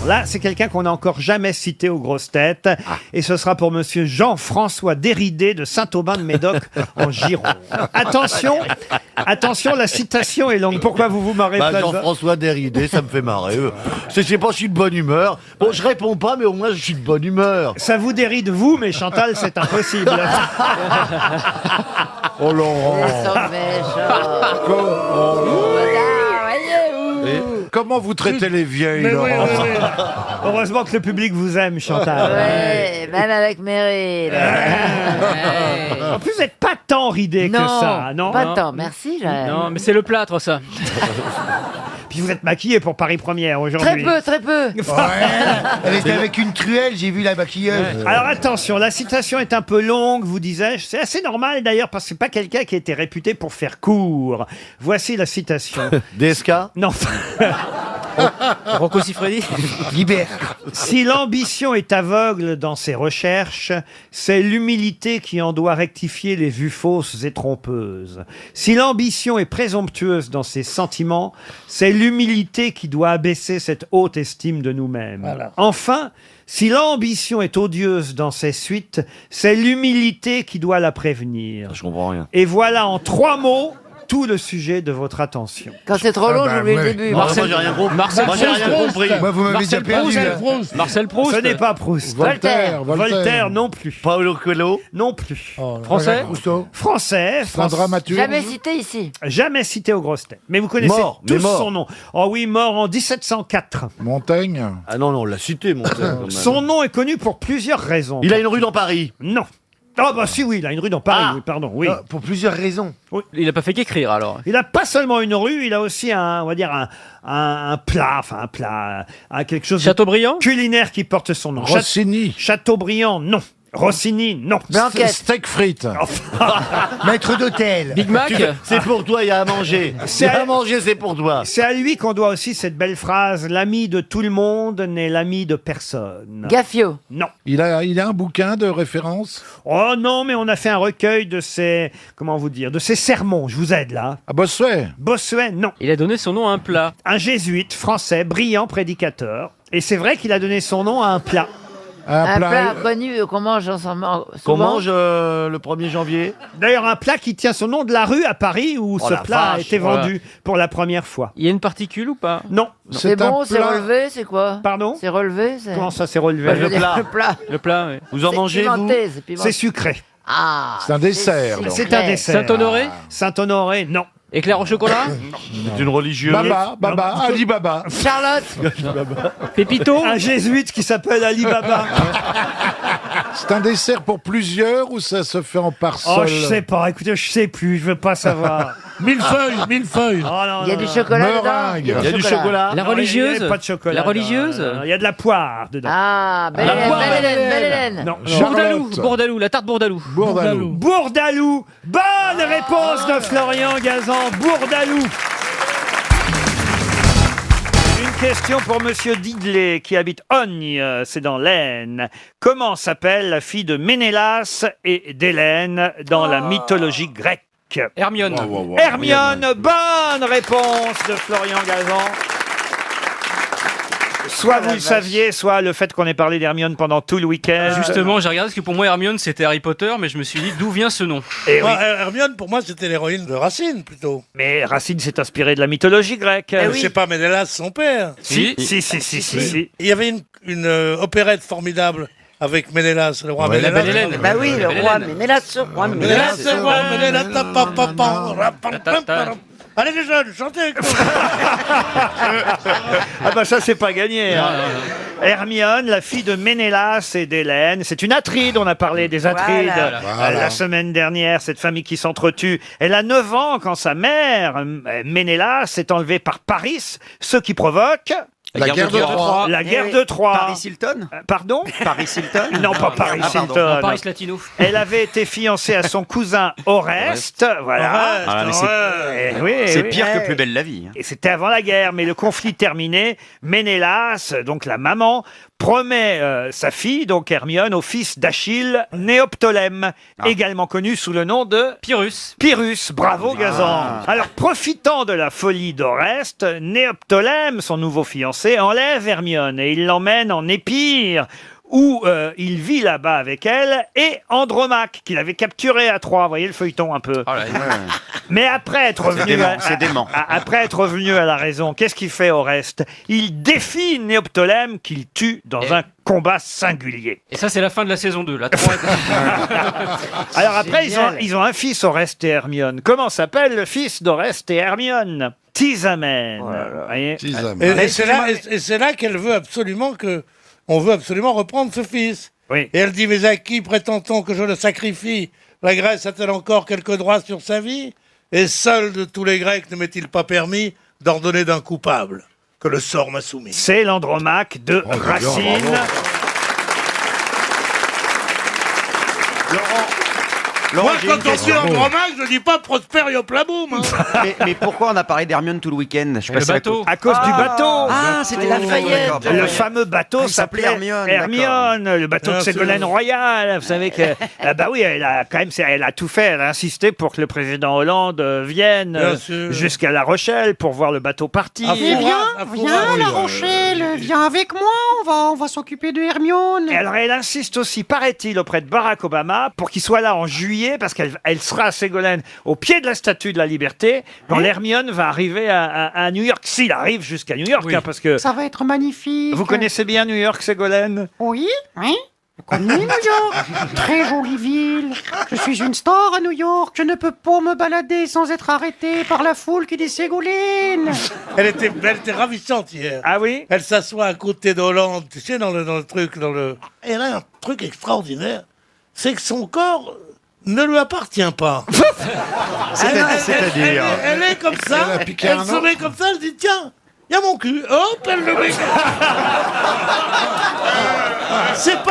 Là, c'est quelqu'un qu'on n'a encore jamais cité aux grosses têtes. Et ce sera pour monsieur Jean-François Déridé de Saint-Aubin-de-Médoc en Gironde. Attention, la citation est longue. Pourquoi vous vous marrez pas Jean-François Déridé, ça me fait marrer. Je sais pas, je suis de bonne humeur. Bon, je réponds pas, mais au moins je suis de bonne humeur. Ça vous déride vous, mais Chantal, c'est impossible. Oh Laurent. Comment vous traitez les vieilles, Laurent? Heureusement que le public vous aime, Chantal. Ouais, même avec Meryl. En plus, vous n'êtes pas tant ridé que ça, non? Pas tant, merci. Non, mais c'est le plâtre, ça. Puis vous êtes maquillé pour Paris Première aujourd'hui. Très peu. Elle était avec une truelle, j'ai vu la maquilleuse. Alors attention, la citation est un peu longue, vous disais-je. C'est assez normal d'ailleurs parce que c'est pas quelqu'un qui était réputé pour faire court. Voici la citation. DSK? Non. Rocco Siffredi. Libère. Si l'ambition est aveugle dans ses recherches, c'est l'humilité qui en doit rectifier les vues fausses et trompeuses. Si l'ambition est présomptueuse dans ses sentiments, c'est l'humilité qui doit abaisser cette haute estime de nous-mêmes. Voilà. Enfin, si l'ambition est odieuse dans ses suites, c'est l'humilité qui doit la prévenir. Je comprends rien. Et voilà en 3 mots tout le sujet de votre attention. Quand c'est trop long, j'oublie le début. Moi, j'ai rien compris. Moi, j'ai rien compris. Moi, vous m'avez déjà perdu. là. Marcel Proust. Ce n'est pas Proust. Voltaire non plus. Paolo Coelho? Non plus. Français. Rousseau. Français. Sandra Mathieu. Jamais cité ici. Jamais cité aux grosses têtes. Mais vous connaissez Mort, tous mais mort. son nom. Oh oui, mort en 1704. Montaigne. Ah non, on l'a cité, mon père. Son nom est connu pour plusieurs raisons. Il a une rue dans Paris. Non. Ah bah si, oui, il a une rue dans Paris, oui, pardon, oui. Pour plusieurs raisons. Il n'a pas fait qu'écrire, alors. Il n'a pas seulement une rue, il a aussi un, on va dire, un plat, quelque chose Chateaubriand. de culinaire qui porte son nom. Rossini. Chateaubriand, non. Rossini, non. Blanquette. Steak frites. Maître d'hôtel. Big Mac. C'est pour toi, il y a à manger. C'est Il y a à manger, c'est pour toi. C'est à lui qu'on doit aussi cette belle phrase « L'ami de tout le monde n'est l'ami de personne ». Gaffio. Non. Il a un bouquin de référence. Oh non, mais on a fait un recueil de ses, comment vous dire, de ses sermons. Je vous aide là. À Bossuet. Bossuet, non. Il a donné son nom à un plat. Un jésuite français, brillant prédicateur. Et c'est vrai qu'il a donné son nom à un plat. Un plat connu qu'on mange ensemble. Qu'on souvent. mange le 1er janvier. D'ailleurs, un plat qui tient son nom de la rue à Paris où ce la plat a vache, été vendu pour la première fois. Il y a une particule ou pas? Non. C'est bon, un c'est plat. relevé, c'est quoi? Pardon? C'est relevé, c'est... Comment ça s'est relevé? Bah, je veux dire, plat. Le plat. Le plat, oui. Vous en C'est mangez, vous? pimenté, c'est pimenté. C'est sucré. Ah, C'est un dessert, donc. C'est un dessert. Saint-Honoré. Saint-Honoré, non. Éclair au chocolat. C'est une religieuse. Baba, Ali Baba. Charlotte. Pépito. Un jésuite qui s'appelle Ali Baba. C'est un dessert pour plusieurs ou ça se fait en Oh, parcelle? je sais pas. Écoutez, je sais plus. Je veux pas savoir. Millefeuille. Oh, non, Il y a non, du non. chocolat Meringue. dedans. Il y a du chocolat. La Non, religieuse. il y a pas de chocolat. La religieuse. Non, il y a de la poire dedans. Ah, Belle Hélène. Non. Bourdalou, la tarte Bourdalou. Bourdalou. Bourdalou. Bonne réponse de Florian Gazan. Bourdalou. Une question pour monsieur Didelé qui habite Ogne, c'est dans l'Aisne. Comment s'appelle la fille de Ménélas et d'Hélène dans la mythologie grecque? Hermione. Hermione, bonne réponse de Florian Gazan. Soit vous le saviez, soit le fait qu'on ait parlé d'Hermione pendant tout le week-end. Justement, j'ai regardé parce que pour moi Hermione c'était Harry Potter, mais je me suis dit d'où vient ce nom. Et oui. Hermione, pour moi, c'était l'héroïne de Racine, plutôt. Mais Racine s'est inspiré de la mythologie grecque. Je sais pas, Ménélas, son père. Si. Il y avait une opérette formidable avec Ménélas, le roi La Ménélas. Belle Hélène. Bah oui, le Belle roi Hélène. Ménélas, ce roi Ménélas, Ménélas. le roi Ménélas, Allez les jeunes, chantez avec nous. Ah bah ça c'est pas gagné. Hein. Hermione, la fille de Ménélas et d'Hélène, c'est une Atride, on a parlé des Atrides la semaine dernière, cette famille qui s'entretue. Elle a 9 ans quand sa mère, Ménélas, est enlevée par Paris, ce qui provoque... La guerre de Troie. La guerre de Troie. Paris Hilton. Pardon? Paris Hilton. Non, pas Paris Hilton. Paris Latino. Elle avait été fiancée à son cousin Oreste, voilà. Ah, mais Eh oui, c'est oui. pire que Plus belle la vie. Et c'était avant la guerre, mais le conflit terminé, Ménélas, donc la maman, promet sa fille, donc Hermione, au fils d'Achille, Néoptolème, également connu sous le nom de Pyrrhus. Pyrrhus. Bravo Gazan. Alors, profitant de la folie d'Oreste, Néoptolème, son nouveau fiancé, fiancée enlève Hermione et il l'emmène en Épire, où il vit là-bas avec elle, et Andromaque, qu'il avait capturé à Troie. Vous voyez le feuilleton un peu. Oh là, Mais après être revenu, après être revenu à la raison, qu'est-ce qu'il fait au reste? Il défie Néoptolème qu'il tue dans un combat singulier. Et ça, c'est la fin de la saison 2. La 3 Alors après, ils ont un fils, Oreste et Hermione. Comment s'appelle le fils d'Oreste et Hermione? Tisamène. Voyez. Et c'est là qu'elle veut absolument on veut absolument reprendre ce fils. Oui. Et elle dit, mais à qui prétend-on que je le sacrifie? La Grèce a-t-elle encore quelques droits sur sa vie? Et seul de tous les Grecs ne m'est-il pas permis d'ordonner d'un coupable que le sort m'a soumis? C'est l'Andromaque de Racine. Moi, quand on dit Andromaque, je dis pas Prosper Yoplaboum. Hein. Mais pourquoi on a parlé d'Hermione tout le week-end? Je suis le passé bateau. À cause du bateau. Ah, c'était Lafayette. Le fameux bateau il s'appelait s'appelait Hermione, le bateau de Bien sûr. Ségolène Royal. Vous savez que, bah oui, elle a quand même, elle a tout fait. Elle a insisté pour que le président Hollande vienne Bien sûr. jusqu'à La Rochelle pour voir le bateau partir. Ah, Eh Fouras, viens, La Rochelle, viens avec moi, on va s'occuper de Hermione. Et alors, elle insiste aussi, paraît-il, auprès de Barack Obama pour qu'il soit là en juillet, parce qu'elle sera à Ségolène, au pied de la Statue de la Liberté, quand l'Hermione va arriver à New York. S'il arrive jusqu'à New York, Oui. hein, parce que Ça va être magnifique. vous connaissez bien New York, Ségolène? Oui, oui. Je connais New York. Très jolie ville. Je suis une star à New York. Je ne peux pas me balader sans être arrêté par la foule qui dit Ségolène. Elle était ravissante hier. Ah oui? Elle s'assoit à côté d'Hollande, tu sais, dans le truc, Elle a un truc extraordinaire, c'est que son corps ne lui appartient pas. C'est-à-dire Elle est comme ça, Elle a piqué elle un se autre. met comme ça, elle dit tiens, il y a mon cul, hop, elle le met. C'est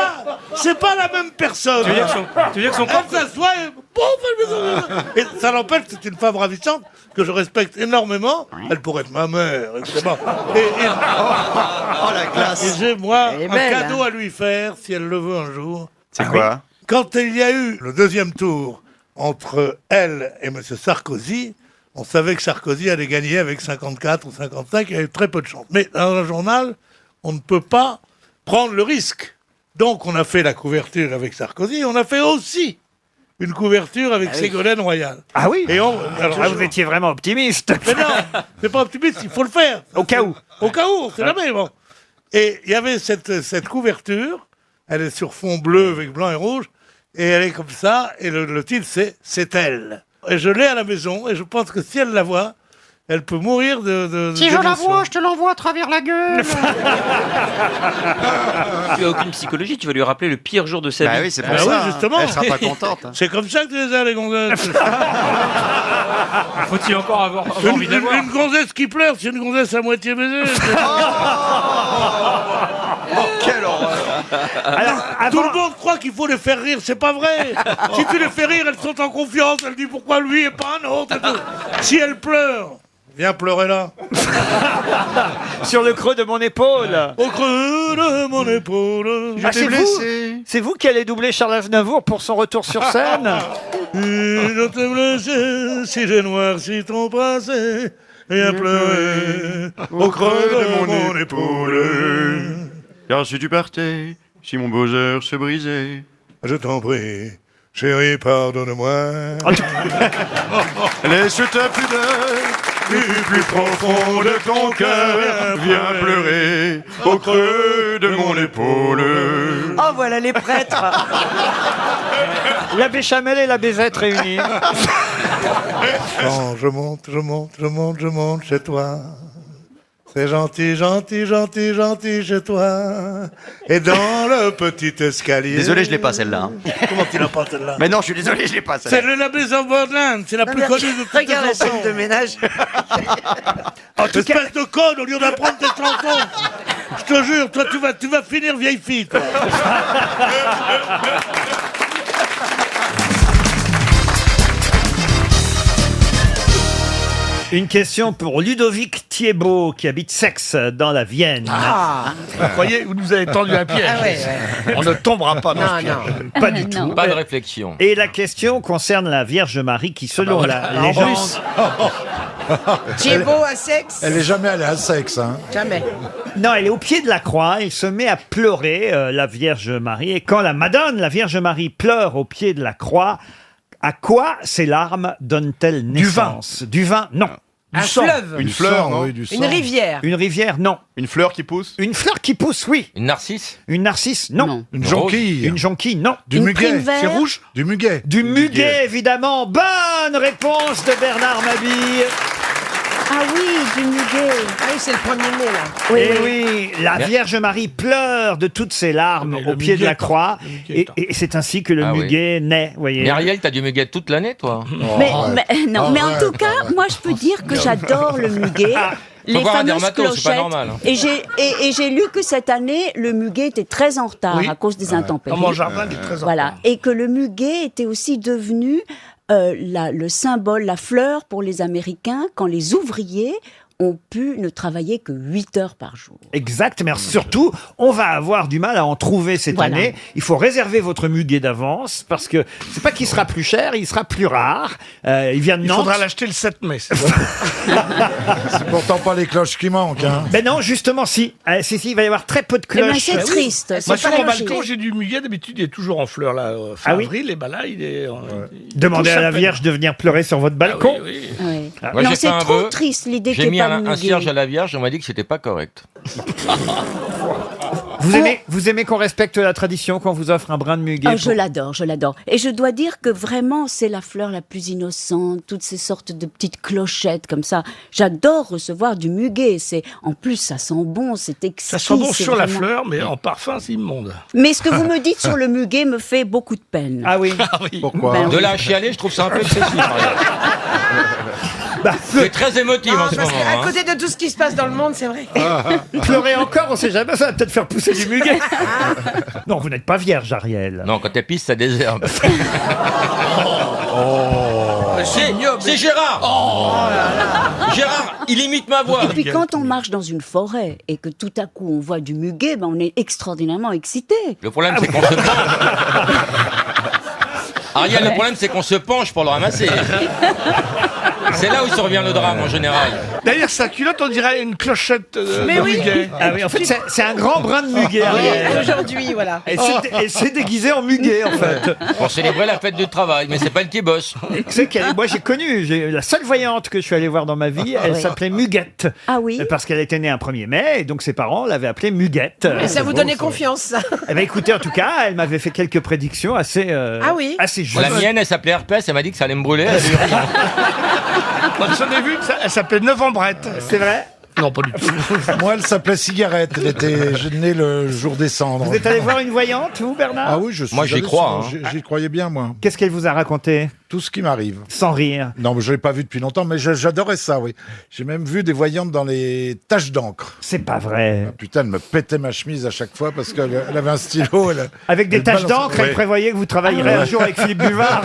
pas la même personne. Tu veux dire que son corps... Elle s'assoit et boum, et ça n'empêche que c'est une femme ravissante que je respecte énormément. Elle pourrait être ma mère, évidemment. Oh la classe. Et j'ai, moi, Elle est un belle, cadeau à lui faire, si elle le veut un jour. C'est quoi? Quand il y a eu le deuxième tour entre elle et M. Sarkozy, on savait que Sarkozy allait gagner avec 54 ou 55, il y avait très peu de chance. Mais dans un journal, on ne peut pas prendre le risque. Donc on a fait la couverture avec Sarkozy, on a fait aussi une couverture avec Ségolène Royal. Ah oui? Et Vous étiez vraiment optimiste. Mais non, c'est pas optimiste, il faut le faire. Au cas où. Au cas où, c'est jamais bon. Et il y avait cette couverture, elle est sur fond bleu avec blanc et rouge, et elle est comme ça, et le titre c'est elle. Et je l'ai à la maison, et je pense que si elle la voit, elle peut mourir de Si je la d'émotion. vois, je te l'envoie à travers la gueule. Tu as aucune psychologie, tu vas lui rappeler le pire jour de sa Bah vie. oui, c'est pour Ah ça. oui, justement. Elle sera pas contente. C'est comme ça que tu les as, les gonzesses. Faut-il encore avoir envie d'avoir Une gonzesse qui pleure, c'est une gonzesse à moitié baisée. Quelle horreur. Alors, Tout le monde croit qu'il faut les faire rire, c'est pas vrai. Si tu les fais rire, elles sont en confiance, elles disent pourquoi lui et pas un autre. et tout. Si elles pleurent, viens pleurer là. sur le creux de mon épaule. Au creux de mon épaule. Ah, c'est vous qui allez doubler Charles Aznavour pour son retour sur scène? Je t'ai blessé, si j'ai noirci ton passé, viens pleurer au creux de mon épaule. Car si tu partais, si mon beau cœur se brisait. Je t'en prie, chérie, pardonne-moi. Laisse ta pudeur plus profond de ton cœur. Viens pleurer au creux de mon épaule. Oh, voilà les prêtres. La béchamel et la bézette réunis. Quand je monte chez toi. C'est gentil, gentil, gentil, gentil chez toi. Et dans le petit escalier. Désolé, je l'ai pas celle-là. hein. Comment tu l'as pas celle-là? Mais non, je suis désolé, je l'ai pas C'est celle-là. le Labès of Borderland, c'est la plus connue de toutes les Regarde la chansons. scène de ménage. En tout cas, Espèce de conne, au lieu d'apprendre tes chansons. Je te jure, toi, tu vas finir vieille fille, toi. une question pour Ludovic Thiebaud qui habite Sex dans la Vienne. Vous croyez, vous nous avez tendu un piège. Ah ouais, ouais. On ne tombera pas dans Non, ce piège. non. Pas du tout. Pas de réflexion. Et la question concerne la Vierge Marie qui, selon la En légende, plus. Thiebaud à sexe? Elle est jamais allée à sexe, hein. Jamais. Non, elle est au pied de la croix, il se met à pleurer, la Vierge Marie. Et quand la Madone, la Vierge Marie, pleure au pied de la croix, à quoi ces larmes donnent-elles naissance? Du vin, non. Un fleuve? Une fleur, non? Oui, du sang. Une rivière? Une rivière, non. Une fleur qui pousse? Une fleur qui pousse, oui. Une narcisse? Une narcisse, non. Une jonquille. Une jonquille, non. Du muguet. C'est rouge? Du muguet. Du muguet, évidemment. Bonne réponse de Bernard Mabille. Ah oui, du muguet. Ah oui, c'est le premier mai, là. Oui, Et oui. oui, la Vierge Marie pleure de toutes ses larmes au pied de la croix. Et c'est ainsi que le Ah oui. muguet naît, voyez. Mais Ariel, t'as du muguet toute l'année, toi? Mais en tout cas, moi je peux dire que j'adore le muguet. Les voir un fameuses dermato, c'est pas clochettes. normal, hein. Et j'ai lu que cette année, le muguet était très en retard à cause des intempéries. Dans mon jardin, il est très Voilà. Et que le muguet était aussi devenu le symbole, la fleur pour les Américains quand les ouvriers ont pu ne travailler que 8 heures par jour. Exact, mais surtout, on va avoir du mal à en trouver cette Voilà. année. Il faut réserver votre muguet d'avance parce que c'est pas qu'il sera plus cher, il sera plus rare. Il vient de Nantes. l'acheter le 7 mai. C'est pourtant pas les cloches qui manquent, hein. Ben non, justement, si. Si, il va y avoir très peu de Eh ben, cloches. c'est triste. Moi, c'est sur pas mon logique. balcon, j'ai du muguet. D'habitude, il est toujours en fleurs, là, fin Ah oui avril. Et ben là, il est. Demandez tout à la s'appelle. Vierge de venir pleurer sur votre balcon. Ah oui, oui. Oui. Moi, Non, j'ai c'est fait un trop vœu. triste l'idée qu'il J'ai n'y mis ait pas un de muguet. cierge à la Vierge, on m'a dit que c'était pas correct. Vous aimez qu'on respecte la tradition, qu'on vous offre un brin de muguet Ah, je l'adore, je l'adore. Et je dois dire que vraiment, c'est la fleur la plus innocente, toutes ces sortes de petites clochettes comme ça. J'adore recevoir du muguet. En plus, ça sent bon, c'est exquis. Ça sent bon c'est sur la vraiment- fleur, mais en parfum, c'est immonde. Mais ce que vous me dites sur le muguet me fait beaucoup de peine. Ah oui. Pourquoi? Ben, De là à chialer, je trouve ça un peu excessif, Ariel. C'est très émotif en ce Parce moment. qu'à hein. côté de tout ce qui se passe dans le monde, c'est vrai. Pleurer encore, on sait jamais, ça va peut-être faire pousser du muguet. Non, vous n'êtes pas vierge, Ariel. Non, quand t'es pisse, ça désherbe. C'est Gérard. Gérard, il imite ma voix. Et puis quand on marche dans une forêt et que tout à coup on voit du muguet, ben on est extraordinairement excité. Le problème, c'est qu'on se penche. Ariel, le problème, c'est qu'on se penche pour le ramasser. C'est là où survient le drame, en général. D'ailleurs, sa culotte, on dirait une clochette Mais de oui. muguet. Ah oui, en fait, c'est un grand brin de muguet, Oui, Ariel. aujourd'hui, voilà. Et c'est déguisé en muguet, en fait. Pour célébrer la fête du travail, mais c'est pas le petit boss. Tu sais moi j'ai connu, la seule voyante que je suis allé voir dans ma vie, elle Oui. s'appelait Muguette. Ah oui. Parce qu'elle était née un 1er mai, et donc ses parents l'avaient appelée Muguette. Et ça vous donnait confiance, ça. Eh ben écoutez, en tout cas, elle m'avait fait quelques prédictions assez, Ah oui. assez justes. La mienne, elle s'appelait herpès, elle m'a dit que ça allait me brûler. Elle a eu raison. Moi, j'en ai vu, elle s'appelait Novembrette. C'est vrai? Non, pas du tout. Moi, elle s'appelait Cigarette. Elle était née le jour des cendres. Vous êtes allé voir une voyante, vous, Bernard? Ah oui, je suis. Moi, j'y allé crois, souvent. hein. J'y croyais bien, moi. Qu'est-ce qu'elle vous a raconté? Tout ce qui m'arrive. Sans rire. Non, mais je l'ai pas vu depuis longtemps, mais j'adorais ça, oui. J'ai même vu des voyantes dans les taches d'encre. C'est pas vrai. Ah, putain, elle me pétait ma chemise à chaque fois parce qu'elle avait un stylo. Avec des elle taches balançait- d'encre, elle Ouais. prévoyait que vous travaillerez un jour avec Philippe Buvard.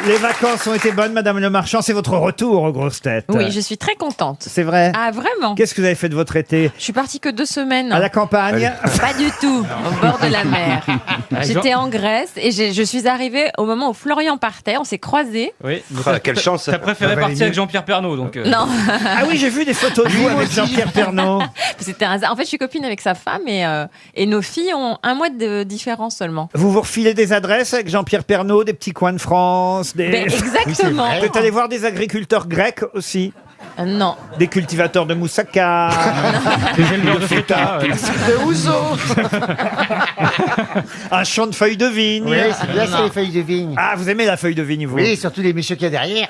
Les vacances ont été bonnes, Madame Le Marchand. C'est votre retour aux grosses têtes. Oui, je suis très contente. C'est vrai. Ah, vraiment? Qu'est-ce que vous avez fait de votre été? Je suis partie que 2 semaines. À la campagne? Pas du tout, au bord de la mer. J'étais en Grèce et je suis arrivée au moment où Florian partait, on s'est croisés. Oui. Quelle chance. T'as préféré partir avec Jean-Pierre Pernaut, donc. Non, Ah oui, j'ai vu des photos de vous avec Jean-Pierre Pernaut. c'était un hasard. En fait, je suis copine avec sa femme et nos filles ont 1 mois de différence seulement. Vous vous refilez des adresses avec Jean-Pierre Pernaut, des petits coins de France, des... Ben, exactement. Vous êtes allé voir des agriculteurs grecs aussi, Non. des cultivateurs de moussaka. Des éleveurs de feta. De Ouzo. Un champ de feuilles de vigne. Oui, c'est bien ça, les feuilles de vigne. Ah, vous aimez la feuille de vigne, vous? Oui, surtout les messieurs qu'il y a derrière.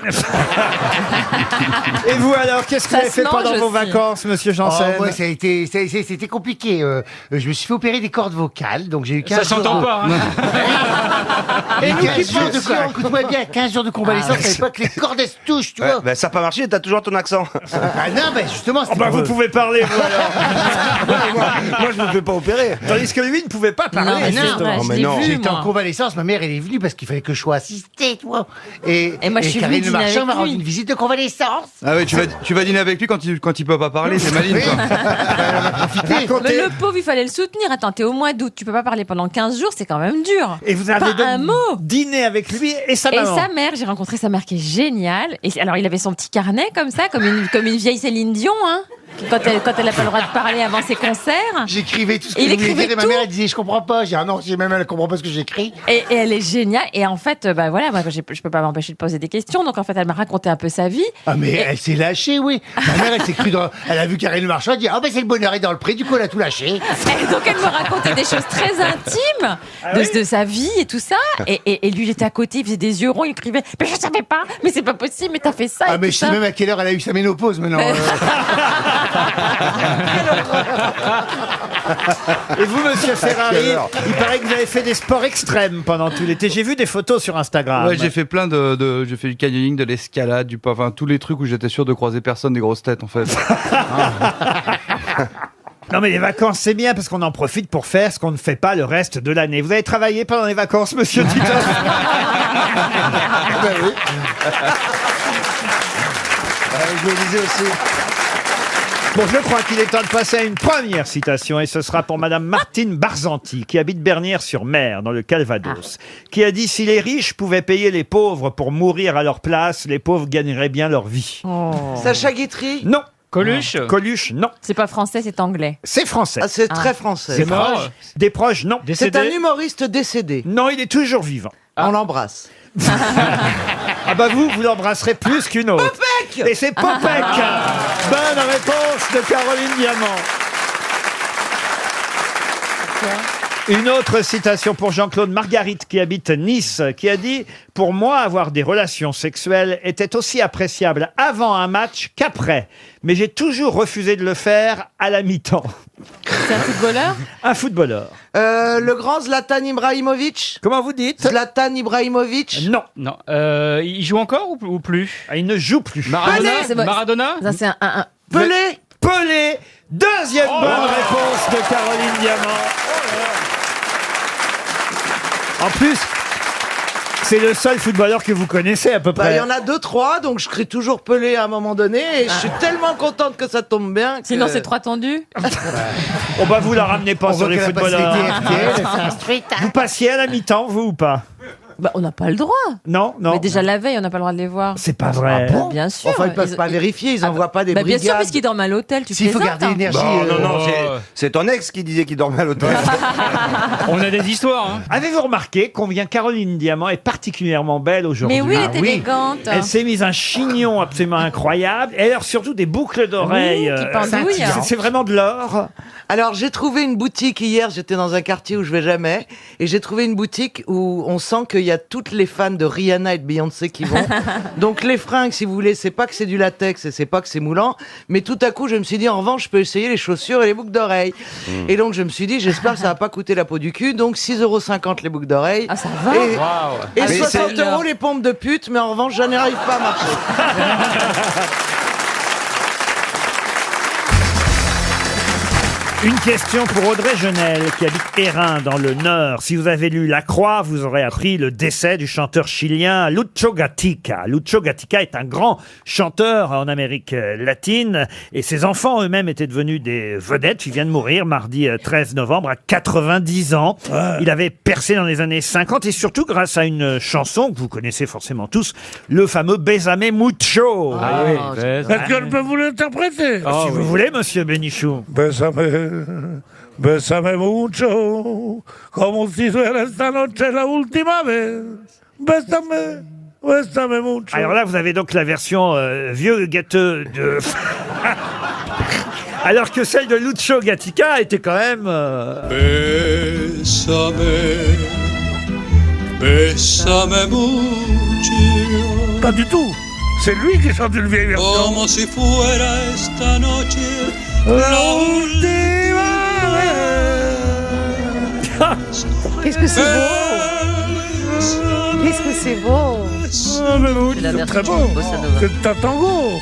Et vous alors, qu'est-ce que Ça vous avez se fait mange pendant vos aussi. vacances, monsieur Janssen? Moi, c'était compliqué. Je me suis fait opérer des cordes vocales, donc j'ai eu 15 Ça s'entend jours. pas, hein. Et 15 jours de écoute-moi bien, 15 jours de convalescence, à l'époque, les cordes elles se touchent, tu vois. Ça n'a pas marché, t'as toujours ton accent. temps. Ah non, mais justement, Oh bah, vous pouvez parler, vous, alors. moi, je me fais pas opérer. Tandis que lui ne pouvait pas parler. Non, mais non, c'est vrai, Oh, je mais l'ai non. vu, J'étais en moi. convalescence, ma mère elle est venue parce qu'il fallait que je sois assistée, tu vois. Et moi, je suis venue Karine Le dîner Marchand avec m'a rendu lui. une visite de convalescence. Ah ouais, tu vas dîner avec lui quand il peut pas parler, c'est maligne, Oui. quoi. Mais le pauvre, il fallait le soutenir. Attends, t'es au mois d'août, tu peux pas parler pendant 15 jours, c'est quand même dur. Et vous avez Pas un donc mot. dîné avec lui et sa Et maman. sa mère, j'ai rencontré sa mère qui est géniale. Et alors, il avait son petit carnet comme ça, comme une vieille Céline Dion, hein. Quand elle a pas le droit de parler avant ses concerts. J'écrivais tout ce que Et je il voulais écrivait dire et ma tout. mère elle disait je comprends pas. J'ai dit ah non, si même elle comprend pas ce que j'écris. Et elle est géniale. Et en fait, bah voilà, moi, je peux pas m'empêcher de poser des questions. Donc en fait, elle m'a raconté un peu sa vie. Ah mais Et- elle s'est lâchée, oui. Ma mère elle s'est crue dans. Elle a vu Karine Le Marchand, elle dit ah ben c'est le bonheur est dans le prix. Du coup elle a tout lâché. Et donc elle me racontait des choses très intimes de sa vie et tout ça. Et lui, il était à côté, il faisait des yeux ronds, il écrivait mais je savais pas, mais c'est pas possible, mais t'as fait ça. Ah et mais tout je sais ça. même à quelle heure elle a eu sa ménopause maintenant. Et vous, monsieur Ferrari, Quelle heure. il paraît que vous avez fait des sports extrêmes pendant tout l'été. J'ai vu des photos sur Instagram. Ouais, j'ai fait plein j'ai fait du canyoning, de l'escalade, enfin tous les trucs où j'étais sûr de croiser personne, des grosses têtes en fait. Non mais les vacances c'est bien parce qu'on en profite pour faire ce qu'on ne fait pas le reste de l'année. Vous avez travaillé pendant les vacances, monsieur Titoff? Je le disais aussi. Bon, je crois qu'il est temps de passer à une première citation et ce sera pour madame Martine Barzanti qui habite Bernières-sur-Mer dans le Calvados, qui a dit si les riches pouvaient payer les pauvres pour mourir à leur place, les pauvres gagneraient bien leur vie. Sacha Guitry. Non. Coluche. Coluche, non. C'est pas français, c'est anglais. C'est français. Ah, c'est très français. C'est proche. Des proches, non. C'est un humoriste décédé. Non, il est toujours vivant. On l'embrasse. Ah bah vous l'embrasserez plus qu'une autre. Popek. Et c'est Popek. Bonne réponse de Caroline Diamant. Une autre citation pour Jean-Claude Marguerite qui habite Nice, qui a dit « Pour moi, avoir des relations sexuelles était aussi appréciable avant un match qu'après. Mais j'ai toujours refusé de le faire à la mi-temps. C'est un footballeur » Un footballeur. Le grand Zlatan Ibrahimovic. Comment vous dites? Zlatan Ibrahimovic. Non. Non. Il joue encore ou plus? Ah, il ne joue plus. Maradona. c'est bon. Maradona. Ça, c'est un. Pelé. Pelé. Deuxième bonne réponse de Caroline Diamant. En plus, c'est le seul footballeur que vous connaissez à peu Bah, près. il y en a 2-3, donc je crie toujours Pelé à un moment donné, et je suis tellement contente que ça tombe bien. Que... Sinon, c'est 3 tendus. On va vous la ramener pas On sur voit les qu'elle a passé footballeurs. l'été RTL, elle s'est instruite. Vous passiez à la mi-temps, vous ou pas? Bah, on n'a pas le droit. Non, non. Mais déjà la veille, on n'a pas le droit de les voir. C'est pas vrai. Ah bon Bien sûr. Enfin, ils peuvent pas vérifier, ils envoient pas des Bah, bien brigades. sûr, puisqu'ils dorment à l'hôtel, tu S'il faut plaisantes, garder hein. l'énergie. Non, c'est ton ex qui disait qu'il dormait à l'hôtel. On a des histoires. Hein. Avez-vous remarqué combien Caroline Diamant est particulièrement belle aujourd'hui? Mais oui, elle est élégante. Elle s'est mise un chignon absolument incroyable. Et alors surtout des boucles d'oreilles. Oui, qui pendouillent. C'est vraiment de l'or. Alors, j'ai trouvé une boutique hier, j'étais dans un quartier où je vais jamais, et j'ai trouvé une boutique où on sent qu'il y a toutes les fans de Rihanna et de Beyoncé qui vont. Donc, les fringues, si vous voulez, c'est pas que c'est du latex et c'est pas que c'est moulant, mais tout à coup, je me suis dit, en revanche, je peux essayer les chaussures et les boucles d'oreilles. Et donc, je me suis dit, j'espère que ça va pas coûter la peau du cul, donc 6,50 € les boucles d'oreilles. Ah, ça va. Et, Waouh. et Mais 60 c'est- € les pompes de pute, mais en revanche, je n'y arrive pas à marcher. Une question pour Audrey Genel, qui habite Hérin, dans le Nord. Si vous avez lu La Croix, vous aurez appris le décès du chanteur chilien Lucho Gatica. Lucho Gatica est un grand chanteur en Amérique latine, et ses enfants eux-mêmes étaient devenus des vedettes. Il vient de mourir mardi 13 novembre à 90 ans. Il avait percé dans les années 50, et surtout grâce à une chanson que vous connaissez forcément tous, le fameux Bésame Mucho. Est-ce que je peux vous l'interpréter? Si vous voulez, monsieur Bénichou. Bésame mucho, como si fuera esta noche la última vez. Bésame mucho. Alors là, vous avez donc la version vieux gâteux de... Alors que celle de Lucho Gatica était quand même... Bésame, bésame mucho. Pas du tout. C'est lui qui chante une vieille version. Como si fuera esta noche la última vez. Qu'est-ce que c'est beau! Qu'est-ce que c'est beau! C'est très beau. C'est un tango.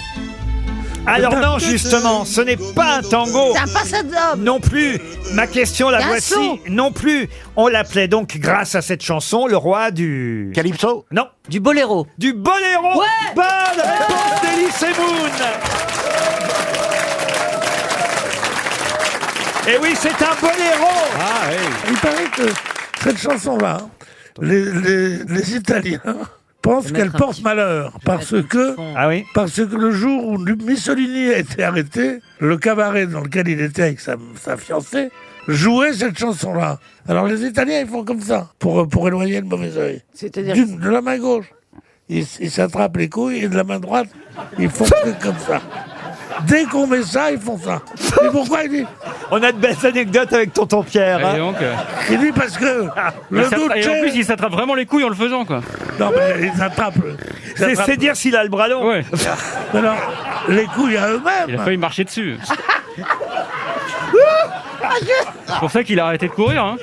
Alors non, justement, ce n'est pas un tango. C'est un passadum. Non plus. Ma question, la C'est un voici. saut. Non plus. On l'appelait donc, grâce à cette chanson, le roi du... Calypso. Non. Du boléro. Du boléro. Ouais. Bonne réponse d'Elie Semoun. Et oui, c'est un boléro. Ah, oui. Il paraît que cette chanson-là, les Italiens pensent qu'elle porte malheur parce que le jour où Mussolini a été arrêté, le cabaret dans lequel il était avec sa fiancée jouait cette chanson-là. Alors les Italiens, ils font comme ça pour éloigner le mauvais œil. C'est-à-dire De la main gauche, ils s'attrapent les couilles et de la main droite, ils font comme ça. Dès qu'on met ça, ils font ça. Et pourquoi il dit? On a de belles anecdotes avec tonton Pierre. Et donc, Il dit parce que le et en Duce... plus, il s'attrape vraiment les couilles en le faisant, quoi. Non, mais ils attrapent... C'est dire s'il a le bras long. Ouais. Mais non, les couilles à eux-mêmes. Il a failli marcher dessus. C'est pour ça qu'il a arrêté de courir, hein.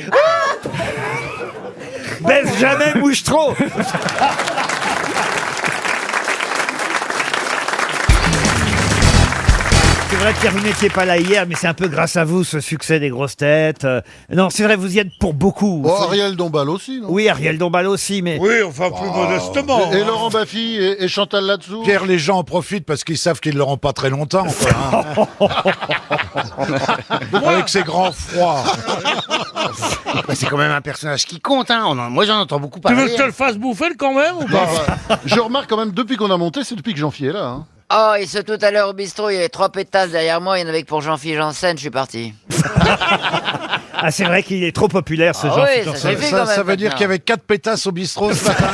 Baisse jamais, bouge trop. C'est vrai, Pierre, vous n'étiez pas là hier, mais c'est un peu grâce à vous, ce succès des grosses têtes. Non, c'est vrai, vous y êtes pour beaucoup. Oh, Ariel Dombal aussi, non? Oui, Ariel Dombal aussi, mais... Oui, enfin, plus modestement. Et Laurent Baffy et Chantal là-dessous. Pierre, les gens en profitent parce qu'ils savent qu'ils ne l'auront pas très longtemps. Quoi, hein. Avec ses grands froids. C'est quand même un personnage qui compte, hein. Moi, j'en entends beaucoup Tu parler. veux que je te le fasse bouffer quand même ou pas? Je remarque quand même, depuis qu'on a monté, c'est depuis que Jean-Phi est là. Hein. Oh, et ce tout à l'heure au bistrot, il y avait 3 pétasses derrière moi, il y en avait que pour Jean-Philippe Janssen, je suis parti. Ah, c'est vrai qu'il est trop populaire, ce Ah Jean-Philippe oui, ça Janssen. suffit quand même Ça veut dire maintenant. qu'il y avait 4 pétasses au bistrot ce matin.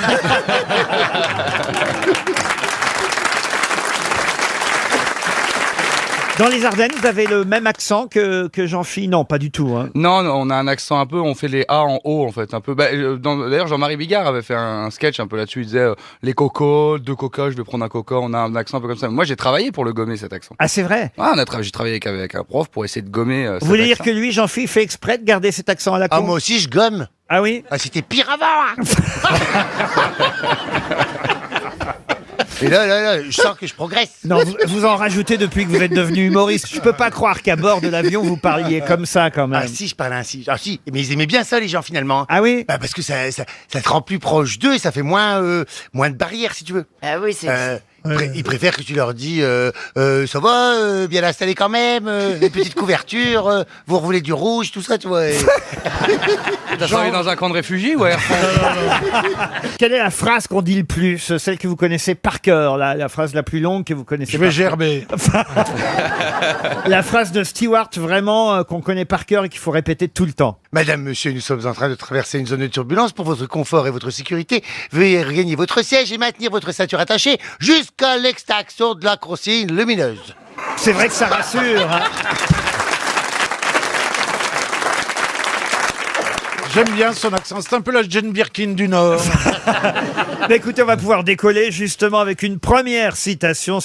Dans les Ardennes, vous avez le même accent que Jean-Philippe? Non, pas du tout. Hein. Non, on a un accent un peu, on fait les A en haut en fait, un peu. D'ailleurs, Jean-Marie Bigard avait fait un sketch un peu là-dessus. Il disait les cocos, 2 coca, je vais prendre un coca. On a un accent un peu comme ça. Moi, j'ai travaillé pour le gommer cet accent. Ah, c'est vrai? Ah, j'ai travaillé avec un prof pour essayer de gommer. Vous voulez dire que lui, Jean-Philippe, fait exprès de garder cet accent à la con? Ah, moi aussi, je gomme. Ah oui? Ah, c'était pire avant. Hein. Et là, je sens que je progresse. Non, vous en rajoutez depuis que vous êtes devenu humoriste. Je peux pas croire qu'à bord de l'avion, vous parliez comme ça, quand même. Ah si, je parlais ainsi. Ah si, mais ils aimaient bien ça, les gens, finalement. Ah oui? Bah, parce que ça te rend plus proche d'eux et ça fait moins de barrières, si tu veux. Ah oui, c'est... Ils préfèrent que tu leur dis ça va, bien installé quand même, une petite couverture, vous revoulez du rouge, tout ça, tu vois. T'as travaillé dans un camp de réfugiés ou Air France? Quelle est la phrase qu'on dit le plus? Celle que vous connaissez par cœur, la phrase la plus longue que vous connaissez Je par vais gerber. La phrase de Stewart, vraiment, qu'on connaît par cœur et qu'il faut répéter tout le temps. Madame, monsieur, nous sommes en train de traverser une zone de turbulence. Pour votre confort et votre sécurité, veuillez regagner votre siège et maintenir votre ceinture attachée jusqu'à l'extraction de la consigne lumineuse. C'est vrai que ça rassure. Hein. J'aime bien son accent. C'est un peu la Jane Birkin du Nord. Mais écoutez, on va pouvoir décoller justement avec une première citation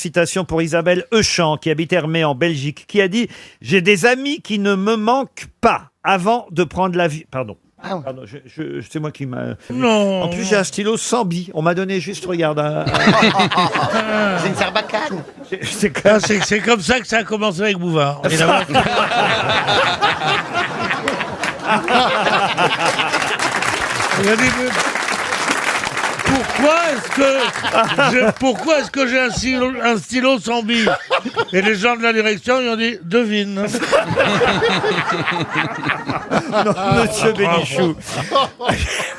pour Isabelle Euchamp, qui habite Hermé en Belgique, qui a dit « J'ai des amis qui ne me manquent pas avant de prendre l'avion. » Pardon. Pardon, c'est moi qui m'a... Non. En plus, j'ai un stylo sans billes. On m'a donné juste, regarde... C'est une sarbacane. C'est comme ça que ça a commencé avec Bouvard. Évidemment. Il a dit, pourquoi est-ce que j'ai un stylo sans billes? Et les gens de la direction, ils ont dit, devine. Non, Monsieur Bénichou,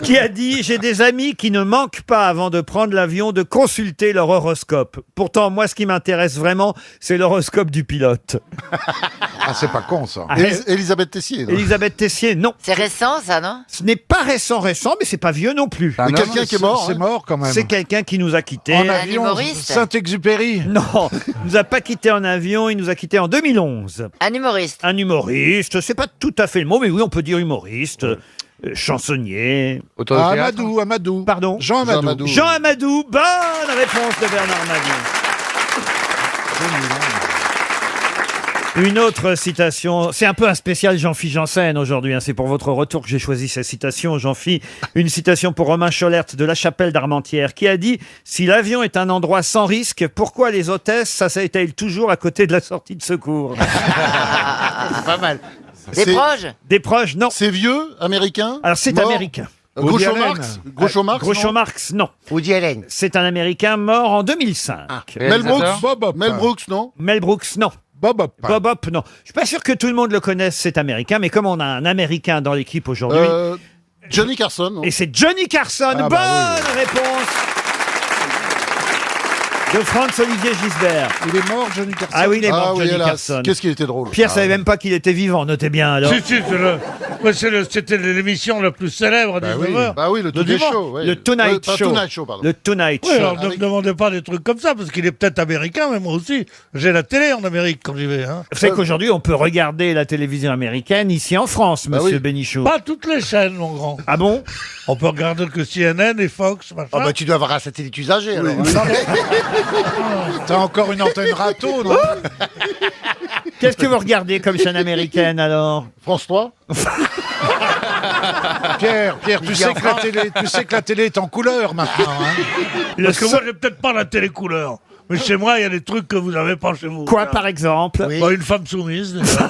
qui a dit « J'ai des amis qui ne manquent pas, avant de prendre l'avion, de consulter leur horoscope. Pourtant, moi, ce qui m'intéresse vraiment, c'est l'horoscope du pilote. » Ah, c'est pas con, ça. Elisabeth Tessier. non Elisabeth Tessier, non. C'est récent, ça, non? Ce n'est pas récent, mais c'est pas vieux non plus. Mais quelqu'un qui est mort. C'est hein. mort quand même. C'est quelqu'un qui nous a quittés. En Un avion, humoriste Saint-Exupéry. Non, il nous a pas quittés en avion, il nous a quittés en 2011. Un humoriste. Un humoriste, c'est pas tout à fait le mot, mais oui, on peut dire humoriste, chansonnier. Auteur de Ah, théâtre. Amadou. Pardon? Jean Amadou. Jean Amadou, bonne réponse de Bernard Mabie. Une autre citation, c'est un peu un spécial Jean-Philippe Janssen aujourd'hui, hein. C'est pour votre retour que j'ai choisi cette citation, Jean-Philippe. Une citation pour Romain Scholert de la Chapelle d'Armentières qui a dit « Si l'avion est un endroit sans risque, pourquoi les hôtesses s'asseyent-elles toujours à côté de la sortie de secours ?» C'est pas mal. Des proches? Des proches, non. C'est vieux, américain. Alors c'est Mort. américain. Groucho Marx. Groucho Marx. Groucho non Marx, non. Woody Allen. C'est un Américain mort en 2005. Mel Brooks. Bob Hope. Mel Brooks, non Mel Brooks, non. Bob Hope. Bob Hope, non. Je suis pas sûr que tout le monde le connaisse, cet Américain, mais comme on a un Américain dans l'équipe aujourd'hui, Johnny Carson. Non et c'est Johnny Carson. Ah, Bonne bah réponse de Franz-Olivier Gisbert. Il est mort, Johnny Carson. Ah oui, il est mort, oui, Johnny hélas. Carson. Qu'est-ce qu'il était drôle. Pierre savait même pas qu'il était vivant, notez bien alors. Si, c'était l'émission la plus célèbre à 19h. Bah oui, le Tonight Show. Ouais. Le Tonight Pas Show. Tonight Show, pardon. Le Tonight Oui, Show. alors ne me demandez pas des trucs comme ça, parce qu'il est peut-être américain, mais moi aussi. J'ai la télé en Amérique quand j'y vais. Hein. Vous savez qu'aujourd'hui, on peut regarder la télévision américaine ici en France, Bah monsieur oui. Bénichou. Pas toutes les chaînes, mon grand. Ah bon? On peut regarder que CNN et Fox, machin. Ah bah tu dois avoir un satellite usagé alors. T'as encore une antenne râteau, non? Qu'est-ce que vous regardez comme chaîne américaine alors? France 3. Pierre, tu sais que la télé est en couleur maintenant. Hein. Parce que moi, j'ai peut-être pas la télé couleur. Mais chez moi, il y a des trucs que vous n'avez pas chez vous. Quoi par exemple? Oui. Bah, une femme soumise. Déjà.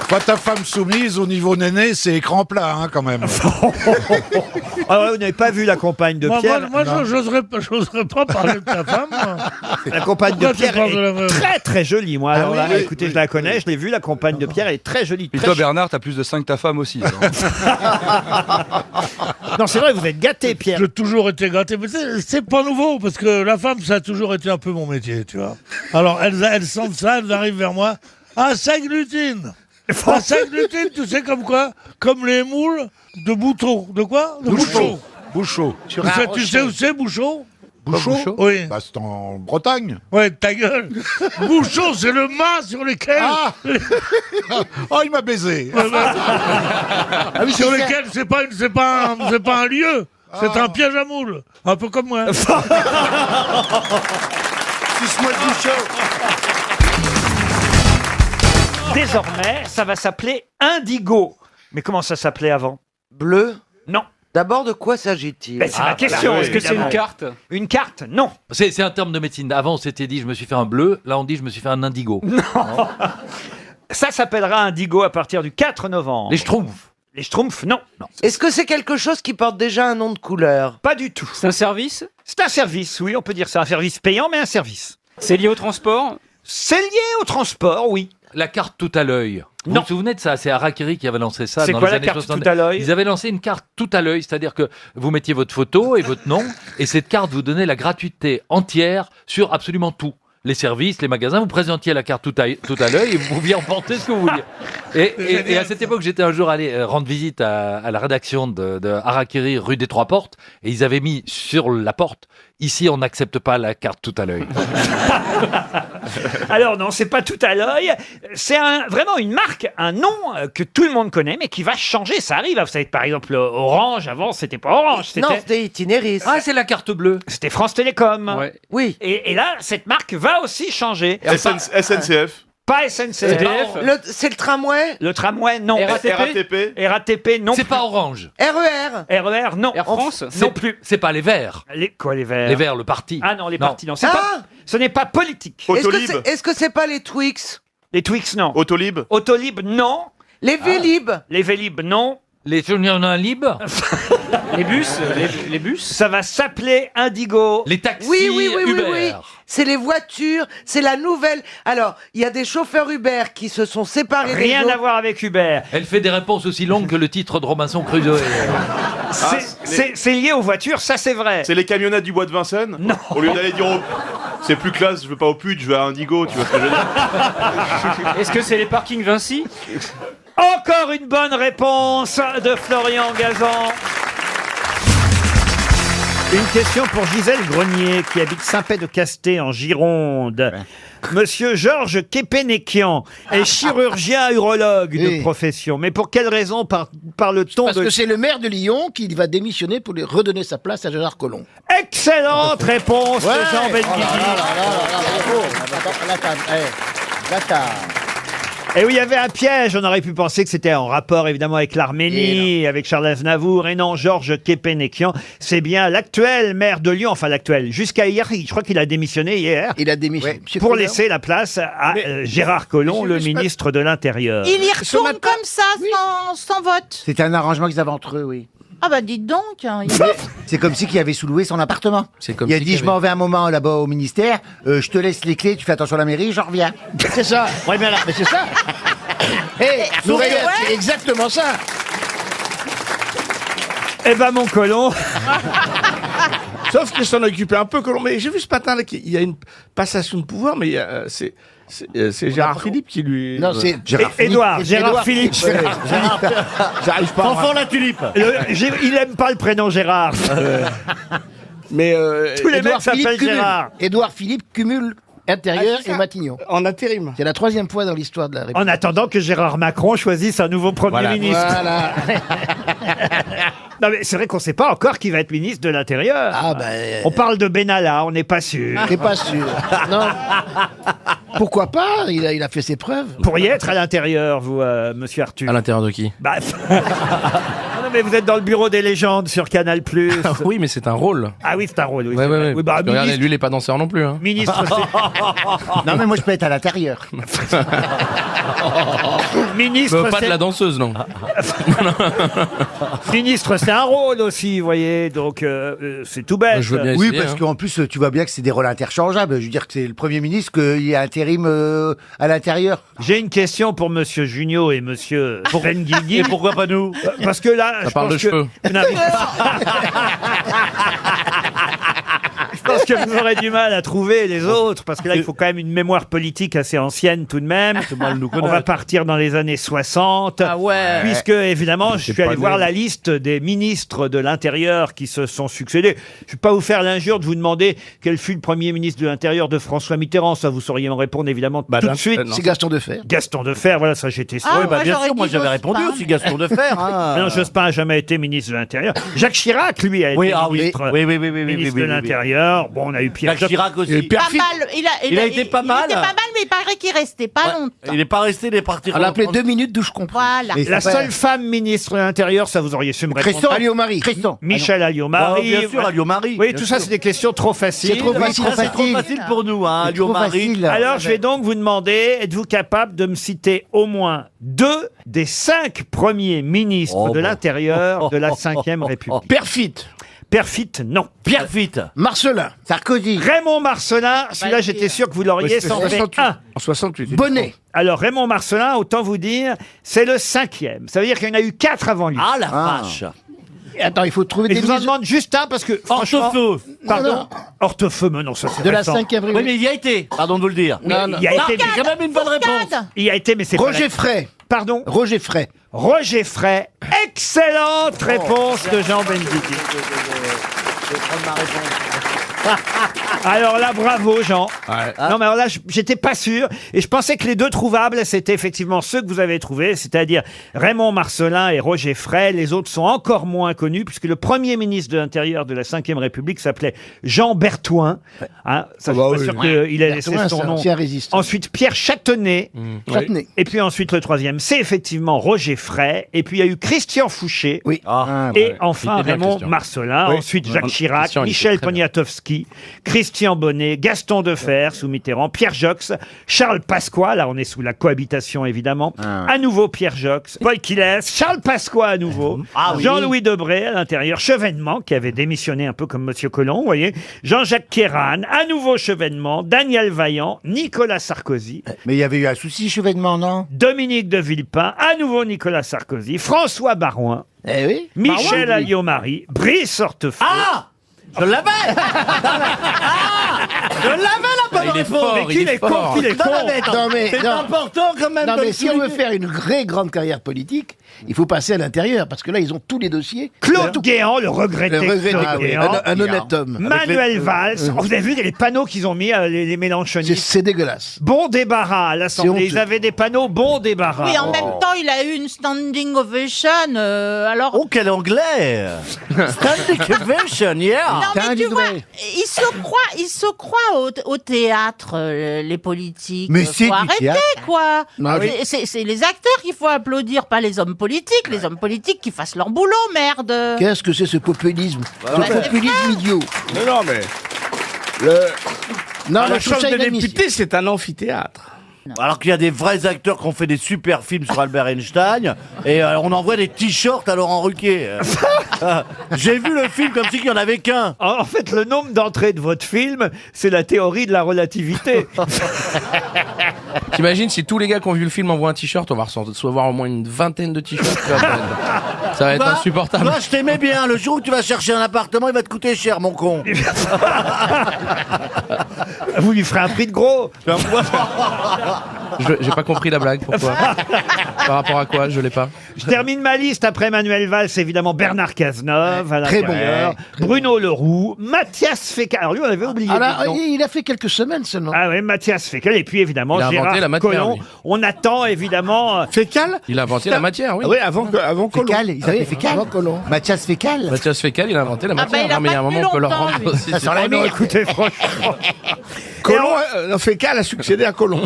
Pas ta femme soumise au niveau néné, c'est écran plat hein, quand même. Ah ouais, vous n'avez pas vu la compagne de Pierre? Moi, j'oserais pas parler de ta femme. Moi. La compagne Pourquoi de Pierre tu parles de la est veuve? très très jolie. Moi, alors oui, là, oui. écoutez, je la connais, je l'ai vue. La compagne de Pierre est très jolie. Et très toi, ch- Bernard, t'as plus de 5 que ta femme aussi. alors. Non, c'est vrai, vous êtes gâté, Pierre. J'ai toujours été gâté, mais c'est pas nouveau, parce que la femme, ça a toujours été un peu mon métier, tu vois. Alors, elles sentent ça, elles arrivent vers moi. Ah, ça glutine. Ah, ça glutine, tu sais comme quoi? Comme les moules de Bouteau. De quoi? De Bouchot. Bouchot. Tu sais où c'est, Bouchot? Bouchot? Oui. Bah, c'est en Bretagne. Ouais, ta gueule. Bouchot, c'est le mât sur lequel... Ah oh, il m'a baisé. Sur lequel c'est pas un lieu. C'est un piège à moules. Un peu comme moi. Suce-moi le bouchon. Désormais, ça va s'appeler Indigo. Mais comment ça s'appelait avant? Bleu? Non. D'abord, de quoi s'agit-il? Ben, c'est ma question. Est-ce que c'est une carte? Une carte? Non. C'est un terme de médecine. Avant, on s'était dit je me suis fait un bleu. Là, on dit je me suis fait un indigo. Ça s'appellera Indigo à partir du 4 novembre. Les Schtroumpfs. Les Schtroumpfs, non. Est-ce que c'est quelque chose qui porte déjà un nom de couleur? Pas du tout. C'est un service? C'est un service, oui, on peut dire ça. Un service payant, mais un service. C'est lié au transport? C'est lié au transport, oui. La carte tout à l'œil. Vous Non. vous souvenez de ça? C'est Harakiri qui avait lancé ça C'est dans quoi les la années carte 70. tout à l'œil? Ils avaient lancé une carte tout à l'œil, c'est-à-dire que vous mettiez votre photo et votre nom, et cette carte vous donnait la gratuité entière sur absolument tout. Les services, les magasins, vous présentiez la carte tout à l'œil et vous pouviez emporter ce que vous vouliez. Et à cette époque, j'étais un jour allé rendre visite à la rédaction de Harakiri rue des Trois Portes, et ils avaient mis sur la porte « Ici, on n'accepte pas la carte tout à l'œil ». Alors non, c'est pas tout à l'œil. C'est vraiment une marque, un nom que tout le monde connaît, mais qui va changer. Ça arrive. Vous savez, par exemple, Orange, avant, c'était pas Orange. Non, c'était Itinéris. Ah, c'est la carte bleue. C'était France Télécom. Ouais. Oui. Et là, cette marque va aussi changer. SNCF. Pas SNCF. CDF. C'est le tramway? Le tramway, non. RATP. RATP, non. C'est pas Orange. RER? RER, non. Air France? Non plus. C'est pas les Verts. Quoi, les Verts? Les Verts, le parti. Ah non, les Non. partis, non. Ce n'est pas politique. Autolib. Est-ce que c'est pas les Twix? Les Twix, non. Autolib. Autolib, non. Les Vélib? Les Vélib, non. Les Journaux libres. Les bus? Les bus? Ça va s'appeler Indigo. Les taxis Oui. Uber. C'est les voitures, c'est la nouvelle. Alors, il y a des chauffeurs Uber qui se sont séparés des Rien autres. à voir avec Uber. Elle fait des réponses aussi longues que le titre de Robinson Crusoe. C'est lié aux voitures, ça c'est vrai. C'est les camionnettes du bois de Vincennes. Non. Au lieu d'aller dire c'est plus classe, je veux pas au pute, je veux à Indigo, tu vois ce que je veux dire. Est-ce que c'est les parkings Vinci? Encore une bonne réponse de Florian Gazan. Une question pour Gisèle Grenier, qui habite Saint-Pé-de-Casté en Gironde. Monsieur Georges Kepenekian est chirurgien urologue de profession. Mais pour quelle raison parle-t-on Parce de... que c'est le maire de Lyon qui va démissionner pour lui redonner sa place à Gérard Collomb. Excellente réponse de Jean Benguigui. Et oui, il y avait un piège. On aurait pu penser que c'était en rapport évidemment avec l'Arménie, avec Charles Aznavour. Et non, Georges Kepenekian, c'est bien l'actuel maire de Lyon. Enfin, l'actuel. Jusqu'à hier, je crois qu'il a démissionné hier. Il a démissionné. Pour laisser la place à Gérard Collomb, le ministre de l'Intérieur. Il y retourne comme ça, sans vote. C'était un arrangement qu'ils avaient entre eux, oui. Ah bah dites donc. C'est comme si qu'il avait sous-loué son appartement. Il a dit, je m'en vais un moment là-bas au ministère, je te laisse les clés, tu fais attention à la mairie, j'en reviens. C'est ça. Ouais, mais c'est ça. Nous regarde, c'est exactement ça. Eh ben, mon Collomb. Sauf qu'il s'en occupait un peu, Collomb. Mais j'ai vu ce matin là qu'il y a une passation de pouvoir, mais c'est Gérard Philippe qui lui. Non, c'est Gérard Philippe. J'arrive pas. Fanfan la tulipe. Il aime pas le prénom Gérard. Mais tous les mecs s'appellent Gérard. Édouard Philippe cumule intérieur et Matignon. En intérim. C'est la 3e fois dans l'histoire de la République. En attendant que Gérard Macron choisisse un nouveau Premier ministre. Voilà. Non mais c'est vrai qu'on ne sait pas encore qui va être ministre de l'Intérieur. On parle de Benalla, on n'est pas sûr. T'es pas sûr. Non. Pourquoi pas, il a fait ses preuves. Vous pourriez être à l'Intérieur, vous, monsieur Arthur. À l'intérieur de qui? Bah, non mais vous êtes dans le bureau des légendes sur Canal+. Oui, mais c'est un rôle. Ah oui, c'est un rôle. Oui, Ouais, c'est ouais, vrai. ouais. Oui, bah, Parce que regardez, ministre, lui, il est pas danseur non plus. Hein. ministre, Non, mais moi, je peux être à l'intérieur. ministre, Pas de c'est- la danseuse, non. ministre, c'est un rôle aussi, vous voyez. Donc c'est tout bête. Je veux bien Oui, essayer, parce hein. qu'en plus, tu vois bien que c'est des rôles interchangeables. Je veux dire que c'est le Premier ministre, qu'il y a intérim à l'intérieur. J'ai une question pour Monsieur Junio et Monsieur Benguigui. Et pourquoi pas nous? Parce que là, Ça je parle pense de que... cheveux. Non, mais- Je pense que vous aurez du mal à trouver les autres, parce que là, il faut quand même une mémoire politique assez ancienne tout de même. On va partir dans les années 60. Ah ouais. Puisque, évidemment, je suis allé voir la liste des ministres de l'Intérieur qui se sont succédés. Je ne vais pas vous faire l'injure de vous demander quel fut le premier ministre de l'Intérieur de François Mitterrand. Ça, vous sauriez m'en répondre, évidemment, tout de suite. C'est Gaston Defer. Gaston Defer, voilà, ça j'étais sûr. Ah, Oui, bah moi, bien j'aurais sûr, moi dit j'avais répondu Jospin. aussi, Gaston Defer. Hein. Mais non, Jospin n'a jamais été ministre de l'Intérieur. Jacques Chirac, lui, a été Oui, ah oui. ministre, Oui, ministre de l'Intérieur. Bon, on a eu Pierre Jacques Chirac aussi. Pas mal. Il a été pas mal. Il était pas mal, mais il paraît qu'il restait pas longtemps. Il n'est pas resté, il est parti. On l'appelait 2 minutes d'où je comprends. Voilà. La seule femme ministre de l'Intérieur, ça vous auriez su me répondre. Cresson. Alliot-Marie. Cresson. Michel Alliot-Marie. Bien sûr, Alliot-Marie. Oui, bien tout ça, sûr. c'est des questions trop faciles. C'est trop Ça, facile. c'est trop facile pour nous, hein, C'est trop Alliot-Marie. facile. Alors, je vais donc vous demander, êtes-vous capable de me citer au moins 2 des 5 premiers ministres de l'Intérieur de la Ve République? Perfit. Perfit, non. Pierre Fitte. Marcelin. Sarkozy. Raymond Marcelin, celui-là, j'étais sûr que vous l'auriez sans fait un. En 68. Bonnet. Alors, Raymond Marcelin, autant vous dire, c'est le 5e. Ça veut dire qu'il y en a eu 4 avant lui. Ah la vache. Attends, il faut trouver Mais des je vous en ministres demande juste un parce que, franchement... Hortefeux. Pardon. Non. Hortefeux, mais non, ça c'est de la récent. 5e Oui, République. mais il y a été. Pardon de vous le dire. Non, non. Il y a été, C'est quand même une bonne réponse. il y a été, mais c'est pas Roger la- Frey. Pardon. Roger Frey. Roger Frey. Excellente réponse de Jean Benguigui. Alors là, bravo Jean. Non mais alors là, j'étais pas sûr et je pensais que les 2 trouvables, c'était effectivement ceux que vous avez trouvés, c'est-à-dire Raymond Marcelin et Roger Frey. Les autres sont encore moins connus puisque le premier ministre de l'Intérieur de la Ve République s'appelait Jean Berthoin. Hein, ça, je suis pas sûr qu'il ait laissé Berthoin, son c'est un nom. ancien résistant. Ensuite, Pierre Châtenay. Châtenay. Et puis ensuite, le 3e, c'est effectivement Roger Frey. Et puis il y a eu Christian Fouché. Oui. Et enfin Il était bien, Raymond Christian. Marcelin, Oui. ensuite Jacques Chirac, Christian, il était Michel très bien. Poniatowski, Christian Bonnet, Gaston Defer sous Mitterrand, Pierre Jox, Charles Pasqua, là on est sous la cohabitation évidemment, à nouveau Pierre Jox, Paul Quillès, Charles Pasqua à nouveau, Jean-Louis Debré à l'intérieur, Chevènement qui avait démissionné un peu comme Monsieur Collomb, vous voyez, Jean-Jacques Kéran, à nouveau Chevènement, Daniel Vaillant, Nicolas Sarkozy, Mais il y avait eu un souci, Chevènement, non? Dominique de Villepin, à nouveau Nicolas Sarkozy, François Barouin, Eh oui. Michel Alliot-Marie, Brice Hortefeux. Je l'avais. Je l'avais la bonne Il est réponse. fort, Mais qu'il est con, qu'il est con. C'est important quand même. Non, de mais le si on veut souligner. faire une vraie grande carrière politique, il faut passer à l'intérieur, parce que là, ils ont tous les dossiers. Claude Guéant, le regretté. Le regretté, Claude ah oui, Guéant. un honnête homme. Manuel Valls. Oh, vous avez vu les panneaux qu'ils ont mis, les Mélenchonistes. C'est dégueulasse. Bon débarras à C'est l'Assemblée. honteux. Ils avaient des panneaux bon débarras. Oui, en même temps, il a eu une standing ovation. Alors. Oh, quel anglais. Standing ovation, yeah. Non, mais tu vois, ils se croient au théâtre, les politiques. Mais c'est faut du arrêter, théâtre. quoi. Non, oui. C'est les acteurs qu'il faut applaudir, pas les hommes politiques. Les hommes politiques qui fassent leur boulot, merde. Qu'est-ce que c'est ce populisme? Ce ouais. populisme idiot. Non, mais... Non, la mais je trouve Chambre ça des inadmissible. députés, c'est un amphithéâtre. Alors qu'il y a des vrais acteurs qui ont fait des super films sur Albert Einstein et on envoie des t-shirts à Laurent Ruquier. J'ai vu le film comme si il n'y en avait qu'un. En fait, le nombre d'entrées de votre film, c'est la théorie de la relativité. T'imagines si tous les gars qui ont vu le film envoient un t-shirt, on va recevoir au moins une vingtaine de t-shirts. Ça va être Toi, insupportable. Toi, je t'aimais bien. Le jour où tu vas chercher un appartement, il va te coûter cher, mon con. Vous lui ferez un prix de gros. J'ai pas compris la blague, pourquoi? Par rapport à quoi? Je l'ai pas. Je termine ma liste après Manuel Valls, évidemment Bernard Cazeneuve, à Très bon. l'intérieur, Bruno Leroux, Mathias Fécal. Alors lui, on avait oublié. Alors, dis donc. il a fait quelques semaines seulement. Ah oui, Mathias Fécal, et puis évidemment Il a inventé Gérard la matière, Collomb. lui. On attend évidemment. Fécal? Il a inventé la matière, oui. Oui, avant Colomb. Fécal, ils avaient Fécal. Avant Colomb. Mathias Fécal. Mathias Fécal, il a inventé la matière. il a Non, mais il y a pas un moment, tenu on peut le longtemps, rendre lui. aussi. Ça sent la Non, merde. écoutez, franchement. Colomb, Fécal a succédé à Colomb.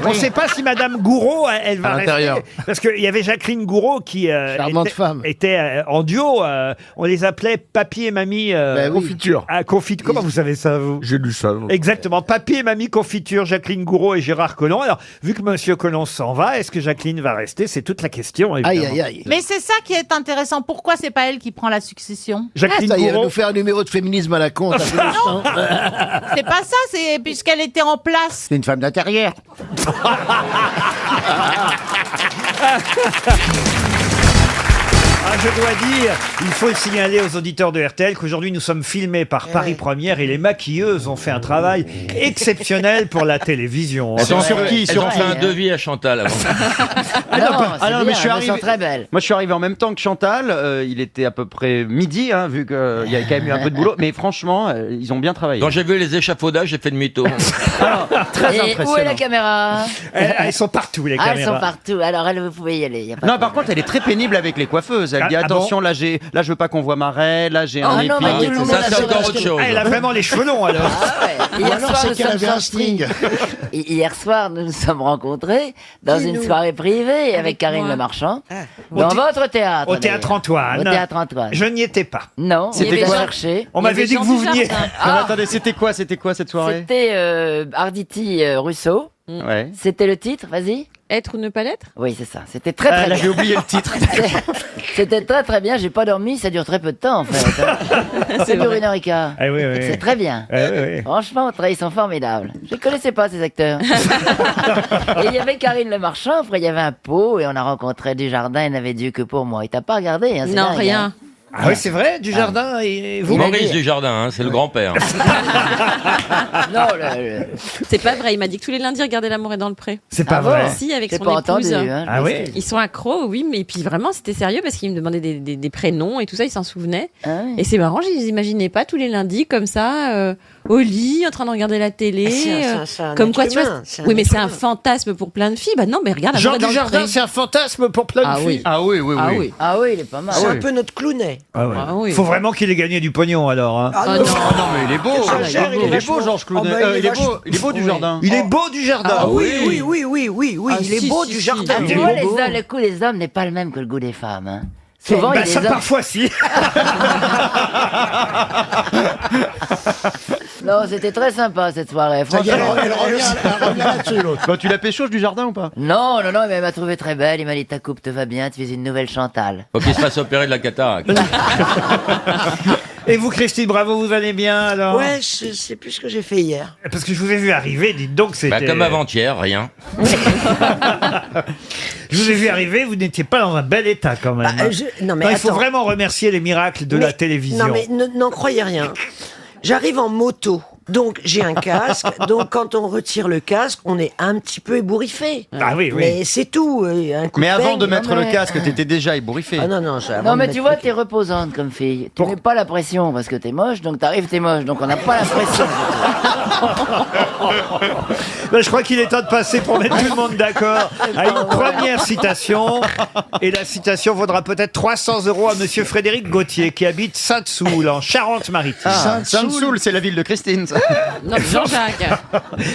On ne sait pas si Madame Gouraud, elle va À l'intérieur. rester. Parce qu'il y avait Jacqueline Gouraud qui Charmante femme. était en duo. On les appelait Papy et Mamie. Ben oui. Confiture. Confiture. Comment vous savez ça, vous? J'ai lu ça. donc. Exactement. Papy et Mamie Confiture, Jacqueline Gouraud et Gérard Collomb. Alors, vu que Monsieur Collomb s'en va, est-ce que Jacqueline va rester? C'est toute la question, évidemment. Aïe, aïe, aïe. Mais c'est ça qui est intéressant. Pourquoi c'est pas elle qui prend la succession? Jacqueline Ça y est, elle va Gouraud. nous faire un numéro de féminisme à la con. ça fait longtemps. C'est pas ça, c'est puisqu'elle était en place. C'est une femme d'intérieur. Ah, je dois dire, il faut le signaler aux auditeurs de RTL qu'aujourd'hui nous sommes filmés par Paris Première et les maquilleuses ont fait un travail exceptionnel pour la télévision. Elles ont Sur qui elles ont fait un devis à Chantal avant. mais je suis elles sont arrivé. très belles. Moi, je suis arrivé en même temps que Chantal. Il était à peu près midi, hein, vu qu'il y avait quand même eu un peu de boulot. Mais franchement, ils ont bien travaillé. Quand j'ai vu les échafaudages, j'ai fait demi-tour. Très Et où est la impressionnant. caméra? Elles sont partout, les Ah, elles caméras. sont partout. Alors, vous pouvez y aller. Y a pas Non, de par contre, elle est très pénible avec les coiffeuses. Elle Ah, dit ah attention, là, je veux pas qu'on voit ma raie, là, j'ai un Ah non, épi. mais tout le monde Ça, a c'est son encore autre costume. chose. Ah, elle a vraiment les cheveux longs, alors. Ah ouais. Ou alors, c'est qu'elle avait un string. Hier soir, nous nous sommes rencontrés dans une soirée privée avec Karine moi. Le Marchand, Au dans thé- votre théâtre. Au théâtre d'ailleurs. Antoine. Au théâtre Antoine. Je n'y étais pas. Non, C'était il y avait quoi cherché. On m'avait dit que vous veniez. Non, mais attendez, c'était quoi cette soirée? C'était Arditi Rousseau. Ouais. C'était le titre, vas-y. Être ou ne pas l'être? Oui, c'est ça. C'était très très Là, bien. j'ai oublié le titre. C'était très très bien. J'ai pas dormi. Ça dure très peu de temps en fait. Ça dure 1h15. Ah oui, oui. C'est très bien. Ah oui, oui. Franchement, ils sont formidables. Je ne connaissais pas ces acteurs. Et il y avait Karine Le Marchand, après il y avait un pot, et on a rencontré Desjardins, il n'avait Dieu que pour moi. Il t'a pas regardé, hein, c'est Non, dingue, rien. hein. Ah oui, c'est vrai, Dujardin et vous. Maurice Desjardins, hein, c'est le grand-père. Non, C'est pas vrai, il m'a dit que tous les lundis, regardez L'amour est dans le pré. C'est pas Ah vrai. bon Si, avec J'ai son pas épouse. entendu, hein, Ah oui. Ils sont accros, oui, mais puis vraiment, c'était sérieux parce qu'il me demandait des prénoms et tout ça, il s'en souvenait. Ah oui. Et c'est marrant, je les imaginais pas tous les lundis comme ça, au lit, en train de regarder la télé. C'est un comme être quoi, tu vois. humain, c'est un Oui, mais être c'est un humain. fantasme pour plein de filles. Bah non, mais regarde, Jean L'amour est dans le Dujardin, pré. c'est un fantasme pour plein de Ah filles. oui. Ah oui, oui, oui. Ah oui. Ah oui, il est pas mal. C'est un peu notre clownet. Ah ouais. Ah oui. Faut vraiment qu'il ait gagné du pognon alors. Hein. Ah Oh non. non. Non, mais il est beau. Quel cher, il est Il est beau, vachement- Georges Clooney. Oh, bah, il est Il est beau du jardin. Il est beau du jardin. Ah oui, oui, oui, oui, oui, oui, Ah, il est si, beau si, du si. jardin. Ah, Il tu est vois, beau. le goût des hommes n'est pas le même que le goût des femmes. Hein. Souvent, il y Bah, a des ça hommes... parfois si. Non, c'était très sympa cette soirée. Ça y est, Franchement. elle revient là-dessus, l'autre. Bah, tu l'as pécho du jardin ou pas? Non, non, non, mais elle m'a trouvé très belle. Il m'a dit ta coupe te va bien, tu es une nouvelle Chantal. Faut qu'il se fasse opérer de la cataracte. Et vous, Christine Bravo, vous allez bien alors? Ouais, je sais plus ce que j'ai fait hier. Parce que je vous ai vu arriver, dites donc, c'était... Bah, comme avant-hier, rien. Je vous ai vu arriver, vous n'étiez pas dans un bel état quand même. Non, mais il faut attends. vraiment remercier les miracles de la télévision. Non, mais n'en croyez rien. J'arrive en moto. Donc j'ai un casque, donc quand on retire le casque, on est un petit peu ébouriffé. Ah oui, oui. Mais c'est tout. Un coup Mais de avant peigne, de mettre non, le mais- casque, t'étais déjà ébouriffé. Ah non, non, ça, avant Non, de mais mettre tu vois, le- t'es reposante comme fille. Tu mets pas la pression parce que t'es moche, donc t'arrives, t'es moche, donc on n'a pas la pression. Ben, je crois qu'il est temps de passer pour mettre tout le monde d'accord à une première citation. Et la citation vaudra peut-être 300 € à monsieur Frédéric Gauthier qui habite Sainte-Soule en Charente-Maritime. Sainte-Soule, c'est la ville de Christine. ça. Non, Jean-Jacques.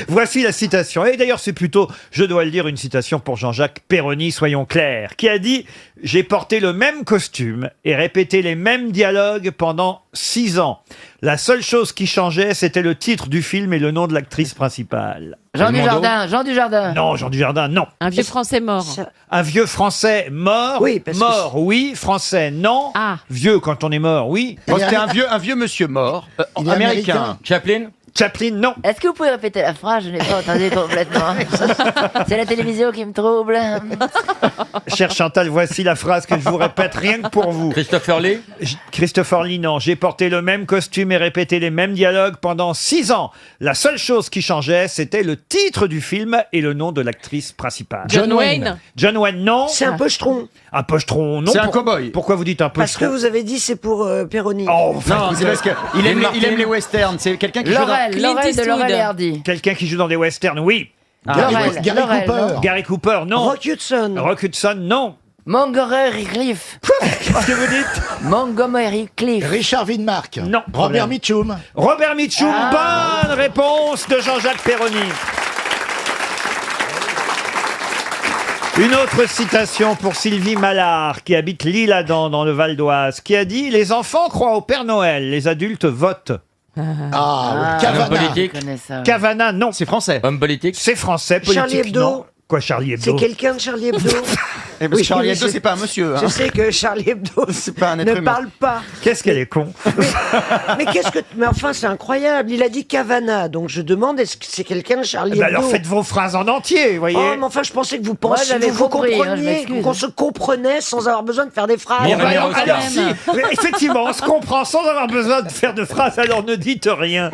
Voici la citation. Et d'ailleurs, c'est plutôt, je dois le dire, une citation pour Jean-Jacques Perroni, soyons clairs, qui a dit « J'ai porté le même costume et répété les mêmes dialogues pendant 6 ans. La seule chose qui changeait, c'était le titre du film et le nom de l'actrice principale. » Jean Dujardin, Jean Dujardin. Non, Jean Dujardin, non. Un vieux français mort. Un vieux français mort. Oui, parce que mort, oui. Français, non. Ah. Vieux, quand on est mort, oui. Bon, c'était un vieux monsieur mort, Il est américain. Chaplin? Chaplin, non. Est-ce que vous pouvez répéter la phrase? Je n'ai pas entendu complètement. C'est la télévision qui me trouble. Cher Chantal, voici la phrase que je vous répète rien que pour vous. Christopher Lee? Christopher Lee, non. J'ai porté le même costume et répété les mêmes dialogues pendant 6 ans. La seule chose qui changeait, c'était le titre du film et le nom de l'actrice principale. John Wayne. John Wayne, non. C'est un pochetron. Un pochetron, non. C'est un cow-boy. Pourquoi vous dites un Parce que pochetron? vous avez dit c'est pour Perroni. Oh, enfin, Non, c'est parce qu'il aime, il aime les westerns. C'est quelqu'un qui joue dans... Laurel, Clint Laurel de Eastwood. Laurel et Hardy. quelqu'un qui joue dans des westerns, oui. Gary Cooper. Gary Cooper, non. Rock Hudson. Rock Hudson, non. Montgomery Cliff. Qu'est-ce que vous dites? Montgomery Cliff. Richard Widmark. Non. Robert Mitchum. Robert Mitchum, bonne réponse de Jean-Jacques Perroni. Une autre citation pour Sylvie Mallard, qui habite l'Isle-Adam dans le Val d'Oise, qui a dit « Les enfants croient au Père Noël, les adultes votent ». Homme politique? Cavana, non. C'est français. Homme politique? C'est français, politique, Charlie Hebdo. non. Quoi, Charlie C'est Hebdo? quelqu'un de Charlie Hebdo. Parce que Charlie Hebdo, c'est pas un monsieur. Je sais que Charlie Hebdo C'est pas un être ne humain. parle pas. Qu'est-ce qu'elle est con. Mais qu'est-ce que... Mais enfin, c'est incroyable. Il a dit Cavana. Donc je demande, est-ce que c'est quelqu'un de Charlie Hebdo? Alors faites vos phrases en entier, vous voyez. Oh, mais enfin, je pensais que vous pensiez, j'avais vous compris, hein, je compreniez, m'excuse. qu'on se comprenait sans avoir besoin de faire des phrases. Bon, bah, alors si, mais effectivement, on se comprend sans avoir besoin de faire de phrases, alors ne dites rien.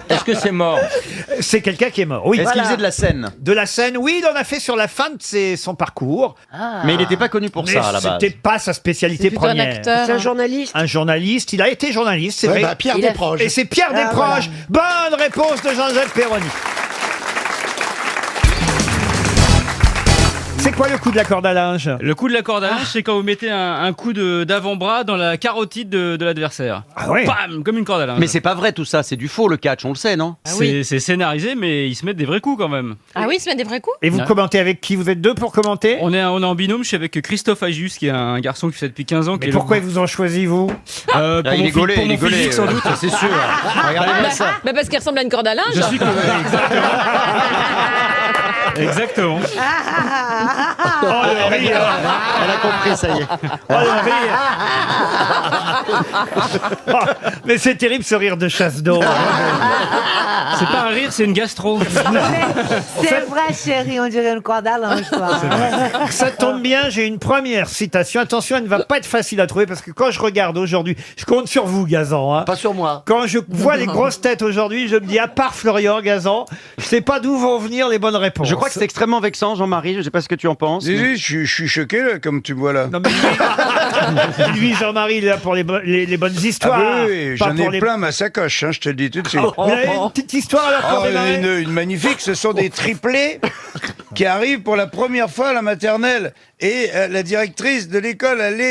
Est-ce que c'est mort? C'est quelqu'un qui est mort, oui. Est-ce qu'il faisait de la scène? De la scène, oui, il en a fait sur la fin de son parcours. Mais il n'était pas connu pour Mais ça à la base. c'était pas sa spécialité plutôt un première. acteur. C'est un journaliste. Un journaliste, il a été journaliste, c'est Ouais, vrai. bah, Pierre Desproges. Et c'est Pierre Ah, Desproges. Bonne réponse de Jean-Jacques Perroni. C'est quoi le coup de la corde à linge? Le coup de la corde à linge, c'est quand vous mettez un coup d'avant-bras dans la carotide de l'adversaire. Ah ouais. Bam, comme une corde à linge. Mais c'est pas vrai tout ça, c'est du faux le catch, on le sait, non? C'est scénarisé, mais ils se mettent des vrais coups quand même. Ah oui, il se met des vrais coups? Et vous Ouais. commentez avec qui? Vous êtes deux pour commenter? On est en binôme, je suis avec Christophe Agius, qui est un garçon qui fait depuis 15 ans. Mais pourquoi ils vous ont choisi, vous? Pour il est mon gaulé, il est gaulé, physique, sans doute. c'est sûr. Regardez-moi ça. Bah parce qu'il ressemble à une corde à linge. Je suis exactement. Oh, le rire. Elle a compris, ça y est. Oh, le rire. Oh, mais c'est terrible ce rire de chasse d'eau. C'est pas un rire, c'est une gastro. C'est vrai, chérie, on dirait une corde à linge, quoi. Ça tombe bien, j'ai une première citation. Attention, elle ne va pas être facile à trouver parce que quand je regarde aujourd'hui, je compte sur vous, Gazan. Hein. Pas sur moi. Quand je vois les grosses têtes aujourd'hui, je me dis, à part Florian Gazan, je sais pas d'où vont venir les bonnes réponses. Je crois que c'est extrêmement vexant, Jean-Marie, je sais pas ce que tu en penses. Je suis choqué, là, comme tu me vois là. Non, mais lui, Jean-Marie, il est là pour les bonnes histoires. Ah oui, pas j'en pour ai les- plein ma sacoche, hein, je te le dis tout de suite. Vous avez une petite histoire alors pour Oh, démarrer une magnifique, ce sont des triplés qui arrivent pour la première fois à la maternelle. Et la directrice de l'école, elle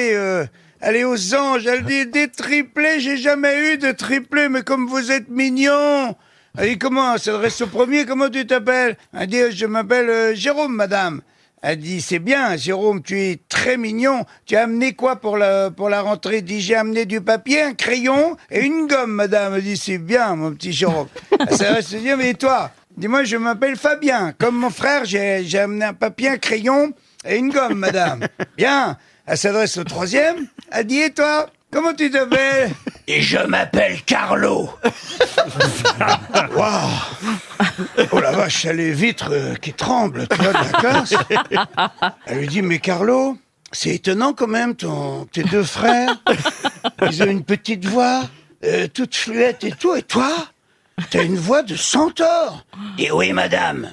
est aux anges, elle dit « Des triplés, j'ai jamais eu de triplés, mais comme vous êtes mignons !» Elle dit « Comment ?» Elle s'adresse au premier, « Comment tu t'appelles ?» Elle dit « Je m'appelle Jérôme, madame. » Elle dit « C'est bien, Jérôme, tu es très mignon. Tu as amené quoi pour la rentrée ?» Elle dit « J'ai amené du papier, un crayon et une gomme, madame. » Elle dit « C'est bien, mon petit Jérôme. » Elle s'adresse au deuxième, « Mais toi ?» Dis-moi, je m'appelle Fabien. Comme mon frère, j'ai amené un papier, un crayon et une gomme, madame. Bien. Elle s'adresse au troisième. Elle dit, et toi? comment tu t'appelles? Et je m'appelle Carlo. Waouh. Oh la vache, elle a les vitres qui tremblent, tu vois, de la classe. Elle lui dit, mais Carlo, c'est étonnant quand même, tes deux frères, ils ont une petite voix, toute fluette et tout, et toi, t'as une voix de centaure. Et oui, madame,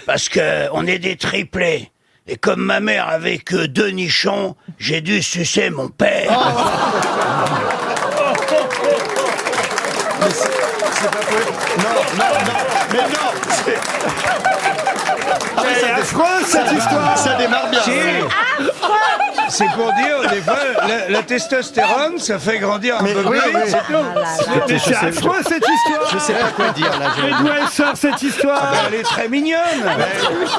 parce que on est des triplés. Et comme ma mère avait que 2 nichons, j'ai dû sucer mon père. Mais c'est pas possible. Non, mais non. C'est affreux cette histoire. Ça démarre bien. C'est pour dire, des fois, la testostérone, ça fait grandir un peu plus. C'est tout. Mais c'est affreux cette histoire. Je sais pas quoi dire là. Mais d'où elle sort cette histoire? Elle est très mignonne.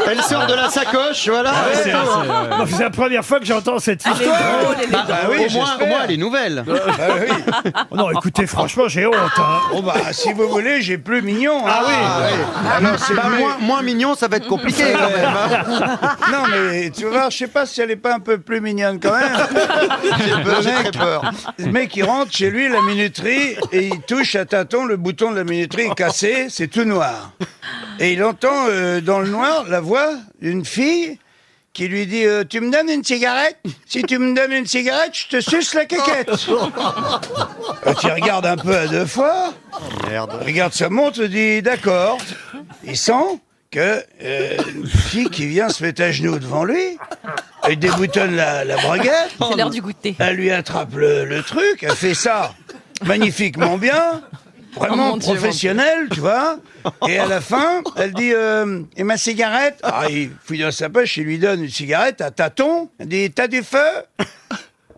Elle sort de la sacoche, voilà. Non, c'est la première fois que j'entends cette histoire. Au moins, elle est nouvelle. Non, écoutez, franchement, j'ai honte. Hein. Bon bah, si vous voulez, j'ai plus mignon. Hein. Ah oui. Alors c'est moins mignon, ça va être compliqué quand même. Hein. Non mais tu vas voir, je sais pas si elle est pas un peu plus mignonne quand même. J'ai très peur. Le mec il rentre chez lui, la minuterie, et il touche à tâtons le bouton de la minuterie est cassé, c'est tout noir. Et il entend dans le noir la voix d'une fille qui lui dit tu me donnes une cigarette? Si tu me donnes une cigarette, je te suce la quéquette. Tu regardes un peu à 2 fois. Merde. Regarde sa montre, dit d'accord. Il sent que une fille qui vient se mettre à genoux devant lui, elle déboutonne la braguette. C'est l'heure du goûter. Elle lui attrape le truc, elle fait ça magnifiquement bien, vraiment mon Dieu, professionnel, tu vois. Et à la fin, elle dit et ma cigarette? Ah, il fouille dans sa poche, il lui donne une cigarette à tâtons. Elle dit t'as du feu?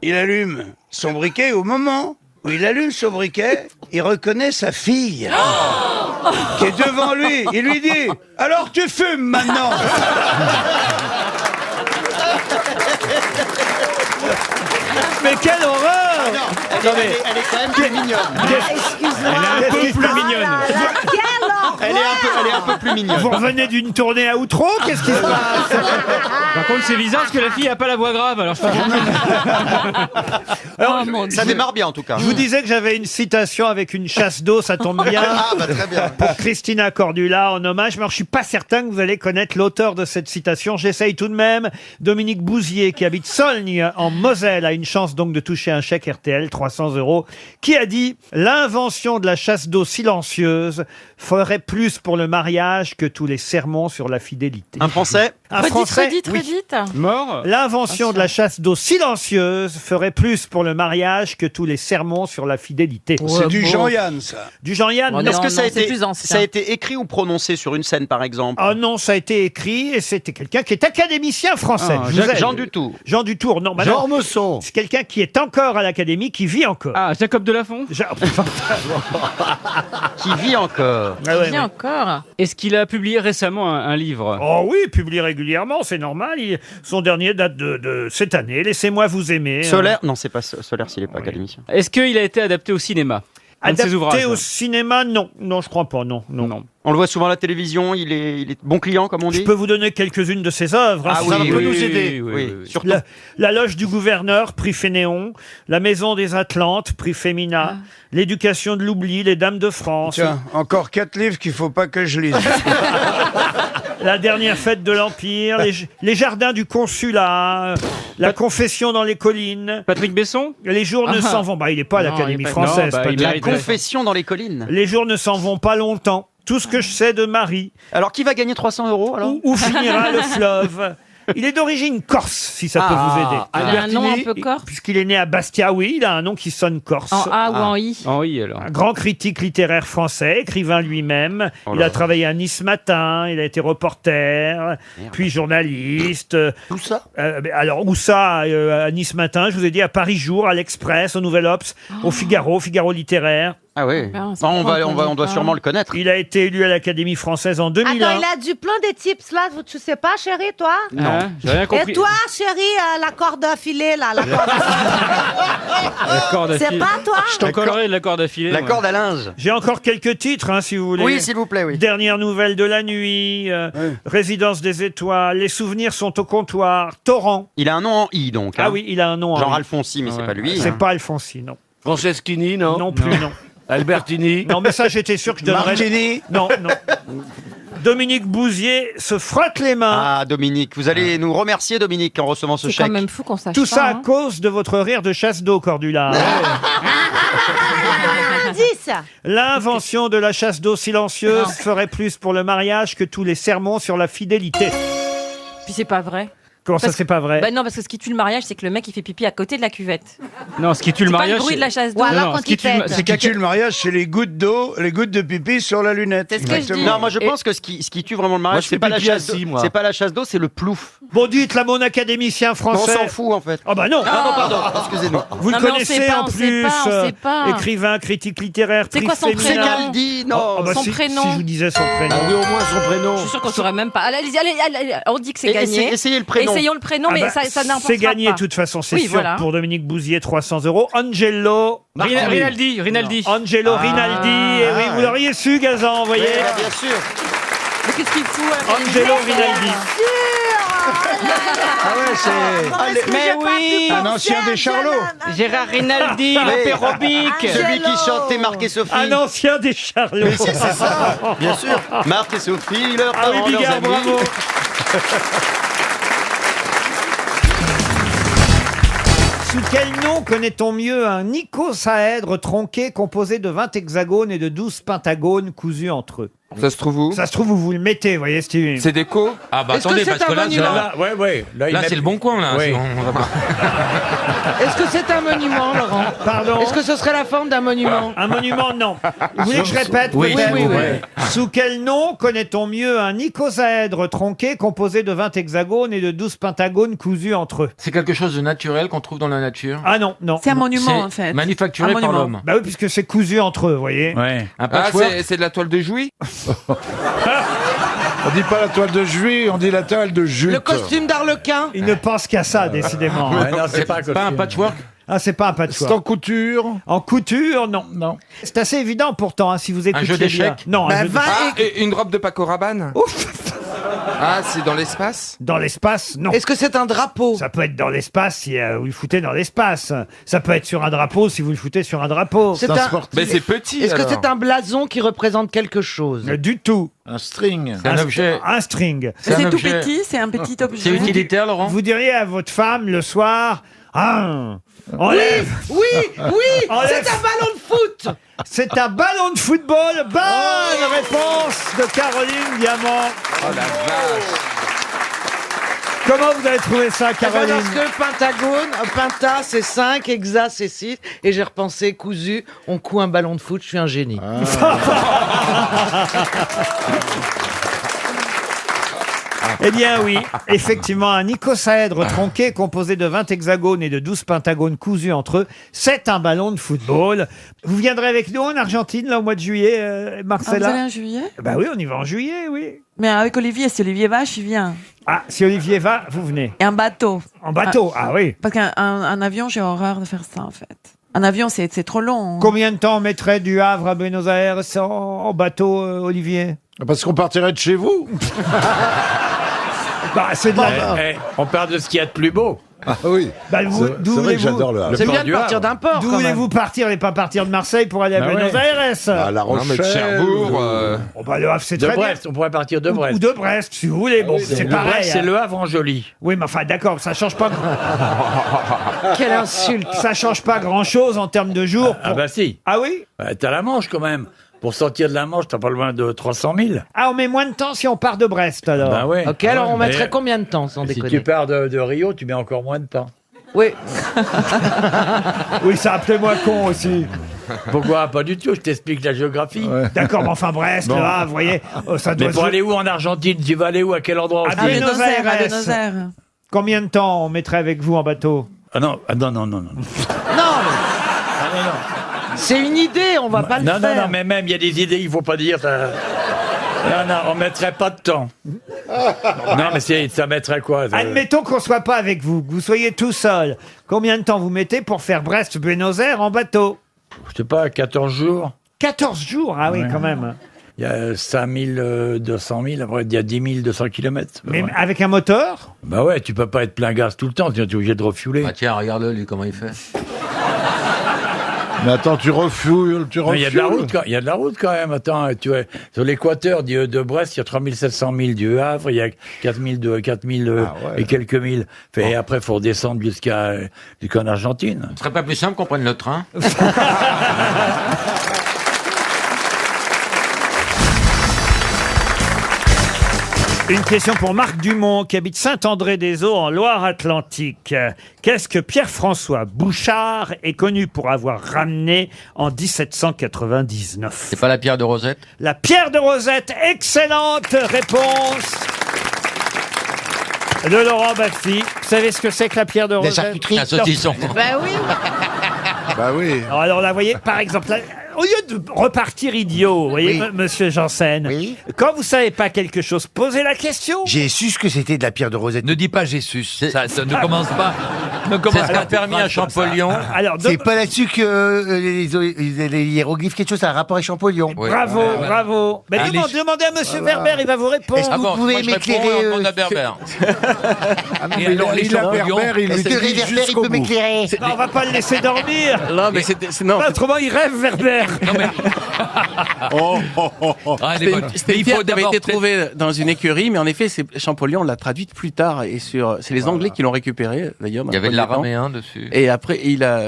Il allume son briquet. Au moment où il allume son briquet, il reconnaît sa fille qui est devant lui. Il lui dit alors tu fumes maintenant? Mais quelle horreur! Elle est quand même plus mignonne. Excuse-moi. Elle est un peu plus mignonne. Elle est un peu plus mignonne. Vous revenez d'une tournée à Outreau? Qu'est-ce qui se passe? Par contre, c'est bizarre parce que la fille a pas la voix grave. Alors je Alors, Ça démarre bien en tout cas. je vous disais que j'avais une citation avec une chasse d'eau, ça tombe bien. Ah bah très bien. Pour Christina Cordula en hommage, mais alors, je suis pas certain que vous allez connaître l'auteur de cette citation. J'essaye tout de même. Dominique Bouzier, qui habite Solgne en Moselle, a une chance donc de toucher un chèque RTL 300 €, qui a dit « L'invention de la chasse d'eau silencieuse ferait plus pour le mariage que tous les sermons sur la fidélité. » Un Français? Un Français, oui. Redites. Mort. L'invention de la chasse d'eau silencieuse ferait plus pour le mariage que tous les sermons sur la fidélité. C'est du Jean-Yann, ça. Du Jean-Yann, non. Est-ce que ça a c'est été plus ancien. ça a été écrit ou prononcé sur une scène par exemple? Ah non, ça a été écrit et c'était quelqu'un qui est académicien français. Ah, Je vous aide. Jean Dutour. Jean Dutour, non. Jean Mosson. C'est quelqu'un qui est encore à l'Académie, qui vit encore. Ah, Jacob Delafont. Qui vit encore. Ah ouais, Bien ouais. encore. Est-ce qu'il a publié récemment un livre? Oh oui, il publie régulièrement, c'est normal. Son dernier date de cette année. Laissez-moi vous aimer. Solaire? Non, c'est pas Solaire s'il est pas académicien. Est-ce qu'il a été adapté au cinéma? Un de ses Adapté ouvrages. au cinéma, non. Non, je crois pas, non. On le voit souvent à la télévision, il est bon client comme on dit. Je peux vous donner quelques-unes de ses œuvres. Ah hein, oui, ça peut oui, nous oui, aider. oui, surtout. La loge du gouverneur, prix Fénéon. La maison des Atlantes, prix Femina. L'éducation de l'oubli, les dames de France. Tiens, encore 4 livres qu'il faut pas que je lise. La dernière fête de l'Empire, les jardins du consulat, la confession dans les collines. Patrick Besson? Les jours ne s'en vont. Bah, il n'est pas à Non, l'Académie il est pas- française. non, bah, Patrick. il La mérite- confession dans les collines. Les jours ne s'en vont pas longtemps. Tout ce que je sais de Marie. Alors qui va gagner 300 € alors? Où finira le fleuve? Il est d'origine corse, si ça peut vous aider. Il a un nom un peu corse? Puisqu'il est né à Bastia, oui, il a un nom qui sonne corse. En A ou en I? En I, alors. Un grand critique littéraire français, écrivain lui-même. Oh Il là a là. travaillé à Nice Matin, il a été reporter, puis journaliste. Où ça? Alors, où ça? À Nice Matin, je vous ai dit, à Paris Jour, à l'Express, au Nouvel Obs, au Figaro littéraire. Ah oui. Ah, c'est on pas doit pas. sûrement le connaître. Il a été élu à l'Académie française en 2001. Attends, il a du plein de tips là, tu sais pas, chérie, toi? Hein, j'ai rien compris. Et toi, chérie, la corde à filet, là, la corde La corde à C'est filer. pas toi? Je t'en collerai de la corde à filer. La moi. corde à linge. J'ai encore quelques titres, hein, si vous voulez. Oui, s'il vous plaît, oui. Dernière nouvelle de la nuit, Résidence des étoiles, Les souvenirs sont au comptoir, Torrent. Il a un nom en I donc. Ah hein. oui, il a un nom. Genre hein. Alfonsi, mais c'est Ouais. pas lui. C'est hein. pas Alfonsi, non. Franceschini, non? Non plus, non. Albertini? Non, mais ça, j'étais sûr que je donnerais... Martini? Non, non. Dominique Bouzier se frotte les mains. Ah, Dominique, vous allez nous remercier, Dominique, en recevant ce C'est chèque. quand même fou qu'on sache Tout pas, ça à hein. cause de votre rire de chasse d'eau, Cordula. Indice. L'invention de la chasse d'eau silencieuse ferait plus pour le mariage que tous les sermons sur la fidélité. Puis c'est pas vrai. Comment ça, c'est pas vrai? Bah non, parce que ce qui tue le mariage, c'est que le mec il fait pipi à côté de la cuvette. Non, ce qui tue le C'est pas mariage. le bruit de la chasse d'eau. Ou alors Non, quand ce qui il tue le- pète. c'est Ce qui tue le mariage, c'est les gouttes d'eau, les gouttes de pipi sur la lunette. C'est ce que je Exactement. dis. Non, moi je Et- pense que ce qui tue vraiment le mariage, Moi, je c'est fais pas la pipi chasse assis, d'eau, moi. c'est pas la chasse d'eau, c'est le plouf. Bon, dites-la, mon académicien On français. s'en fout en fait. Oh bah non. Ah non, pardon, excusez-nous. Vous Non, le mais on connaissez sait pas, en on sait plus, pas, on sait pas. écrivain, critique littéraire, C'est prix quoi son féminin. prénom Caldi, non. Oh, bah Son si, prénom. Si je vous disais son prénom. Ah oui, au moins son prénom. Je suis sûr qu'on saurait même pas. Allez, allez, on dit que c'est Et gagné. essayez le prénom. Essayons le prénom, mais Ah bah, ça n'importe c'est gagné pas. de toute façon, c'est Oui, sûr. voilà. Pour Dominique Bouzier, 300 €. Angelo Rinaldi, Rinaldi. Angelo Rinaldi. Et oui, vous l'auriez su, Gazan, vous voyez. Oui, bah, bien sûr. Mais qu'est-ce qu'il fout Angelo Rinaldi. Ah ouais, c'est Mais oui. un ancien des Charlots. Gérard Rinaldi, l'apérobique. Celui qui chantait Marc et Sophie. Un ancien des Charlots. Mais c'est ça, bien sûr. Marc et Sophie, leurs Ah oui, parents, leurs Bigard, amis. bravo. Sous quel nom connaît-on mieux un icosaèdre tronqué composé de 20 hexagones et de 12 pentagones cousus entre eux? Ça se trouve où? Ça se trouve où vous le mettez, vous voyez, Stevie. C'est déco? Ah bah Est-ce que attendez, c'est parce un que là, monument là, c'est le bon coin, là. Oui. sinon on va pas- Est-ce que c'est un monument, Laurent? Pardon? Est-ce que ce serait la forme d'un monument? Un monument, non. Vous voulez que je répète? Oui, peut-être oui, oui. Sous quel nom connaît-on mieux un icosaèdre tronqué composé de 20 hexagones et de 12 pentagones cousus entre eux? C'est quelque chose de naturel qu'on trouve dans la nature. Ah non, non. C'est un non. monument, en fait. Manufacturé Un par monument. l'homme. Bah oui, puisque c'est cousu entre eux, vous voyez. Ouais. Un Ah, patchwork. c'est de la toile de Jouy? On dit pas la toile de Juillet, on dit la toile de Jute. Le costume d'Arlequin? Il ne pense qu'à ça, décidément. Ouais, non, c'est pas Pas un patchwork. Ah, c'est pas un C'est en patchwork. couture. En couture, non. Non. C'est assez évident pourtant, hein, si vous écoutez jeu d'échecs bien. Non, un Bah, jeu va Ah, et- et une robe de Paco Rabanne? Ah, c'est dans l'espace? Dans l'espace, non. Est-ce que c'est un drapeau? Ça peut être dans l'espace si vous le foutez dans l'espace. Ça peut être sur un drapeau si vous le foutez sur un drapeau. C'est un... Mais c'est petit. Est-ce que alors. c'est un blason qui représente quelque chose? Du tout. Un string. C'est un objet. Un string. C'est C'est un tout objet. petit, c'est un petit objet. C'est utilitaire, Laurent? Vous diriez à votre femme le soir, ah, enlève, Oui, oui, Enlève. c'est un ballon de foot! c'est un ballon de football. Bonne réponse de Caroline Diamant. Oh la vache. Comment vous avez trouvé ça, Eh ben, Caroline? parce que pentagone, penta c'est 5, hexa c'est 6, et j'ai repensé cousu, on coud un ballon de foot, je suis un génie. Eh bien oui, effectivement, un icosaèdre tronqué composé de 20 hexagones et de 12 pentagones cousus entre eux, c'est un ballon de football. Vous viendrez avec nous en Argentine, là, au mois de juillet, Ah, vous Marcella? allez en juillet? Bah oui, on y va en juillet, oui. Mais avec Olivier, si Olivier va, je viens. Ah, si Olivier va, vous venez. Et en bateau. En bateau, ah oui. Parce qu'un avion, j'ai horreur de faire ça, en fait. Un avion, c'est trop long. Combien de temps on mettrait du Havre à Buenos Aires en bateau, Olivier? Parce qu'on partirait de chez vous. Bah, c'est de la... On parle de ce qu'il y a de plus beau. Ah oui. Bah, vous- C'est d'où vrai que voulez-vous- j'adore le Havre. C'est port bien de du partir Havre. d'un port, D'où quand même. voulez-vous partir et pas partir de Marseille pour aller à Bah Buenos ouais. Aires? À La Non, mais de Rochelle. Cherbourg. Oh, bah, le Havre, c'est De très bien. Brest, on pourrait partir de Ou Brest. de Brest, si vous voulez. Bon, c'est Le pareil. Brest, c'est hein. le Havre en joli. Oui, mais enfin, d'accord, ça change pas. Quelle insulte! Ça change pas grand-chose en termes de jours. Ah bah si. Ah oui? T'as la Manche quand même. Pour sortir de la Manche, t'as pas loin de 300 000. Ah, on met moins de temps si on part de Brest, alors. Bah ouais. Ok, alors on Mais mettrait combien de temps, sans Si déconner? tu pars de Rio, tu mets encore moins de temps. Oui. Oui, ça appelait-moi con aussi. Pourquoi? Pas du tout, je t'explique la géographie. D'accord, mais enfin, Brest, Bon. là, vous voyez, ça doit Mais pour se- aller où en Argentine? Tu vas aller où? À quel endroit? À aussi Buenos Aires. À Buenos Aires. Combien de temps on mettrait avec vous en bateau? Ah non, non, non, non. Non, c'est une idée, on va pas le Non, faire. non, mais même, il y a des idées, il faut pas dire. Non, on mettrait pas de temps. Non, mais ça mettrait quoi? Admettons qu'on soit pas avec vous, que vous soyez tout seul. Combien de temps vous mettez pour faire Brest-Buenos Aires en bateau? Je sais pas, 14 jours. 14 jours, ah oui, Ouais. quand même. Il y a 5200 000, après il y a 10 200 km. Mais avec un moteur? Bah ouais, tu peux pas être plein gaz tout le temps, tu es obligé de refueler. Bah tiens, regarde-le, lui, comment il fait. Mais attends, tu refules, Non, il y a de la route, il y a de la route quand même. Attends, tu vois, sur l'équateur de Brest, il y a 3700 milles du Havre, il y a 4000 et quelques milles. Et après, il faut redescendre jusqu'en Argentine. Ce serait pas plus simple qu'on prenne le train? Une question pour Marc Dumont, qui habite Saint-André-des-Eaux, en Loire-Atlantique. Qu'est-ce que Pierre-François Bouchard est connu pour avoir ramené en 1799? C'est pas la pierre de Rosette? La pierre de Rosette, excellente réponse de Laurent Baffy. Vous savez ce que c'est que la pierre de Rosette? Un saucisson. Bah oui. Bah oui. Alors là, vous voyez, par exemple, là, au lieu de repartir idiot, vous voyez, monsieur Janssen, quand vous savez pas quelque chose, posez la question. J'ai su ce que c'était de la pierre de Rosette. Ne dis pas j'ai su. Ça ne commence pas. C'est ce qu'a permis à Champollion. Alors, C'est pas là-dessus que les hiéroglyphes, quelque chose, ça a un rapport avec Champollion. Bravo, bravo. Mais demandez à monsieur Werber, il va vous répondre. Est-ce que vous pouvez m'éclairer On a Berber. Et alors, les Champollions. Est-ce que Werber, il peut m'éclairer? Non, on va pas le laisser dormir. Non, mais non. Autrement, il rêve, Werber. C'était une pierre qui avait été trouvée dans une écurie, mais en effet, Champollion l'a traduite plus tard. Et c'est les Anglais qui l'ont récupérée, d'ailleurs. Il y avait de l'araméen dessus. Et après,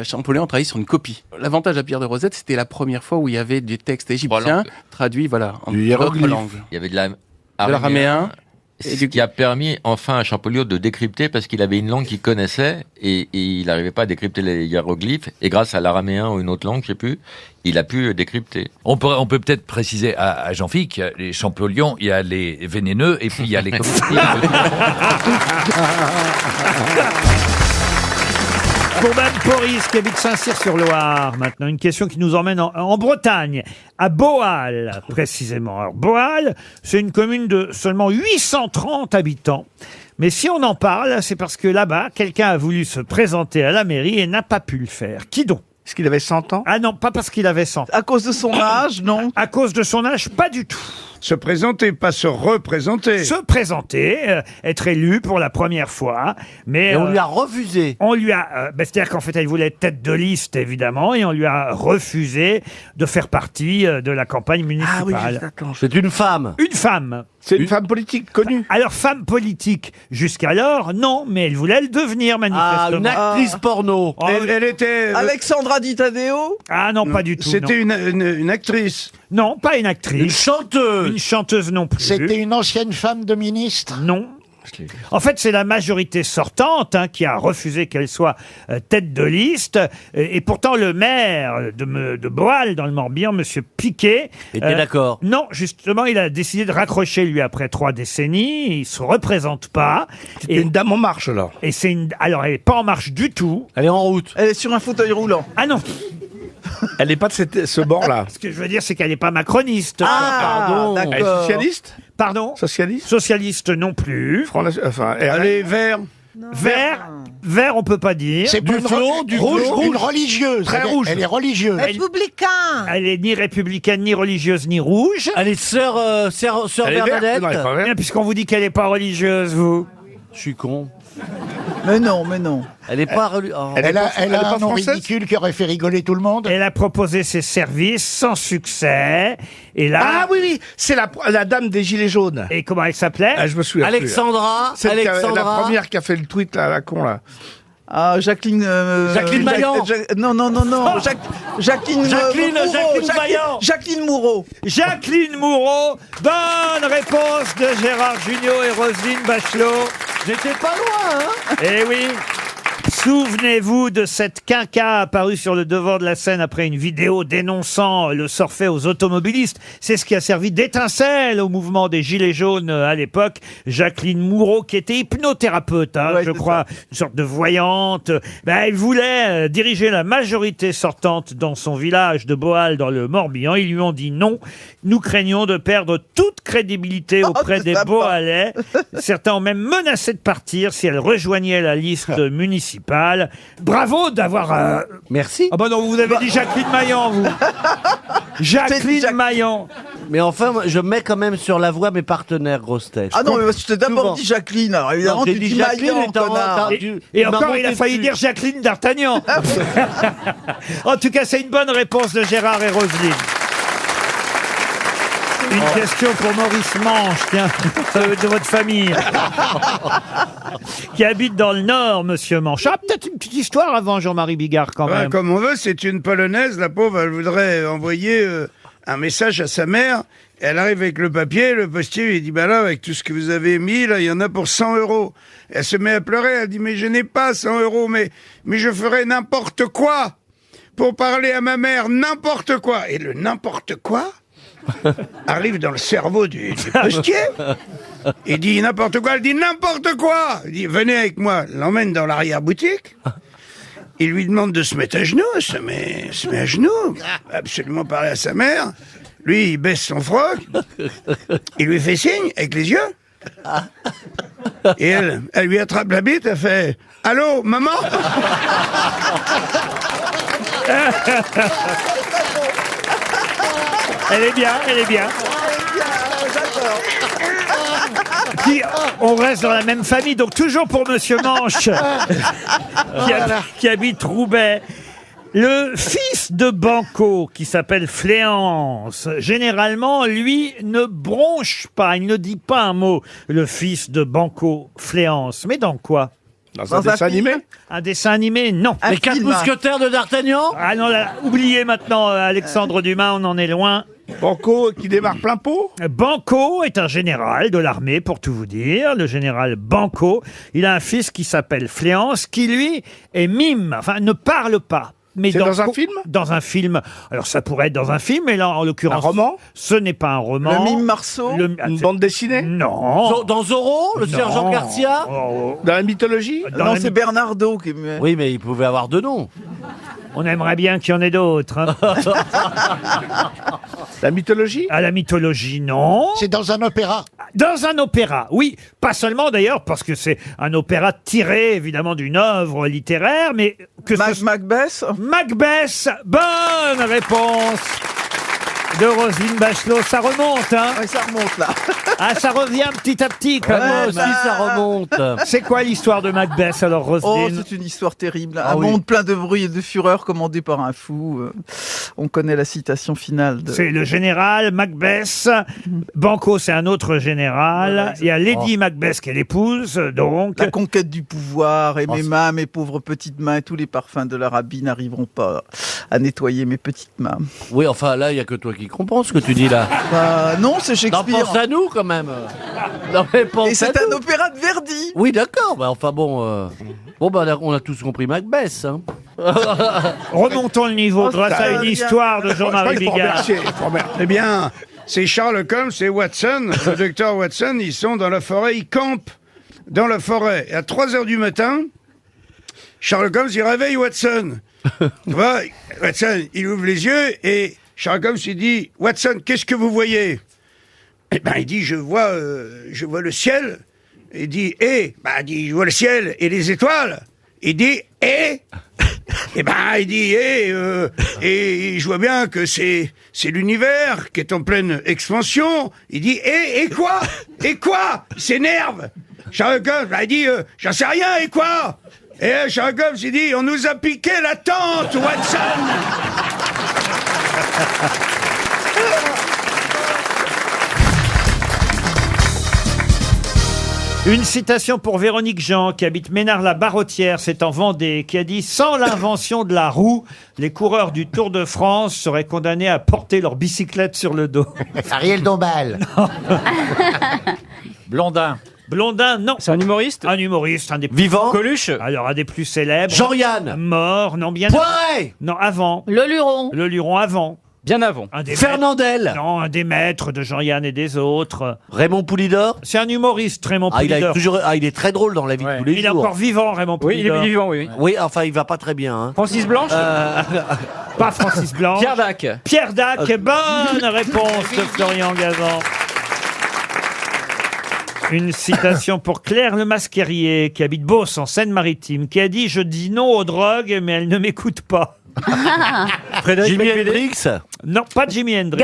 Champollion a travaillé sur une copie. L'avantage de la pierre de Rosette, c'était la première fois où il y avait des textes égyptiens traduits, en d'autres langues. Il y avait de l'araméen. Ce qui a permis enfin à Champollion de décrypter, parce qu'il avait une langue qu'il connaissait et il n'arrivait pas à décrypter les hiéroglyphes, et grâce à l'araméen ou une autre langue, je sais plus, il a pu décrypter. On peut peut-être préciser à Jean-Philippe qu'il y a les Champollions, il y a les vénéneux et puis il y a les comestibles. Pour Mme Poris, qui habite Saint-Cyr-sur-Loire, maintenant, une question qui nous emmène en Bretagne, à Boal, précisément. Alors, Boal, c'est une commune de seulement 830 habitants. Mais si on en parle, c'est parce que là-bas, quelqu'un a voulu se présenter à la mairie et n'a pas pu le faire. Qui donc? Est-ce qu'il avait 100 ans? Ah non, pas parce qu'il avait 100 ans. À cause de son âge, non? À cause de son âge, pas du tout. Se présenter, pas se représenter. Se présenter, être élu pour la première fois, mais... Et on lui a refusé. On lui a... c'est-à-dire qu'en fait, elle voulait être tête de liste, évidemment, et on lui a refusé de faire partie de la campagne municipale. C'est une femme. Une femme. C'est une femme politique connue. Alors, femme politique, jusqu'alors, non, mais elle voulait le devenir, manifestement. Une actrice porno. Elle était... Alexandra Di Taddeo? Ah non, pas du tout. C'était une actrice. Non, pas une actrice. Une chanteuse. Une chanteuse non plus. C'était une ancienne femme de ministre? Non. En fait, c'est la majorité sortante qui a refusé qu'elle soit tête de liste. Et pourtant, le maire de Boal, dans le Morbihan, Monsieur Piquet... était d'accord. Non, justement, il a décidé de raccrocher, lui, après 3 décennies. Il se représente pas. C'est une dame en marche, là. Et alors, elle est pas en marche du tout. Elle est en route. Elle est sur un fauteuil roulant. Ah non. Elle n'est pas de ce bord-là. Ce que je veux dire, c'est qu'elle n'est pas macroniste. Ah, pardon. d'accord. Elle est socialiste? Pardon? Socialiste? Socialiste non plus. Elle est vert. Vert, on peut pas dire. C'est Du flot, du rouge, flot. une religieuse. Très rouge. Elle est religieuse. Républicain. Elle est ni républicaine, ni religieuse, ni rouge. Elle est sœur Elle est verte? Bernadette. Non, elle est pas verte. Bien, puisqu'on vous dit qu'elle n'est pas religieuse, vous. Je suis con. Mais non, mais non. Elle est pas... Elle a elle est pas un nom française? ridicule qui aurait fait rigoler tout le monde. Elle a proposé ses services sans succès. Et là... Ah oui, c'est la dame des gilets jaunes. Et comment elle s'appelait? Ah, je me souviens Alexandra. plus. La Alexandra. première qui a fait le tweet, là, la con, là. Ah, Jacqueline... Jacqueline Maillan. Non. Jacqueline Maillan. Jacqueline Moureau. Jacqueline Moureau. Bonne réponse de Gérard Jugnot et Roselyne Bachelot. J'étais pas loin, hein. Eh oui. Souvenez-vous de cette quinca apparue sur le devant de la scène après une vidéo dénonçant le sort fait aux automobilistes. C'est ce qui a servi d'étincelle au mouvement des Gilets jaunes à l'époque. Jacqueline Moureau, qui était hypnothérapeute, je crois, une sorte de voyante. Elle voulait diriger la majorité sortante dans son village de Boal, dans le Morbihan. Ils lui ont dit non. Nous craignons de perdre toute crédibilité auprès des Boalais. Certains ont même menacé de partir si elle rejoignait la liste municipale. Bravo d'avoir... Merci. Ah bah non, vous avez dit Jacqueline Maillan, vous. Jacqueline Maillan. Mais enfin, moi, je mets quand même sur la voie mes partenaires grosses têtes. Ah non, mais je t'ai d'abord Souvent. dit Jacqueline, alors évidemment, Non, j'ai tu dit dis Jacqueline, Maillan, et t'as- connard. Et encore, il a failli dire Jacqueline d'Artagnan. En tout cas, c'est une bonne réponse de Gérard et Roselyne. Une question pour Maurice Manche, tiens, de votre famille, qui habite dans le Nord, monsieur Manche. Ah, peut-être une petite histoire avant Jean-Marie Bigard, quand Ouais, même. comme on veut, c'est une Polonaise, la pauvre, elle voudrait envoyer un message à sa mère. Elle arrive avec le papier, le postier lui dit, bah là, avec tout ce que vous avez mis, là, il y en a pour 100 €. Elle se met à pleurer, elle dit, mais je n'ai pas 100 €, mais je ferai n'importe quoi pour parler à ma mère, n'importe quoi. Et le n'importe quoi arrive dans le cerveau du postier. Il dit n'importe quoi, elle dit n'importe quoi. Il dit, venez avec moi, l'emmène dans l'arrière-boutique. Il lui demande de se mettre à genoux, elle se met à genoux, absolument parler à sa mère. Lui, il baisse son froc, il lui fait signe avec les yeux. Et elle lui attrape la bite, elle fait « Allô, maman ?» Elle est bien, elle est bien. Puis, on reste dans la même famille, donc toujours pour monsieur Manche, qui habite Roubaix. Le fils de Banco, qui s'appelle Fléance, généralement, lui, ne bronche pas, il ne dit pas un mot, le fils de Banco, Fléance. Mais dans quoi? Dans un dessin animé? Un dessin animé, non. Les 4 mousquetaires de D'Artagnan? Ah non, là, oubliez maintenant Alexandre Dumas, on en est loin. Banco qui démarre plein pot? Banco est un général de l'armée, pour tout vous dire. Le général Banco, il a un fils qui s'appelle Fléance, qui lui est mime, enfin ne parle pas. Mais c'est dans un film? Dans un film. Alors ça pourrait être dans un film, mais là en l'occurrence... Un roman? Ce n'est pas un roman. Le mime Marceau? Une bande dessinée? Non. Dans Zorro, le Non. sergent Garcia? Dans la mythologie? Non, c'est Bernardo qui... Oui, mais il pouvait avoir 2 noms. On aimerait bien qu'il y en ait d'autres. Hein. La mythologie? À la mythologie, non. C'est dans un opéra. Dans un opéra, oui. Pas seulement d'ailleurs, parce que c'est un opéra tiré évidemment d'une œuvre littéraire, mais que Macbeth? Macbeth, bonne réponse de Roselyne Bachelot. Ça remonte, hein? Oui, ça remonte là. Ah, ça revient petit à petit, quand Moi même. aussi, ça remonte. C'est quoi l'histoire de Macbeth, alors, Oh, Roselyne? c'est une histoire terrible. Ah Un oui. monde plein de bruit et de fureur commandé par un fou. On connaît la citation finale. C'est le général Macbeth. Banco, c'est un autre général. Il y a Lady Macbeth qui est l'épouse, donc. La conquête du pouvoir et Oh, mes mains, mes pauvres petites mains, et tous les parfums de l'Arabie n'arriveront pas à nettoyer mes petites mains. Oui, enfin là, il n'y a que toi qui comprends ce que tu dis là. Non, c'est Non, Shakespeare. pense à nous quand même. Non, mais pense Et c'est à nous. un opéra de Verdi. Oui, d'accord. Bah, enfin bon, on a tous compris Macbeth. Hein. Remontons le niveau Oh, grâce ça à va une bien. histoire de Jean-Marie Il faut Bigard. remercier, il faut remercier. Eh bien, c'est Sherlock Holmes et Watson, le docteur Watson, ils sont dans la forêt, ils campent dans la forêt. Et à 3 heures du matin, Sherlock Holmes, il réveille Watson. Tu vois, Watson, il ouvre les yeux et Sherlock Holmes, il dit, Watson, qu'est-ce que vous voyez? Eh ben, il dit, je vois le ciel. Il dit, il dit, je vois le ciel et les étoiles. Il dit, et ben, il dit, et je vois bien que c'est l'univers qui est en pleine expansion. Il dit, et quoi? Et quoi? Il s'énerve. Sherlock Holmes, il dit, j'en sais rien, et quoi? Et Sherlock Holmes, il dit, on nous a piqué la tente, Watson. Une citation pour Véronique Jean, qui habite Ménard-la-Barrotière, c'est en Vendée, qui a dit « Sans l'invention de la roue, les coureurs du Tour de France seraient condamnés à porter leur bicyclette sur le dos. » Ariel Dombal. Blondin. Blondin, non. C'est un humoriste? Un humoriste, un des plus... Vivant. Coluche? Alors, un des plus célèbres. Jean-Yann. Mort, non, bien... Poiret. Non, avant. Le Luron. Le Luron, avant. Bien avant. Un des Fernandel. Non, un des maîtres de Jean-Yann et des autres. Raymond Poulidor. C'est un humoriste, Raymond Ah, Poulidor. il est très drôle dans la vie de tous les Il est jours. encore vivant, Raymond Oui, il Poulidor. est vivant, oui. Oui, enfin, il va pas très bien. Hein. Francis Blanche? Pas Francis Blanche. Pierre Dac. Pierre Dac, bonne réponse de Florian Gazan. Une citation pour Claire Le Masquerier, qui habite Beauce, en Seine-Maritime, qui a dit « Je dis non aux drogues, mais elles ne m'écoutent pas. » Jimi Hendrix. Non, pas Jimi Hendrix.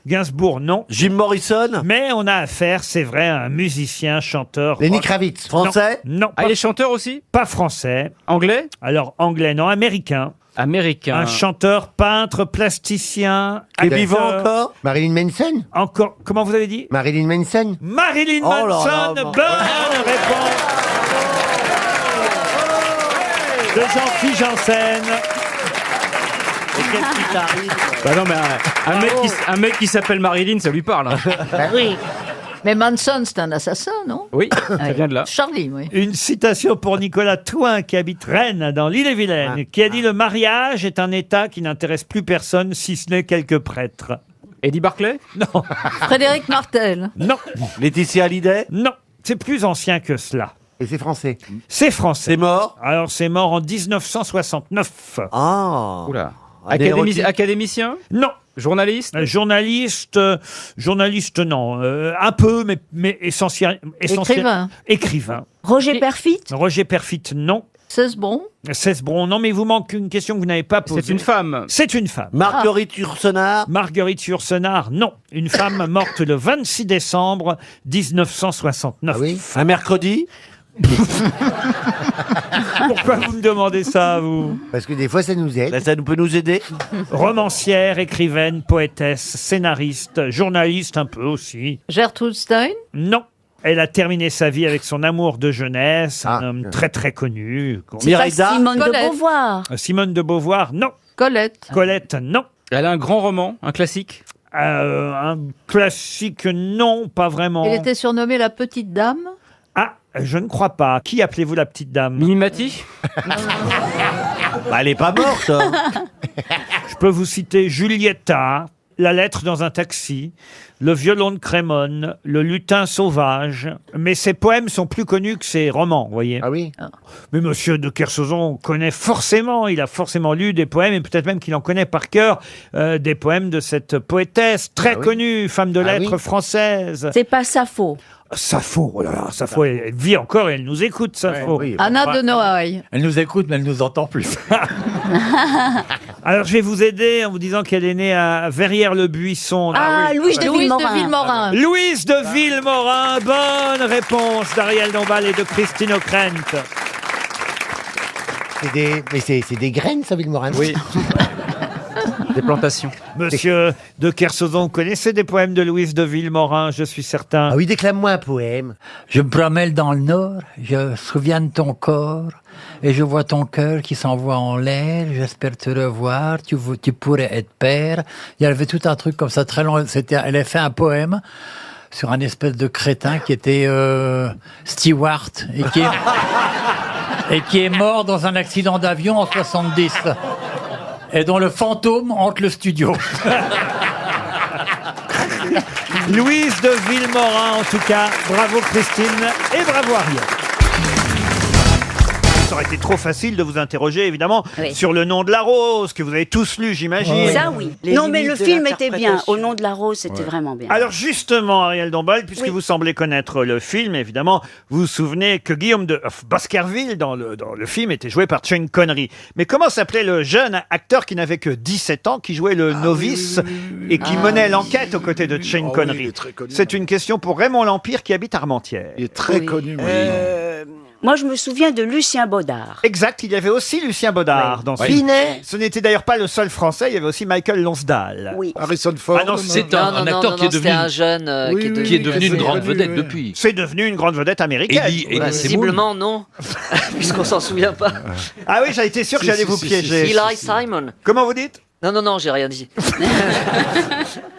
Gainsbourg, non. Jim Morrison. Mais on a affaire, c'est vrai, à un musicien, chanteur. Lenny Kravitz. Français. Non. Ah, il est chanteur aussi? Pas français. Anglais? Alors, anglais, non, américain. Américain. Un chanteur, peintre, plasticien. Qui est acteur. vivant encore? Marilyn Manson. Encore. Comment vous avez dit? Marilyn Manson. Marilyn Oh là Manson. là, Bonne réponse de Jean-Philippe Janssen. Et qu'est-ce qui t'arrive? Bah non, mais un mec qui s'appelle Marilyn, ça lui parle. Hein. Bah oui. Mais Manson, c'est un assassin, non? Oui, ça vient de là. Charlie, oui. Une citation pour Nicolas Touin, qui habite Rennes, dans l'Île-et-Vilaine, qui a dit « Le mariage est un état qui n'intéresse plus personne, si ce n'est quelques prêtres. » Eddie Barclay? Non. Frédéric Martel? Non. Laetitia Hallyday? Non. C'est plus ancien que cela. Et c'est français. C'est français. C'est mort? Alors, c'est mort en 1969. Ah. Oula. Érotique. Académicien? Non. Journaliste? Journaliste, non. Un peu, mais essentiel. Écrivain. Roger Perfit? Roger Perfit, non. Cesbron? Cesbron, non, mais il vous manque une question que vous n'avez pas posée. C'est une femme. C'est une femme. Marguerite Yourcenar? Marguerite Yourcenar, non. Une femme morte le 26 décembre 1969. Ah oui. Un mercredi? Pourquoi vous me demandez ça, vous? Parce que des fois, ça nous aide. Là, ça peut nous aider. Romancière, écrivaine, poétesse, scénariste, journaliste un peu aussi. Gertrude Stein? Non. Elle a terminé sa vie avec son amour de jeunesse, un Ah. homme très très connu. Mérida? Simone de Colette. Beauvoir? Simone de Beauvoir, non. Colette? Colette, non. Elle a un grand roman, un classique. Un classique, non, pas vraiment. Elle était surnommée la Petite Dame? Ah, je ne crois pas. Qui appelez-vous la petite dame? Mimimati? Bah, elle est pas morte. Hein. Je peux vous citer Julietta, La lettre dans un taxi, Le violon de Crémone, Le lutin sauvage. Mais ses poèmes sont plus connus que ses romans, vous voyez. Ah oui. Mais monsieur de Kersauzon connaît forcément, il a forcément lu des poèmes, et peut-être même qu'il en connaît par cœur des poèmes de cette poétesse très connue, femme de lettres française. C'est pas Sappho. Sappho, oh là là, Sappho, elle vit encore et elle nous écoute, Sappho. Anna de Noailles? Elle nous écoute, mais elle nous entend plus. Alors je vais vous aider en vous disant qu'elle est née à Verrières-le-Buisson. Louise de Villemorin. Louise de Villemorin, bonne réponse d'Ariel Dombal et de Christine O'Krent. C'est des graines, ça, Villemorin. Oui. Des plantations. Monsieur de Kersauzon, vous connaissez des poèmes de Louise de Villemorin, je suis certain. Ah oui, déclame-moi un poème. Je me promène dans le nord, je me souviens de ton corps, et je vois ton cœur qui s'envoie en l'air, j'espère te revoir, tu pourrais être père. Il y avait tout un truc comme ça, très long. Elle a fait un poème sur un espèce de crétin qui était Stewart, et qui est mort dans un accident d'avion en 70. Et dont le fantôme hante le studio. Louise de Villemorin, en tout cas. Bravo Christine et bravo Ariel. Ça aurait été trop facile de vous interroger, évidemment, sur Le nom de la rose, que vous avez tous lu, j'imagine. Ça, oui. Non, mais le film était bien. Au nom de la rose, c'était vraiment bien. Alors justement, Ariel Dombal, puisque vous semblez connaître le film, évidemment, vous vous souvenez que Guillaume de Baskerville, dans le film, était joué par Sean Connery. Mais comment s'appelait le jeune acteur qui n'avait que 17 ans, qui jouait le novice et qui menait l'enquête aux côtés de Sean Connery? C'est une question pour Raymond Lampire, qui habite Armentières. Il est très connu. Moi, je me souviens de Lucien Baudard. Exact, il y avait aussi Lucien Baudard dans ce film. Binet. Ce n'était d'ailleurs pas le seul français, il y avait aussi Michael Lonsdale. Oui. Harrison Ford. Ah non, C'est un acteur qui est devenu un jeune qui est devenu une grande vedette depuis. C'est devenu une grande vedette américaine. Visiblement, non. Puisqu'on s'en souvient pas. Ah oui, j'ai été sûr que j'allais vous piéger. Eli Simon. Comment vous dites? Non, j'ai rien dit.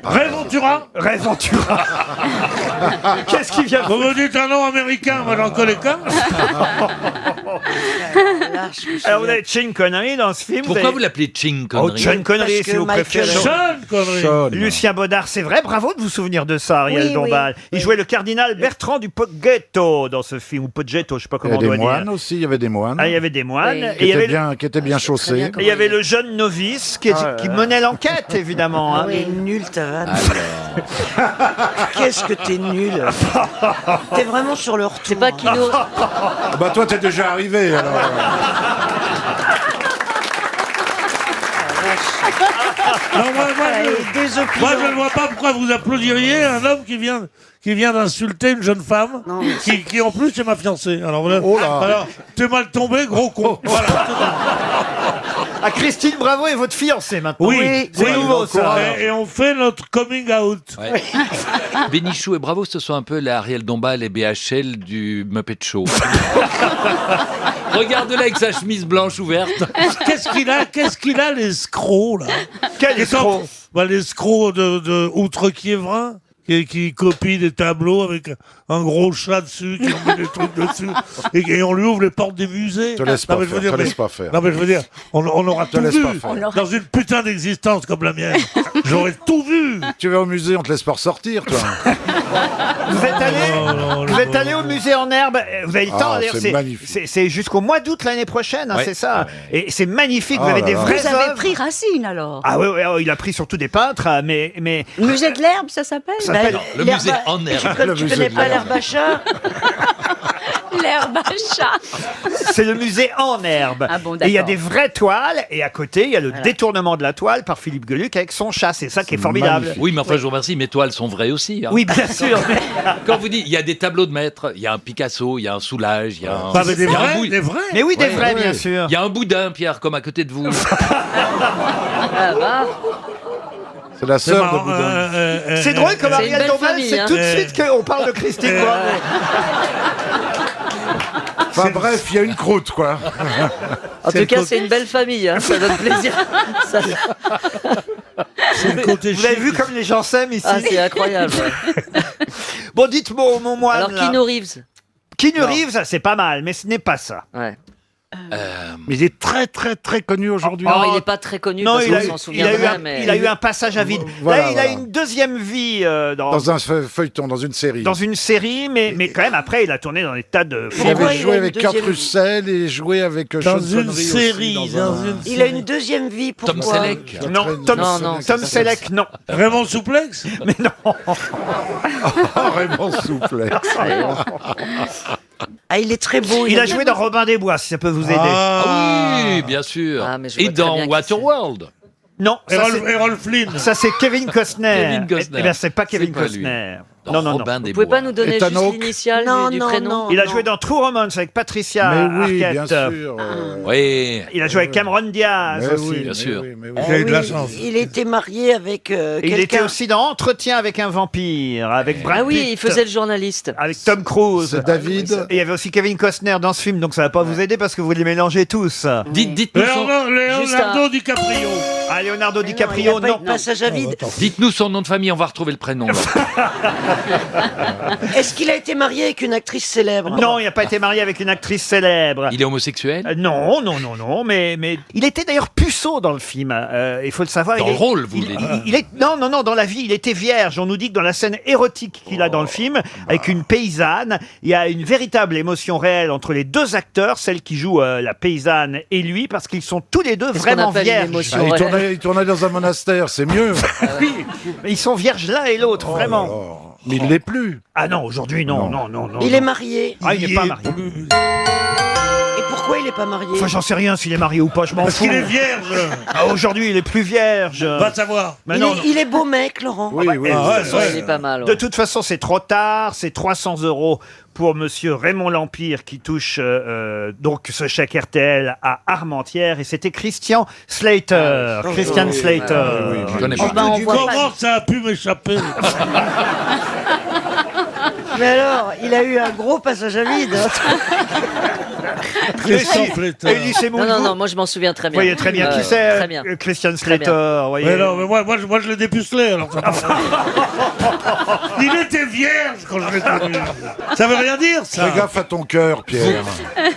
Ray Ventura. Qu'est-ce qui vient? Vous me dites un nom américain, moi j'en connais qu'un. Alors vous avez Sean Connery dans ce film. Pourquoi vous l'appelez Sean Connery? Oh, Sean Connery, si vous préférez. Sean Connery. Lucien Baudard, c'est vrai, bravo de vous souvenir de ça, Ariel Dombal. Il jouait le cardinal Bertrand du Poggetto dans ce film, ou Poggetto, je sais pas comment on doit dire. Il y avait des moines aussi, il y avait des moines. Ah, il y avait des moines. Qui étaient bien chaussés. Et il y avait le jeune novice qui menait l'enquête, évidemment. Hein. T'es nul, ta vanne. Qu'est-ce que t'es nul. T'es vraiment sur le retour. C'est pas Kino. Bah toi, t'es déjà arrivé, alors. Moi, je ne vois pas pourquoi vous applaudiriez un homme qui vient d'insulter une jeune femme, qui en plus est ma fiancée. Alors, voilà. Alors t'es mal tombé, gros con. Voilà. Ah, Christine Bravo est votre fiancée maintenant. Oui, c'est nouveau ça. Et on fait notre coming out. Ouais. Bénichou et Bravo, ce sont un peu les Ariel Dombal et BHL du Muppet Show. Regarde-le avec sa chemise blanche ouverte. Qu'est-ce qu'il a l'escroc, là? Quel escroc? L'escroc de Outre-Quiévrin. Qui copie des tableaux avec un gros chat dessus, qui met des trucs dessus, et on lui ouvre les portes des musées. Te laisse pas faire. Non mais je veux dire, on aura tout vu dans une putain d'existence comme la mienne. J'aurais tout vu. Tu vas au musée, on te laisse pas ressortir, toi. Vous êtes allé au musée en herbe. Vous avez le temps. D'ailleurs, c'est magnifique. C'est jusqu'au mois d'août l'année prochaine, c'est ça. Et c'est magnifique. Vous avez des vraies Vous avez œuvres. pris Racine alors. Ah oui, il a pris surtout des peintres, mais Musée de l'herbe, ça s'appelle. Le musée en herbe. Tu connais pas l'herbe à chat? L'herbe à chat. c'est le musée en herbe. Ah bon, et il y a d'accord. des vraies toiles, et à côté, il y a le détournement de la toile par Philippe Gueluc avec son chat. C'est ça qui est formidable. Oui, mais enfin, je vous remercie, mes toiles sont vraies aussi. Hein. Oui, bien sûr. Quand vous dites, il y a des tableaux de maîtres, il y a un Picasso, il y a un Soulages, il y a un... Ah, mais des il y a un vrais, des vrais. Mais oui, des vrais, bien sûr. Il y a un boudin, Pierre, comme à côté de vous. C'est la sœur de Boudin. C'est drôle comme C'est une Ariel belle Dombal, famille, c'est hein. tout de suite qu'on parle de Christine Bravo. Enfin bref, il y a une croûte, quoi. En tout cas, c'est une belle famille, hein, ça donne plaisir. Ça- Vous avez vu comme les gens s'aiment ici? Ah, c'est incroyable. Bon, dites-moi, mon moine. Alors, là. Keanu Reeves. Keanu Reeves, ça, c'est pas mal, mais ce n'est pas ça. Ouais. Mais il est très très très connu aujourd'hui. Oh, il n'est pas très connu Non, parce il a, qu'on eu, s'en il, souvient a eu un, mais... il a eu un passage à vide. Voilà, Là, il a voilà. une deuxième vie Dans un feuilleton, dans une série. dans une série, mais quand même, après, il a tourné dans des tas de... Il avait joué il a une avec Kurt deuxième- Russell et joué avec Dans Sean une Connery série, aussi, Il a une deuxième vie, pourquoi? Tom Selleck. Non, Tom Selleck, non. Raymond Souplex. Mais non. Raymond Soufflet. Ah, il est très beau. Il a joué dans Robin des Bois, si ça peut vous aider. Ah oui, bien sûr. Ah, mais je Et vois très dans bien qui Waterworld. Non, ça, c'est- Errol Flynn. ça c'est Kevin Costner. Kevin Costner. Eh bien, c'est pas Kevin C'est pas lui. Costner. Dans Non, non, non. Robin des Vous pouvez Bois. pas nous donner Ethan juste Hawke. l'initiale Non, du non, prénom? non. Il a joué dans True Romance avec Patricia Mais oui, Arquette. bien sûr. Oui. Il a joué avec Cameron Diaz Mais aussi. oui, bien sûr. mais oui. J'ai eu de la chance. Il était marié avec Et il était quelqu'un. aussi dans Entretien avec un vampire, avec Brad Ah oui, Pitt, il faisait le journaliste. avec Tom Cruise. C'est David. Et il y avait aussi Kevin Costner dans ce film, donc ça va pas vous aider parce que vous les mélangez tous. Dites-nous son... Leonardo DiCaprio. Ah, Leonardo Il DiCaprio, a pas eu non. de passage à vide. Dites-nous son nom de famille, on va retrouver le prénom. là. Est-ce qu'il a été marié avec une actrice célèbre? Non, il n'a pas été marié avec une actrice célèbre. Il est homosexuel. Non, non, non, non, mais il était d'ailleurs puceau dans le film. Il faut le savoir. Dans il le rôle, vous voulez dire. Non, non, non, dans la vie, il était vierge. On nous dit que dans la scène érotique qu'il a dans le film, avec une paysanne, il y a une véritable émotion réelle entre les deux acteurs, celle qui joue la paysanne et lui, parce qu'ils sont tous les deux Qu'est-ce vraiment qu'on appelle une vierges. émotion Il tournait dans un monastère, c'est mieux. Oui, mais ils sont vierges l'un et l'autre, vraiment. Oh, mais il l'est plus. Ah non, aujourd'hui, non, non, non, non. Il est marié. Ah, il n'est pas marié. Et pourquoi il est pas marié? Enfin, j'en sais rien s'il est marié ou pas, je m'en Parce fous. qu'il est vierge. Ah, aujourd'hui, il est plus vierge. Va savoir. Mais il, non, est, non. il est beau mec, Laurent. Oui, oui. Ah, ouais, Il est pas mal. De toute façon, c'est trop tard. C'est 300 € pour monsieur Raymond L'Empire qui touche donc ce chèque RTL à Armentières. Et c'était Christian Slater. Christian Slater. Je connais Oh, pas. ben, on voit Comment pas. ça a pu m'échapper? Mais alors, il a eu un gros passage à vide. Christian Slater. Elie Semoun, Non, non, vous- non, moi je m'en souviens très Vous bien. voyez très bien qui Ouais, c'est, Très bien. Christian Très bien. Slater. Voyez. Mais non, mais moi je l'ai dépucelé, alors ça va. Il était vierge quand je l'ai connu. Ça veut rien dire, ça. Fais gaffe à ton cœur, Pierre.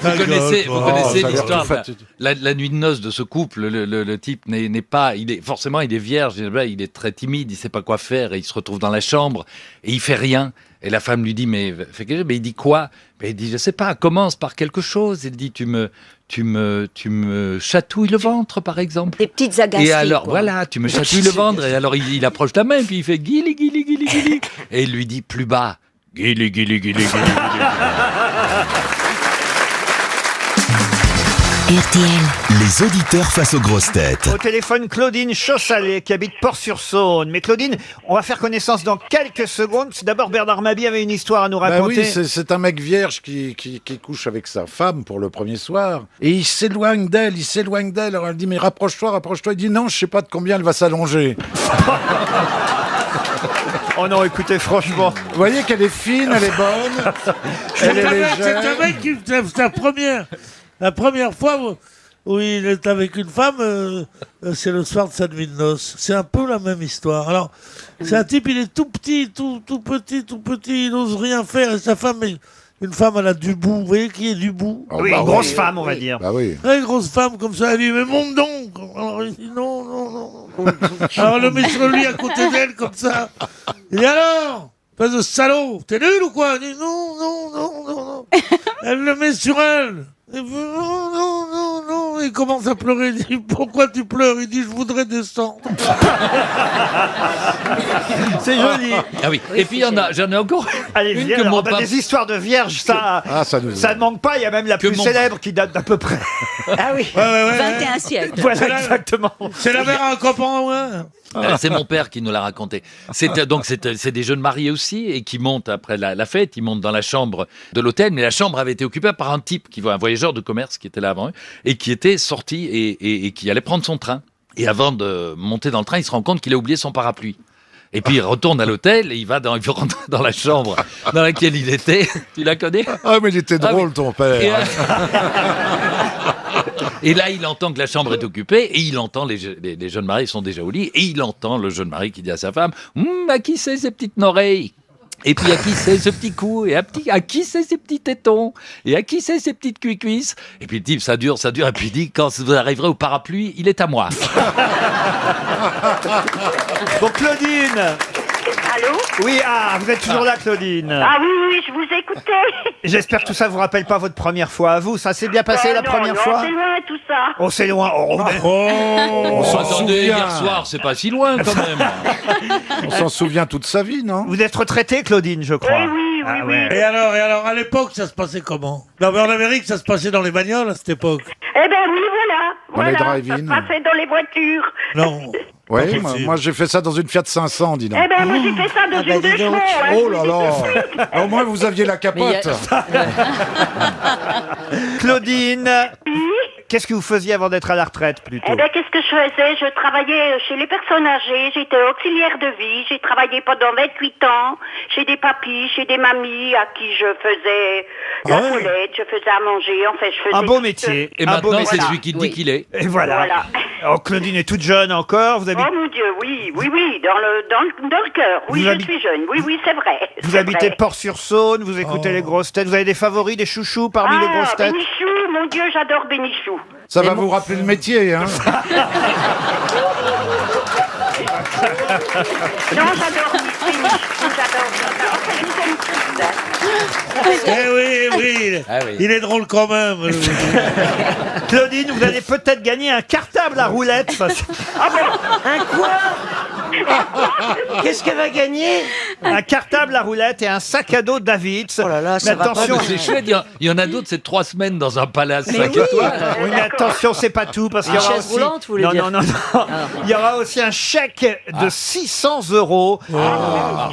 Vous connaissez Oh, ça a l'air l'histoire tout de fatigué. la nuit de noces de ce couple. Le type n'est pas, forcément il est vierge, il est très timide, il sait pas quoi faire et il se retrouve dans la chambre et il fait rien. Et la femme lui dit mais fais quelque chose. Mais il dit quoi? Mais il dit je sais pas. Commence par quelque chose. Il dit tu me chatouilles le ventre par exemple. Des petites agaceries. Et alors, quoi. voilà, tu me chatouilles le ventre. Et alors, il approche ta main, et puis il fait guili, guili, guili, guili. Et il lui dit plus bas, guili, guili, guili, guili, guili. RTL. Les auditeurs face aux grosses têtes. Au téléphone, Claudine Chaussalet, qui habite Port-sur-Saône. Mais Claudine, on va faire connaissance dans quelques secondes. D'abord, Bernard Mabie avait une histoire à nous raconter. Oui, c'est un mec vierge qui couche avec sa femme pour le premier soir. Et il s'éloigne d'elle. Alors elle dit, mais rapproche-toi. Il dit, non, je sais pas de combien elle va s'allonger. Oh non, écoutez, franchement. Vous voyez qu'elle est fine, elle est bonne. Elle est légère. C'est un mec qui la première fois où il est avec une femme, c'est le soir de sa nuit de noces. C'est un peu la même histoire. Alors, c'est un type, il est tout petit, tout petit, il n'ose rien faire. Et sa femme est une femme à la Dubout. Vous voyez qui est Dubout? Oui, une grosse femme, on va dire. Bah oui. Très grosse femme comme ça. Elle dit, mais monte donc. Alors il dit, non. Alors elle le met sur lui à côté d'elle comme ça. Il dit, alors, espèce de salaud, t'es nul ou quoi? Il dit, non. Elle le met sur elle. Il dit, non. Il commence à pleurer. Il dit, pourquoi tu pleures? Il dit, je voudrais descendre. C'est joli. Ah oui. Et puis j'en ai encore Allez, une que mon papa. des histoires de vierges, ça ne manque pas. Il y a même la plus célèbre qui date d'à peu près. Ah oui, Ouais. 21 siècles. Voilà, exactement. C'est la mère à un copain, ouais. C'est mon père qui nous l'a raconté. C'est des jeunes mariés aussi et qui montent après la fête, ils montent dans la chambre de l'hôtel, mais la chambre avait été occupée par un type un voyageur de commerce qui était là avant eux et qui était sorti et qui allait prendre son train. Et avant de monter dans le train, il se rend compte qu'il a oublié son parapluie. Et puis il retourne à l'hôtel et il rentre dans la chambre dans laquelle il était. Tu la connais? Ah mais il était drôle ton père. Et là, il entend que la chambre est occupée et il entend les jeunes mariés sont déjà au lit et il entend le jeune mari qui dit à sa femme, à qui c'est ces petites oreilles? Et puis à qui c'est ce petit cou? Et à qui c'est ces petits tétons? Et à qui c'est ces petites cuisses? Et puis le type, ça dure. Et puis il dit, quand vous arriverez au parapluie, il est à moi. Bon, Claudine. Allô? Oui, vous êtes toujours là, Claudine. Ah oui, je vous écoutais. J'espère que tout ça vous rappelle pas votre première fois à vous. Ça s'est bien passé la première fois? C'est loin tout ça. Oh, c'est loin. On s'en Attendez, souvient. hier soir, c'est pas si loin quand même. On s'en souvient toute sa vie, non? Vous êtes retraitée, Claudine, je crois. Oui. Et alors, à l'époque, ça se passait comment? Non, mais en Amérique, ça se passait dans les bagnoles à cette époque. Eh ben oui, voilà. les Ça drive-in. se passait dans les voitures. Non. Oui, moi j'ai fait ça dans une Fiat 500, dis donc. Eh ben moi j'ai fait ça dans une deux chevaux. Hein, Oh là là. Au moins vous aviez la capote. Claudine, qu'est-ce que vous faisiez avant d'être à la retraite, plutôt? Eh ben qu'est-ce que je faisais? Je travaillais chez les personnes âgées, j'étais auxiliaire de vie, j'ai travaillé pendant 28 ans chez des papis, chez des mamies à qui je faisais la toilette, je faisais à manger, enfin je faisais... Un beau métier. Et Un beau maintenant, métier. c'est celui qui te dit qu'il est. Et voilà. Oh, Claudine est toute jeune encore. Vous habitez... Oh mon Dieu, oui, dans le cœur. Oui, Vous je suis jeune. Oui, c'est vrai. Vous c'est habitez vrai. Port-sur-Saône, vous écoutez les grosses têtes. Vous avez des favoris, des chouchous parmi les grosses têtes? Bénichou, mon Dieu, j'adore Bénichou. Ça va vous rappeler le métier, hein? Non, j'adore Bénichou, j'adore. Enfin, je vous aime tous, hein. Oui. Il est drôle quand même. Claudine, vous allez peut-être gagner un cartable à roulettes. Ah bon? Un quoi? Qu'est-ce qu'elle va gagner? Un cartable à roulettes et un sac à dos Davids. Oh là là, ça va attention. C'est chouette, il y en a d'autres, c'est 3 semaines dans un palace. Mais 5 oui. étoiles. Oui, mais attention, c'est pas tout, parce qu'il y aura chaise aussi... roulante, vous voulez dire? Non. Il y aura aussi un chèque de 600 €.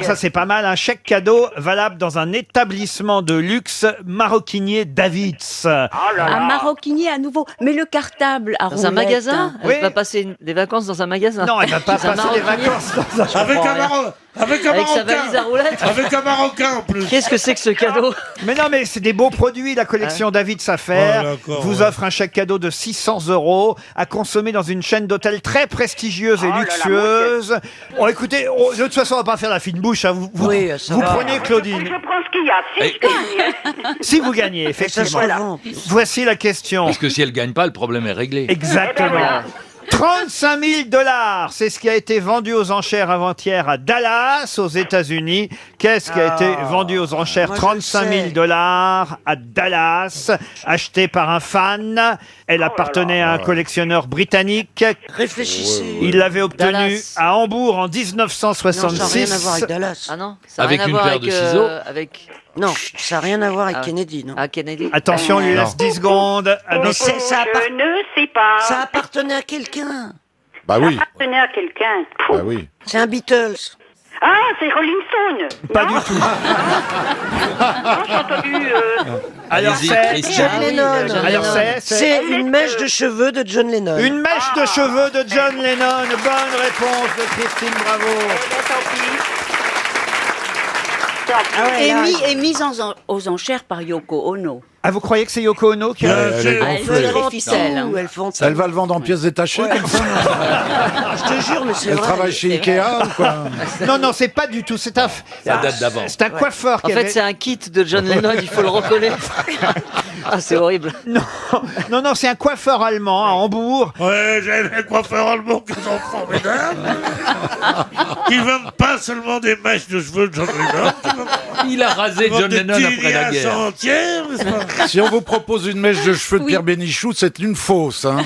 Ça, c'est pas mal. Un chèque cadeau valable dans un établissement de luxe maroquinier Davids. Un maroquinier à nouveau. Mais le cartable à Dans un roulettes, magasin? hein. Elle va passer des vacances dans un magasin. Non, elle va pas Dans un passer des maroquinier. vacances dans un... Avec un Marocain. Avec sa valise à roulettes. Avec un Marocain en plus. Qu'est-ce que c'est que ce cadeau? Mais non, mais c'est des beaux produits, la collection David Safer vous offre un chèque cadeau de 600 € à consommer dans une chaîne d'hôtels très prestigieuse et luxueuse. Oh, écoutez, de toute façon, on va pas faire la fine bouche. Hein. Vous prenez Claudine. Je prends ce qu'il y a. Si je gagne. Si vous gagnez, effectivement. Voici la question. Parce que si elle gagne pas, le problème est réglé. Exactement. 35 000 $, c'est ce qui a été vendu aux enchères avant-hier à Dallas, aux États-Unis. caisse qui a été vendue aux enchères moi, je 35 000 sais. dollars à Dallas, achetée par un fan. Elle appartenait à un collectionneur britannique. Réfléchissez. Il l'avait obtenue Dallas. à Hambourg en Non, ça n'a rien à voir 1966. avec Dallas. Ah non, ça a Avec rien à une voir paire avec, de ciseaux. avec... Non, ça n'a rien à voir avec Ah ouais. Kennedy, non. Ah, Kennedy. Attention, on lui laisse 10 secondes. À Mais notre- ça, Je ne sais pas. ça appartenait à quelqu'un. Bah oui, Ça appartenait à quelqu'un. bah oui. C'est un Beatles. Ah, c'est Rolling Stone. Pas non du tout. Non, j'ai entendu... Alors Allez-y, c'est Christian. John Lennon. John Alors Lennon. C'est une mèche de cheveux de John Lennon. une mèche de cheveux de John Lennon. Bonne réponse de Christine Bravo. Eh ben, tant pis. Ah ouais, là, Et mise aux enchères par Yoko Ono. Ah, vous croyez que c'est Yoko Ono qui a... Elle est Ah, elle gonflée. fait les ficelles. hein. elles font Elle va le vendre en pièces détachées comme ça. Je te jure, mais c'est Elle vrai. travaille chez Ikea ou quoi? Non, non, c'est pas du tout. C'est un... Ça date d'avant. C'est un coiffeur En qui fait, avait... c'est un kit de John Lennon, il faut le recoller. Ah, c'est horrible. Non, non, non, c'est un coiffeur allemand à Hambourg. Ouais, j'ai un coiffeur allemand qui sont formidables. Qui vendent pas seulement des mèches de cheveux de John Lennon. Il a rasé John Lennon après la guerre. Entière, n'est-ce pas? Si on vous propose une mèche de cheveux de Pierre Bénichou, c'est une fausse. Hein.